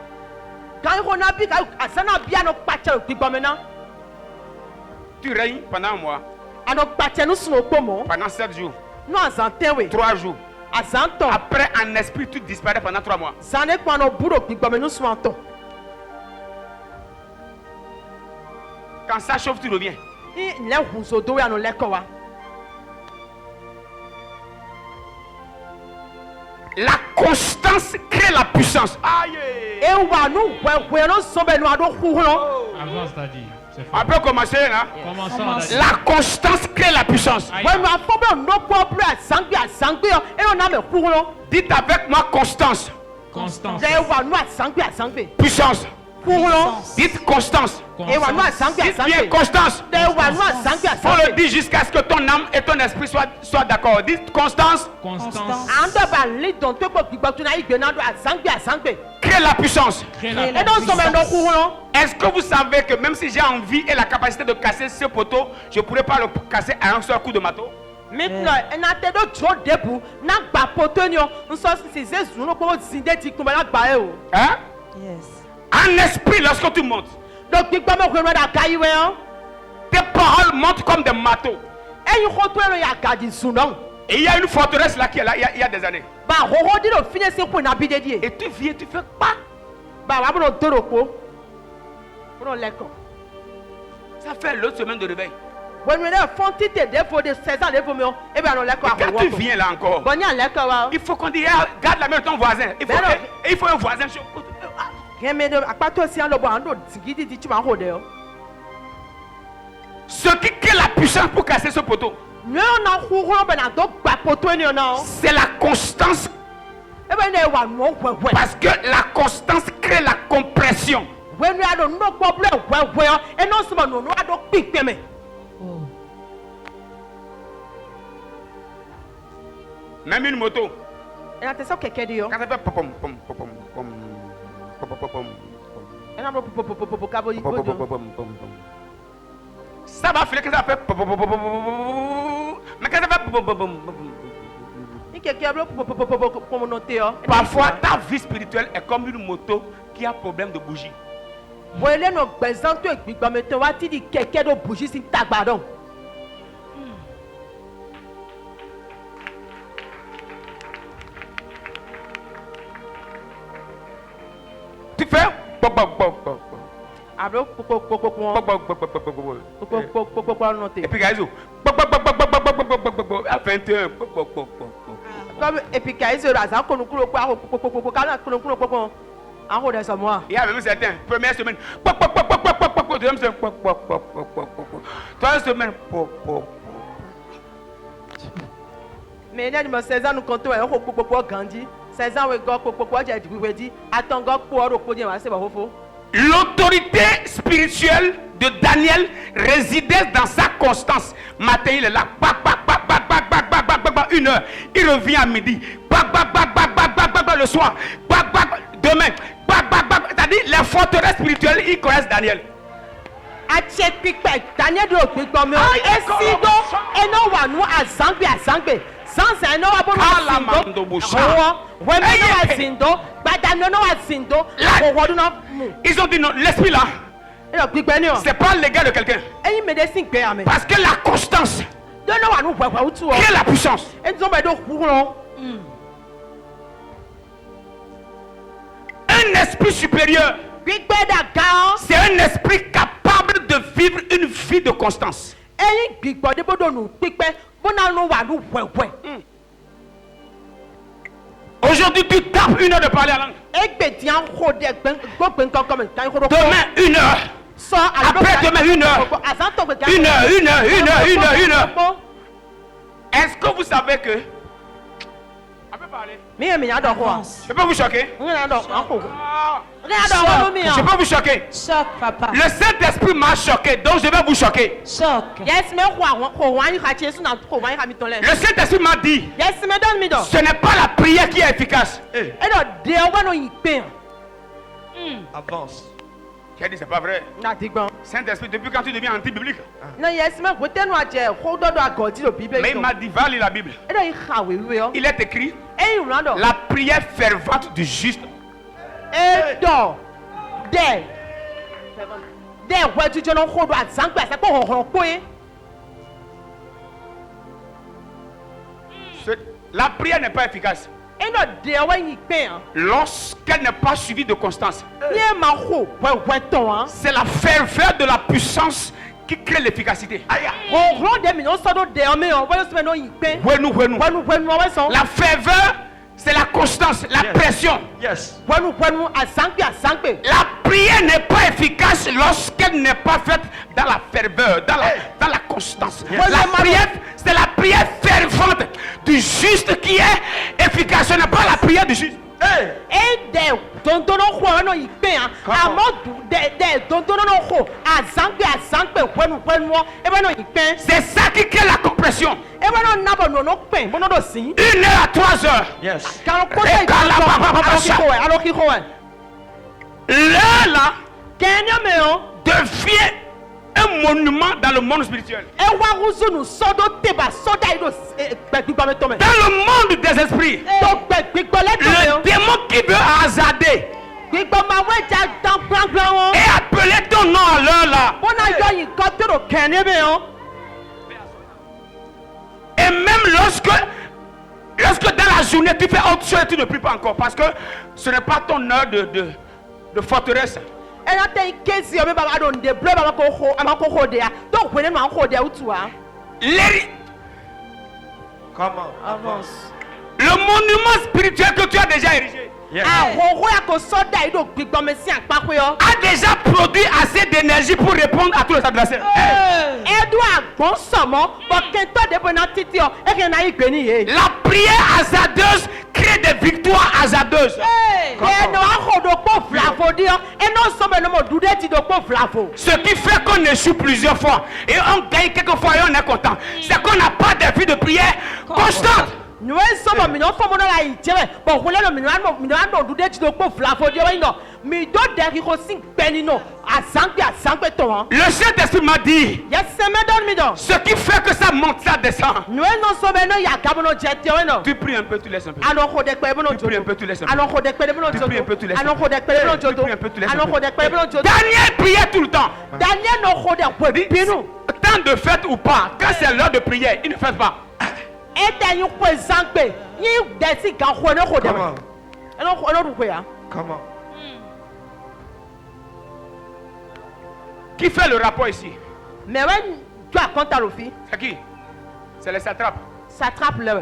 Tu règnes pendant un mois. Pendant 7 jours. 3 jours. Après, en esprit, tu disparais pendant 3 mois. Quand ça chauffe, tu reviens. La constance crée la puissance. Aïe! Avance, t'as dit. C'est On fort. peut commencer là. Commençons. Daddy. La constance crée la puissance. Aïe. Dites avec moi constance. Constance. Puissance. Dites constance. Dites bien constance. On le dit jusqu'à ce que ton âme et ton esprit soient d'accord. Dites constance. Constance. Crée la puissance. Crée la puissance. Est-ce que vous savez que même si j'ai envie et la capacité de casser ce poteau, je ne pourrais pas le casser à un seul coup de marteau? Maintenant, on a te do tro debu na gba potonio nso si Jésus no ko zinde ti kun ba gba e o. Hein? Yes. En esprit, lorsque tu montes, Donc gbigba me ko da kai we o. tes paroles montent comme des marteaux. E yin ko to ero ya gadi sunon. Et il y a une forteresse là qui est là, il y a des années. Ba ho ho di do fine se ko na bi de die. Et tu viens, tu fais pas. Ba wa bo do ro ko. Bo leko. Ça fait l'autre semaine de réveil. When we are fonti te defo de 16 ans defo me o. E ba no leko Et quand tu viens là encore, Bon ya leko wa. il faut qu'on dise, ah, garde la main de ton voisin. Il faut un voisin. Keme de apato si an lo bo ando tigidi di ti ma ho de o. Ce qui crée la puissance pour casser ce poteau, Nous on a ho ba na do gba poto ni o na. c'est la constance. E ba ne wa no we. Parce que la constance crée la compression. When we are no problem we e no so no ado pipe me. Oh. Même une moto. E na te so keke di yo. Quand ça fait pom pom pom pom pom pom pom pom pom E na no popo kabo yi pom go. pom pom pom. Ça va filer que ça fait pom pom pom pom. Mais quand ça fait pom pom pom pom. Ni keke blo popo no te yo. Parfois ta vie spirituelle est comme une moto qui a problème de bougie. Wele no gbezanto egbigba me te wa ti di keke do bougie sin tagbadon. Tu fais pom pom pom pom. Ablo popo no te. Et puis gars, à 21. Comme et puis kai se razan ko nu kuro kwa popo kana ko nu popo. An ho de so mo. Il y a même certains, première semaine, deuxième semaine, troisième semaine, Mais il me 16 ans nous comptons un popo gandi. 16 ans we go popo je di we di. Atongo po ro po je wa se ba fofo. L'autorité spirituelle de Daniel résidait dans sa constance. Matin, il est là. Bac, bac, bac, bac, bac, bac, bac, bac, bac, bac, 1 heure. Il revient à midi. Bac, bac, bac, bac, bac, bac, bac, bac, le soir. Bac, bac, demain. Bac, bac, bac. C'est-à-dire, les forteresses spirituelles, ils connaissent Daniel. Atie kpikpe Daniel do gbigbo mi o esido eno wa nu azangbe sansa eno wa bonu Kalamando busha. we me no wa zindo gbadami no wa zindo owo dun mu Ils ont dit non, l'esprit là, eno gbigbe ni o c'est pas le gars de quelqu'un. eyin médecin gbe ame Parce que la constance, do no wa nu wewe utu o qui est la puissance. enzo be do kuro Un esprit supérieur, gbigbe da ga c'est un esprit capable de vivre une vie de constance. eyin gbigbo de bodo nu pipe bona nu wa nu wewe Aujourd'hui, tu tapes 1 heure de parler à langue. egbe ti an ho de gbogbo nkan comme tan ho do Demain, 1 heure. so Après demain, 1 heure. azanto gbe 1 heure, 1 heure. Est-ce que vous savez que... On peut parler. mi e mi ya do ho Avance. Je peux vous choquer? mi na do anko Ah, mi na do ho mi je peux vous choquer. Choc, papa. Le Saint-Esprit m'a choqué, donc je vais vous choquer. Choc. yes me ho wan yi ha chesu na ho wan yi ha mi ton le Le Saint-Esprit m'a dit, yes me don mi do ce n'est pas la prière qui est efficace. e do de owo no yi pe Avance. Tu as dit, c'est pas vrai. na digbon Saint-Esprit, depuis quand tu deviens anti-biblique? na yes me go tenu aje ho do do agodi do bible Mais il m'a dit, va lire la Bible. e do yi ha we we o Il est écrit, e yi ran do la prière fervente du juste. e do de we ju jo no ho do azangbe se ko ho po e La prière n'est pas efficace e do de owo yi pe an lorsqu'elle n'est pas suivie de constance. ni e ma ho we ton an C'est la ferveur de la puissance qui crée l'efficacité. ho ro de mi no so do de o mi o we so me no yi pe Wenu, wenu. wenu o we so La ferveur, c'est la constance, la pression. Yes. wenu azangbe La prière n'est pas efficace lorsqu'elle n'est pas faite dans la ferveur, dans la constance. La prière, c'est la prière fervente du juste qui est efficace. Ce n'est pas la prière du juste. e de dondono ho no yi pe an amo de dondono no ho azangbe wenu o e be no yi pe C'est ça qui crée la compression. e be no nabo no no pe bo no do sin 1 heure à 3 heures. Yes. kan ko se alo ki ho L'heure là kenyo me o devient un monument dans le monde spirituel. e wa ruzu nu sodo teba soda ido gbegbo me to me Dans le monde des esprits, to gbegbo le to me le o démon qui veut hasarder gbegbo ma we ja dan gbangban won et appeler ton nom à l'heure là. bona yo yi kan to do kenyo me o Et même lorsque dans la journée tu fais autre chose, tu ne pries pas encore parce que ce n'est pas ton heure de forteresse. e na te kezi o me baba do nde blo baba ko ho de ya to kwene no an ho de utu a Les- Comment? avance le monument spirituel que tu as déjà érigé Yes. ahoho ya ko soda ido gbigbo me si apapọ yo a déjà produit assez d'énergie pour répondre à tous les adversaires. edu agbon somo bo ke to de bona titi o e ke na igbe ni ye La prière hasardeuse crée des victoires hasardeuses. e no aho do po flavo di o e no so me no mo dude ti do po flavo Ce qui fait qu'on échoue plusieurs fois et on gagne quelques fois et on est content. C'est qu'on n'a pas de vie de prière constante. no e so mo mi no fo mo no la ijebe bo hule no mi no an do dude ti do po flavo di o no mi do de ki ko sin gbeni no azangbe to an Le Saint-Esprit m'a dit, yes se me don mi do ce qui fait que ça monte, ça descend. no e no so me no ya gabo no je ti o no Tu pries un peu, tu laisses un peu. ano ho de pe bo no Tu pries un peu, tu laisses un peu. ano ho de pe bo no Tu pries un peu, tu laisses un ano peu. ho de pe bo no Tu pries un peu, tu laisses un ano peu. ho de pe bo no Daniel priait tout le temps. Daniel no ho de pe binu Tant de fête ou pas, quand c'est l'heure de prière, il ne fait pas. ete yin ko zangbe yin de si gan ho no ho de Comment? eno du ko ya Comment? Qui fait le rapport ici? mais when tu as compte lo fi C'est qui? C'est les satrapes. ça trappe le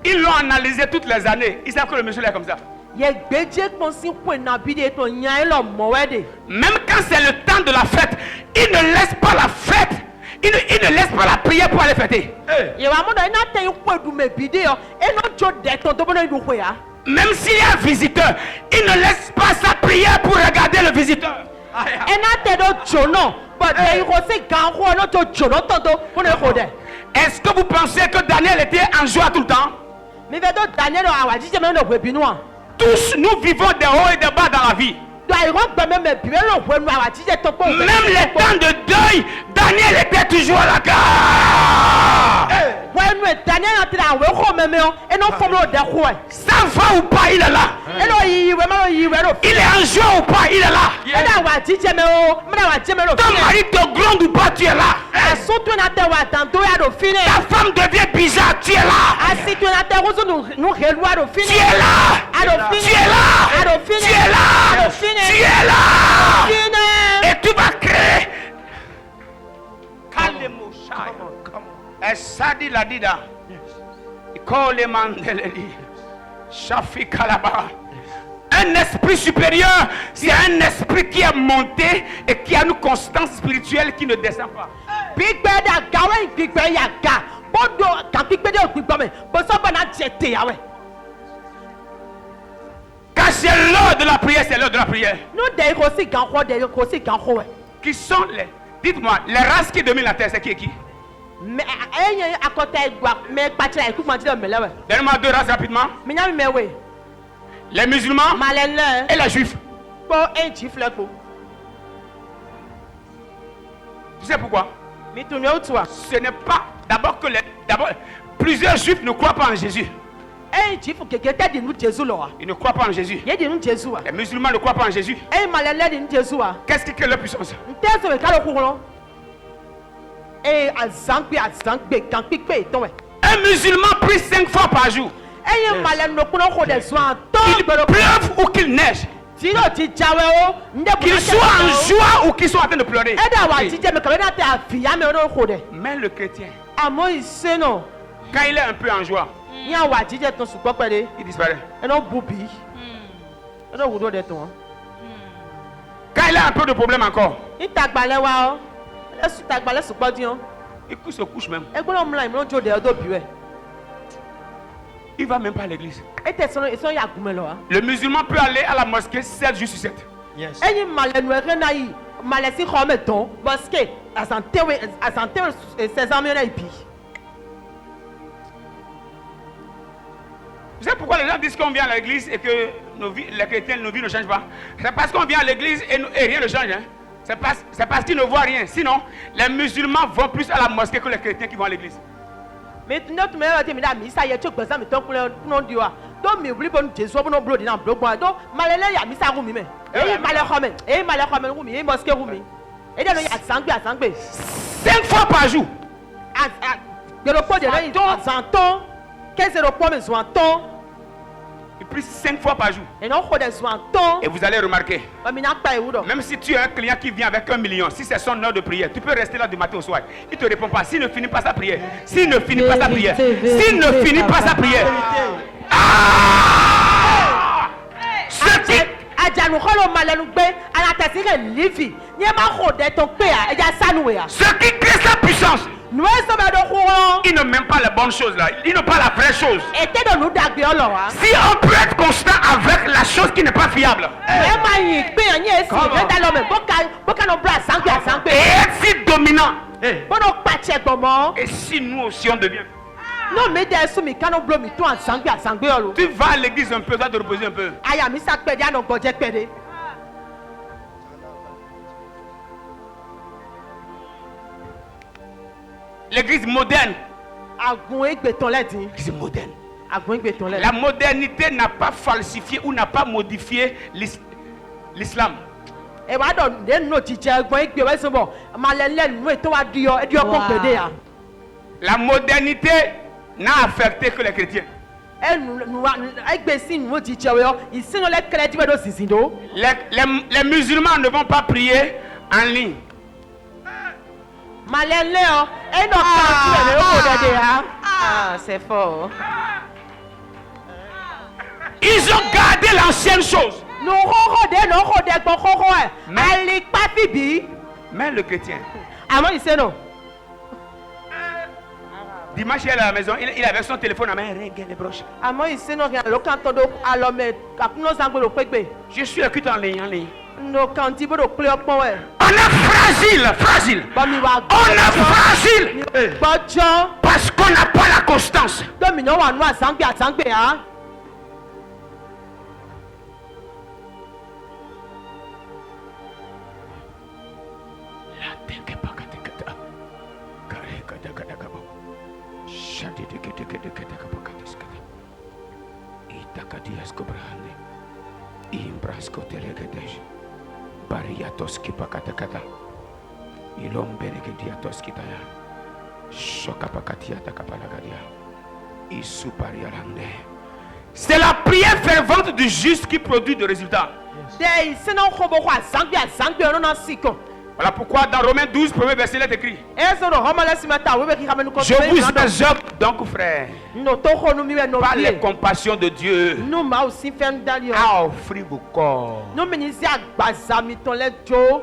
Ils l'ont analysé toutes les années. Ils savent que le monsieur est comme ça. ye gbeje kon si ko na bi de to yan lo mo we de Même quand c'est le temps de la fête, il ne laisse pas la fête. Il ne laisse pas la prière pour aller fêter. ye wa mo do ina te yin ko du me bi de o eno jo de to do bo no du ko ya Même s'il y a un visiteur, il ne laisse pas sa prière pour regarder le visiteur. Ena te do jono. But they go say ganho no to jono tonto. Pone hode. Est-ce que vous pensez que Daniel était en joie tout le temps? Mi vedo Daniel awa jije me no webinu a. Tous nous vivons des hauts et des bas dans la vie. Do I go gbe me bi me no wenu awa jije to po. Même les temps de deuil, Daniel était toujours à la gare. Wenu Daniel atira we ho me me o. Eno fomlo de ho e. Ça va ou pas, il est là. Eno yi we ma yi we no. Il est en joie ou pas, il est là. Ena awa jije me o. Me awa jije me no. Ton mari te gronde ou pas, tu es là. Asuntu na te wa tanto ya do fine. Ta femme devient bizarre, tu es là. Asitu na te ruzu no helu a do fine. Tu es là. A do fine. Tu es là. A do fine. Tu es là. A do fine. Tu es là. Fine. Et tu vas créer. Kalemoshaya. Esadi la dida. Ikole mandeleli. Shafi kalaba. Un esprit supérieur, c'est un esprit qui est monté et qui a une constance spirituelle qui ne descend pas. Gbigbe da gawe gbigbe ya ga. Bodo kan gbigbe de gbigbe me. Bo so ba na jete ya we. Quand c'est l'heure de la prière, c'est l'heure de la prière. No de ko si gan ho de ko si gan ho we. Qui sont les... Dites-moi, les races qui dominent la terre, c'est qui et qui? Me enye akota egwa me patira iku ma ti do mele we. Donne-moi deux races rapidement. Me nya me we. Les musulmans Malele. et les juifs. Po en chifle ko. Tu sais pourquoi? Mi tu me otua. Ce n'est pas d'abord que les... D'abord, plusieurs juifs ne croient pas en Jésus. En chifu keke te di nu Jesu lo a. Ils ne croient pas en Jésus. Ye di nu Jesu a. Les musulmans ne croient pas en Jésus. En malele di nu Jesu a. Qu'est-ce qui crée leur puissance? Nte so we ka lo kulo. Azangbe kan pipe ton we. Un musulman prie 5 fois par jour. Enye malele no kuno ko de so an to. Qu'il pleuve ou qu'il neige. Tino ti jawe o. Nde bu. Qu'ils soient en joie ou qu'ils soient en train de pleurer. Eda wa jije me ka na te afia me no ko de. Mais le chrétien, Amo ise no. quand il est un peu en joie, Nya wa jije ton su pope de. il disparaît. Eno bubi. Eno wudo de ton. Quand il a un peu de problème encore, Itagbale wa o. Esu tagbale su gbodi o. il se couche même. Egbolo mla imo jo de odo biwe. Il va même pas à l'église. Ete so ya gumelo a. Le musulman peut aller à la mosquée 7 jours sur 7. Yes. Enyi malele no rena yi. Malesi khome ton. Boske azantewe 16 ans na ipi. Vous savez pourquoi les gens disent qu'on vient à l'église et que les chrétiens, nos vies ne changent pas? C'est parce qu'on vient à l'église et rien ne change. Hein? C'est parce qu'ils ne voient rien. Sinon, les musulmans vont plus à la mosquée que les chrétiens qui vont à l'église. Mais notre meilleur te mi da mi sa ye chok gbesa mi ton kule non diwa. Do mi bli bon Jesu bo no blo di na blo bo. Do malele ya mi sa ru mi me. E male khome. E male khome ru mi. E mosque ru mi. E de no ya sangbe. 5 fois par jour. De le pot de là, zanton. Qu'est-ce que le pot me zanton? Il prie 5 fois par jour. Et non, il faut zanton. Et vous allez remarquer, Mais n'a pas eu même si tu as un client qui vient avec 1 million, si c'est son heure de prière, tu peux rester là du matin au soir. Il ne te répond pas. S'il ne finit pas sa prière, s'il ne finit pas sa prière, s'il ne finit pas sa prière. Ah! Ce qui... Ajanu kholo malenu gbe ala tesire livi. Ni ma khode ton pe a eja sanu ya. Ce qui crée sa puissance. Nous sommes de courant. Il ne m'aime pas les bonnes choses là. Il ne pas la vraie chose. Et de nous dagbe olowa. Si on peut être constant avec la chose qui n'est pas fiable. E ma yin pe yan esi e da lo me boka no bra sangbe. Et être si dominant. Bono pache gbomo. Et si nous aussi on devient. Non mais de sou mi kanu blo mi to an sangbe olo. Tu vas à l'église un peu, tu vas te reposer un peu. Aya mi sa pe dia no goje pede. L'église moderne. Agun egbe ton ledin. L'église moderne. Agun egbe ton ledin. La modernité n'a pas falsifié ou n'a pas modifié l'islam. E wa do de no tije agun egbe we so bo. Malele nu e to wa dio e dio ko pede ya. La modernité n'a affecté que les chrétiens. Les musulmans ne vont pas prier en ligne. C'est fort. Ils ont gardé l'ancienne chose. Mais le chrétien, Dimanche, il est à la maison, il avait son téléphone à main, regarde les broches. àmọ́ ìsinú ọ̀gá ló kàn tó do alọ́mẹ kàkúnná zangbolo pépè Je suis écouté en ligne, en ligne. ndo kàn tí bó do clé ọpọ́n wẹ̀ On est fragile, fragile. bọ́mi wa On est fragile gbọ́jọ́ parce qu'on n'a pas la constance. gómìnà wà nù àzáǹgbé á. C'est la prière fervente du juste qui produit des résultats. dɛ ìsinú kóbó kó àzáǹgbé ọ̀nà sí kan. Voilà pourquoi dans Romains 12, premier verset, il est écrit: ẹ sọ̀rọ̀ ọmọlẹ́sìn mẹ́ta wíwẹ́ kíkà mẹ́nu kọ́ Je vous exhorte donc, frères, nù tó kó nu mi wẹ̀ nù par les bílẹ̀ compassions de Dieu, nù máa ò sí fẹ́ ń dálé ọ. à offrir vos corps. nù mí ní sí àgbàzà mi tán lẹ́jọ́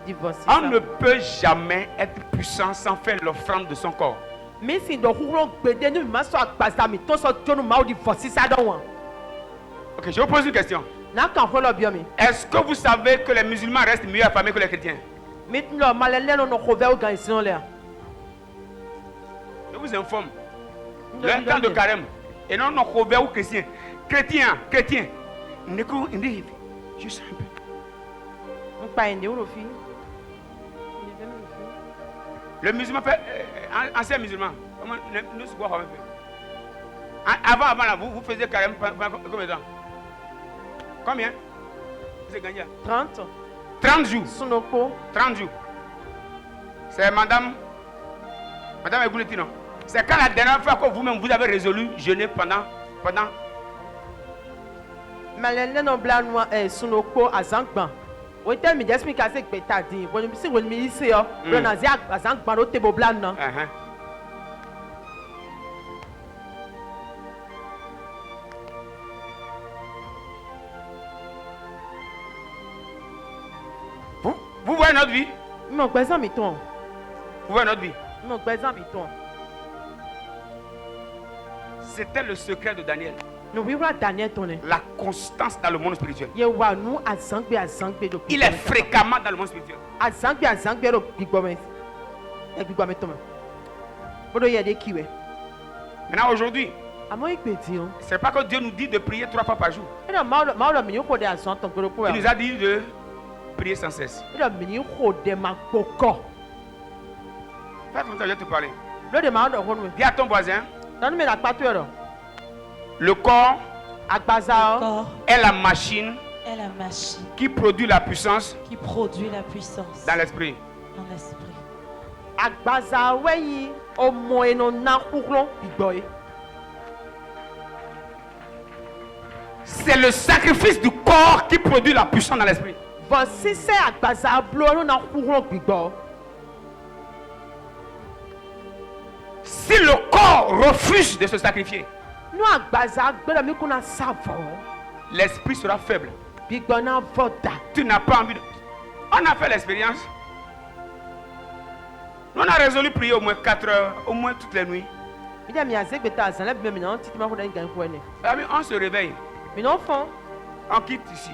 divorce. On ne peut jamais être puissant sans faire l'offrande de son corps. mi sì dọ̀ kúrò gbèdé ní mi máa sọ àgbàzà mi tó sọ jónu máa ò divorce sádọ̀ wọn. Ok, je vous pose une question. n'a kàn fọ́ lọ bí ọ mi. Est-ce que vous savez que les musulmans restent mieux affamés que les chrétiens? mi tún lọ malẹ lẹ́nu nù kó vẹ́ ó gan ìsinú lẹ̀. Je vous informe. Le temps de carême. Et non, non, ou chrétien. Chrétien, chrétien. Juste un peu. ń pa ẹ̀ǹdẹ̀ wúlò fi. Le musulman fait. Ancien musulman. Nous se voit avant là, vous faisiez carême pendant combien de temps? Combien? Vous avez gagné? 30 30 jours. sunoko 30 jours. C'est madame Egouleti, non? C'est quand la dernière fois que vous-même vous avez résolu jeûner pendant malẹ lẹ́nu bla nu sunoko àzáǹgbọ̀n o tẹ́ mi jẹ́sí mi ká sí gbẹ̀ta dín bọ́n mi sì wọ́n mi yí sí ọ lọ́nà sí àzáǹgbọ̀n ló tẹ́ bọ́ bla nù. Vous voyez notre vie? mi ò gbẹ́sàn mi tán Vous voyez notre vie? mi ò gbẹ́sàn mi tán. C'était le secret de Daniel. nu wíwúrà Daniel tán ni. La constance dans le monde spirituel. yẹ wà nù àzáǹgbé do. Il est fréquemment dans le monde spirituel. àzáǹgbé do gbígbọ́ mi ẹ gbígbọ́ mi tán mi bọ́dọ̀ yẹ de kí wẹ̀. Maintenant, aujourd'hui, àmọ́ ìpè tí o. c'est pas que Dieu nous dit de prier 3 fois par jour. ẹ dọ̀ máa lọ mi ní kò dé àzán tán gbọdọ̀ kó Il nous yà. a dit de prier sans cesse. ẹ dọ̀ mi ní kò dé máa gbọ́ kọ́. Fais comme ça, je vais te parler. lóde máa dọ̀ hónú mi. Dis à ton voisin, lọ́nù mi là pàtó ẹ̀rọ. le corps àgbàzà ọ. Corps est la machine est la machine qui produit la puissance qui produit la puissance dans l'esprit. dans l'esprit. àgbàzà wẹ̀yìn ọmọ ẹnu náà kúkúrọ́ ìgbọ́ yìí. C'est le sacrifice du corps qui produit la puissance dans l'esprit. bọ̀ sísẹ́ àgbàzà bulo ẹnu náà kúkúrọ́ gbígbọ́. Si le corps refuse de se sacrifier, nú àgbàzà gbẹ́dọ̀ mi kún náà sàvọ̀. l'esprit sera faible. gbígbọ́ náà vọ̀ dà. Tu n'as pas envie de... On a fait l'expérience. On a résolu prier au moins 4 heures, au moins toutes les nuits. mi dẹ́ mi àzẹ́gbẹ̀ta àzàn lẹ́bi mi náà títí máa kó dẹ́yìn gan ikú ẹni. Amis, on se réveille, mi náà fọ́n on quitte ici,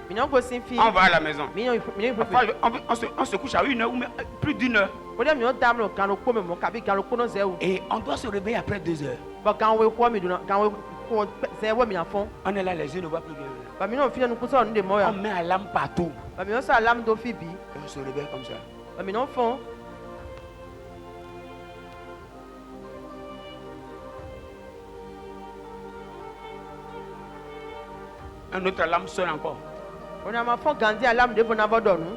mi náà kó sí fi. on va à la maison. mi náà Parfois, ìfọ̀fẹ́. on se couche à 1 heure ou même plus d'1 heure. o dẹ́ mi náà dá mi lọ gan ló kó mi mọ́ kàbí gan ló kó náà zẹ́ o. Et on doit se réveiller après 2 heures. bọ̀ gan wo kọ́ mi dùn náà gan wo kó zẹ́ wọ́ mi náà fọ́n. On est là, les yeux ne voient plus bien. bàmí náà fi ẹnu kú sọ̀rọ̀ nídìí mọ́ ya. On met un lampe partout. bàmí náà sọ àlámù tó fi bì í. Et on se réveille comme ça. bàmí náà fọ́n. Un autre alarme sonne encore. o ní a máa fọ́n gàndí àlámù dé fún náà bọ́ dọ̀nù.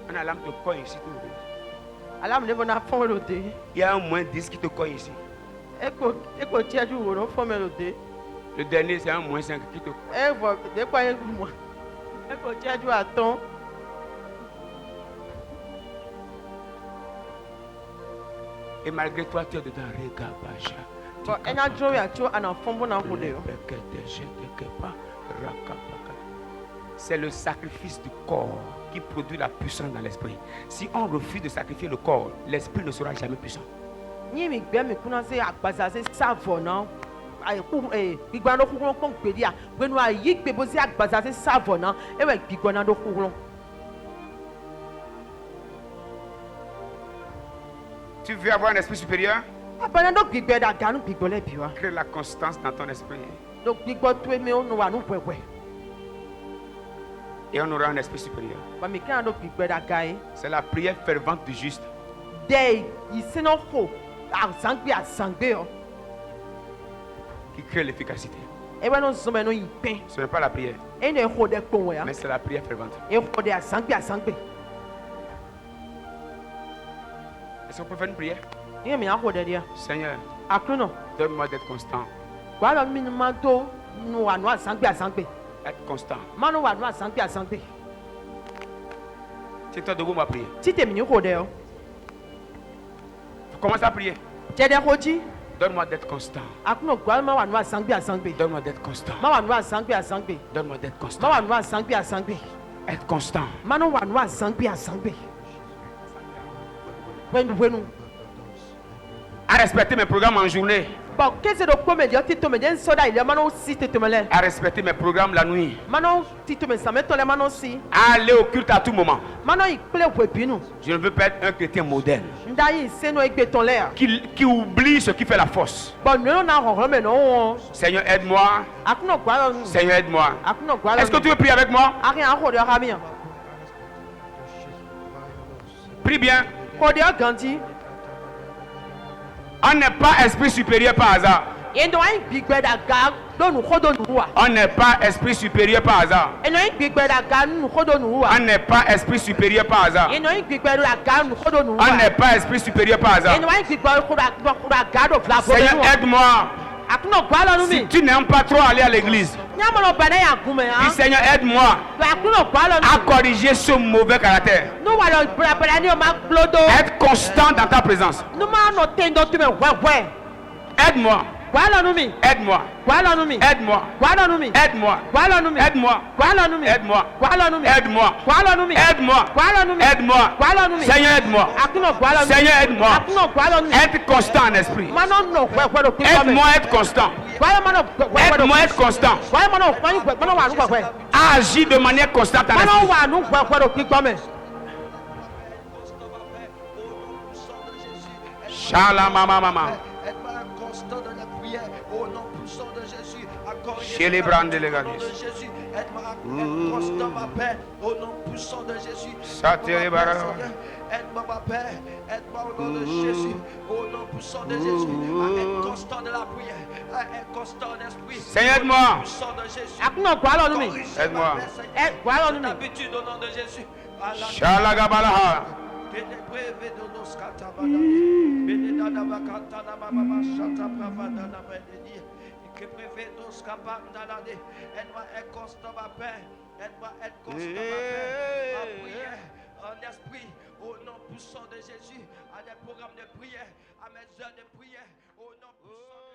Un alarme te cogne ici. Tout le monde. àlámù dé fún náà fọ́n lòdì. Il y a un moins 10 qui te cogne ici. e kò tiẹ̀ ju wò ló fọ́n mi lòdì. Le dernier, c'est un moins 5 qui te cogne. e vọ̀ dé kọ́ ẹ mọ̀ e kò tiẹ̀ ju àtọ́. Et malgré toi, tu es dedans. Regarde, bọ̀ ẹ náà dúró yà tí o àná fọ́n bó náà kò dé o. C'est le sacrifice du corps qui produit la puissance dans l'esprit. Si on refuse de sacrifier le corps, l'esprit ne sera jamais puissant. Ni mi gbe mi kuna se agbaza se savo na. Ai ku gbigba no kukulon pon gbe dia. Gbe nu ayi gbe bo se agbaza se savo na. E we gbigba na do kukulon. Tu veux avoir un esprit supérieur? Abana do gbigba da ganu gbigba le biwa. Crée la constance dans ton esprit. Do gbigba to me o no wa nu pwewe. Et on aura un esprit supérieur. Ba mi kana do gbigba da gai. C'est la prière fervente du juste. De iseno fo. Azangbe o. Qui crée l'efficacité. E we no zo me no yin. Ce n'est pas la prière, E no ho de pon we ya. mais c'est la prière fervente. E ho de azangbe. Est-ce qu'on peut faire une prière? E mi a ho de dia. Seigneur, Akuno. donne-moi d'être constant. Wa lo mi ma do nu wa nu azangbe. Être constant. Ma no wa nu azangbe. Tiens-toi debout, on va prier. Ti te mi ni ho de o. Commence à prier. Je de hoji. Donne-moi d'être constant. Akuno gwa ma wa nu azangbe. Donne-moi d'être constant. Ma wa nu azangbe. Donne-moi d'être Ma constant. wa nu azangbe. Être constant. Ma no wa nu azangbe. Wenu. À respecter mes programmes en journée. Bon, qu'est-ce que tu peux dire? Tu te mets dans soda, il y a maintenant aussi tu te mets. À respecter mes programmes la nuit. Maintenant, tu te mets ça, mais toi, maintenant aussi. À aller au culte à tout moment. Maintenant, il plaît pour nous. Je ne veux pas être un chrétien modèle Ndaï, c'est nous avec ton l'air. qui oublie ce qui fait la force. Bon, nous, on a remis, non. Seigneur, aide-moi. Akuno quoi? Seigneur, aide-moi. Akuno quoi? Est-ce que tu veux prier avec moi? Rien à redire à rien. Prie bien. Redire Gandhi. On n'est pas esprit supérieur par hasard. Et nous, un big bed à gare, dont nous redonnons. On n'est pas esprit supérieur par hasard. Et nous, un big bed à gare, nous redonnons. On n'est pas esprit supérieur par hasard. Et nous, un big bed à gare, nous redonnons. On n'est pas esprit supérieur par hasard. Et nous, un big bed à gare, nous Seigneur, aide-moi. Akuno quoi là nous? Si tu n'aimes pas trop aller à l'église, Nyamalo bana ya gume dis ha. Seigneur, aide-moi Akuno quoi là à corriger ce mauvais caractère. nous walo bana ni o ma blodo. Être constant dans ta présence. Nous ma no tendo tu me ouais. Aide-moi. Quoi là nous mi? Aide-moi. Quoi là nous mi? Aide-moi. Quoi là nous mi? Aide-moi. Quoi là nous mi? Aide-moi. Quoi là nous mi? Aide-moi. Quoi là nous mi? Aide-moi. Quoi là nous mi? Aide-moi. Quoi là nous mi? Aide-moi. Quoi là nous mi? Seigneur, aide-moi. Akuno quoi là nous? Seigneur, aide-moi. Akuno quoi là nous? Être constant en esprit. Mano no ouais do plus. Aide-moi à être constant. Quoi mano Aide-moi à être constant. Quoi mano wa nu ouais. À agir de manière constante en Mano esprit. wa nu ouais do plus comme. Shalama mama. Aide-moi à constant dans la prière au nom puissant de Jésus. Chez les brandes de l'église. Aide-moi à être constant ma paix au nom puissant de Jésus. Satire bara. Aide-moi ma paix. Aide-moi au nom de Jésus. Au nom puissant de Jésus. À être constant de la prière. À être constant d'esprit. Seigneur, aide-moi. Puissant de Jésus. Akuno quoi là nous mi? Aide-moi. Quoi là nous mi? D'habitude au nom de Jésus. Shalagabalaha. Aide-moi à être constant ma paix. Aide-moi à être constant ma paix. En prière, en esprit, au nom puissant de Jésus, à des programmes de prière, à mes heures de prière, au nom puissant.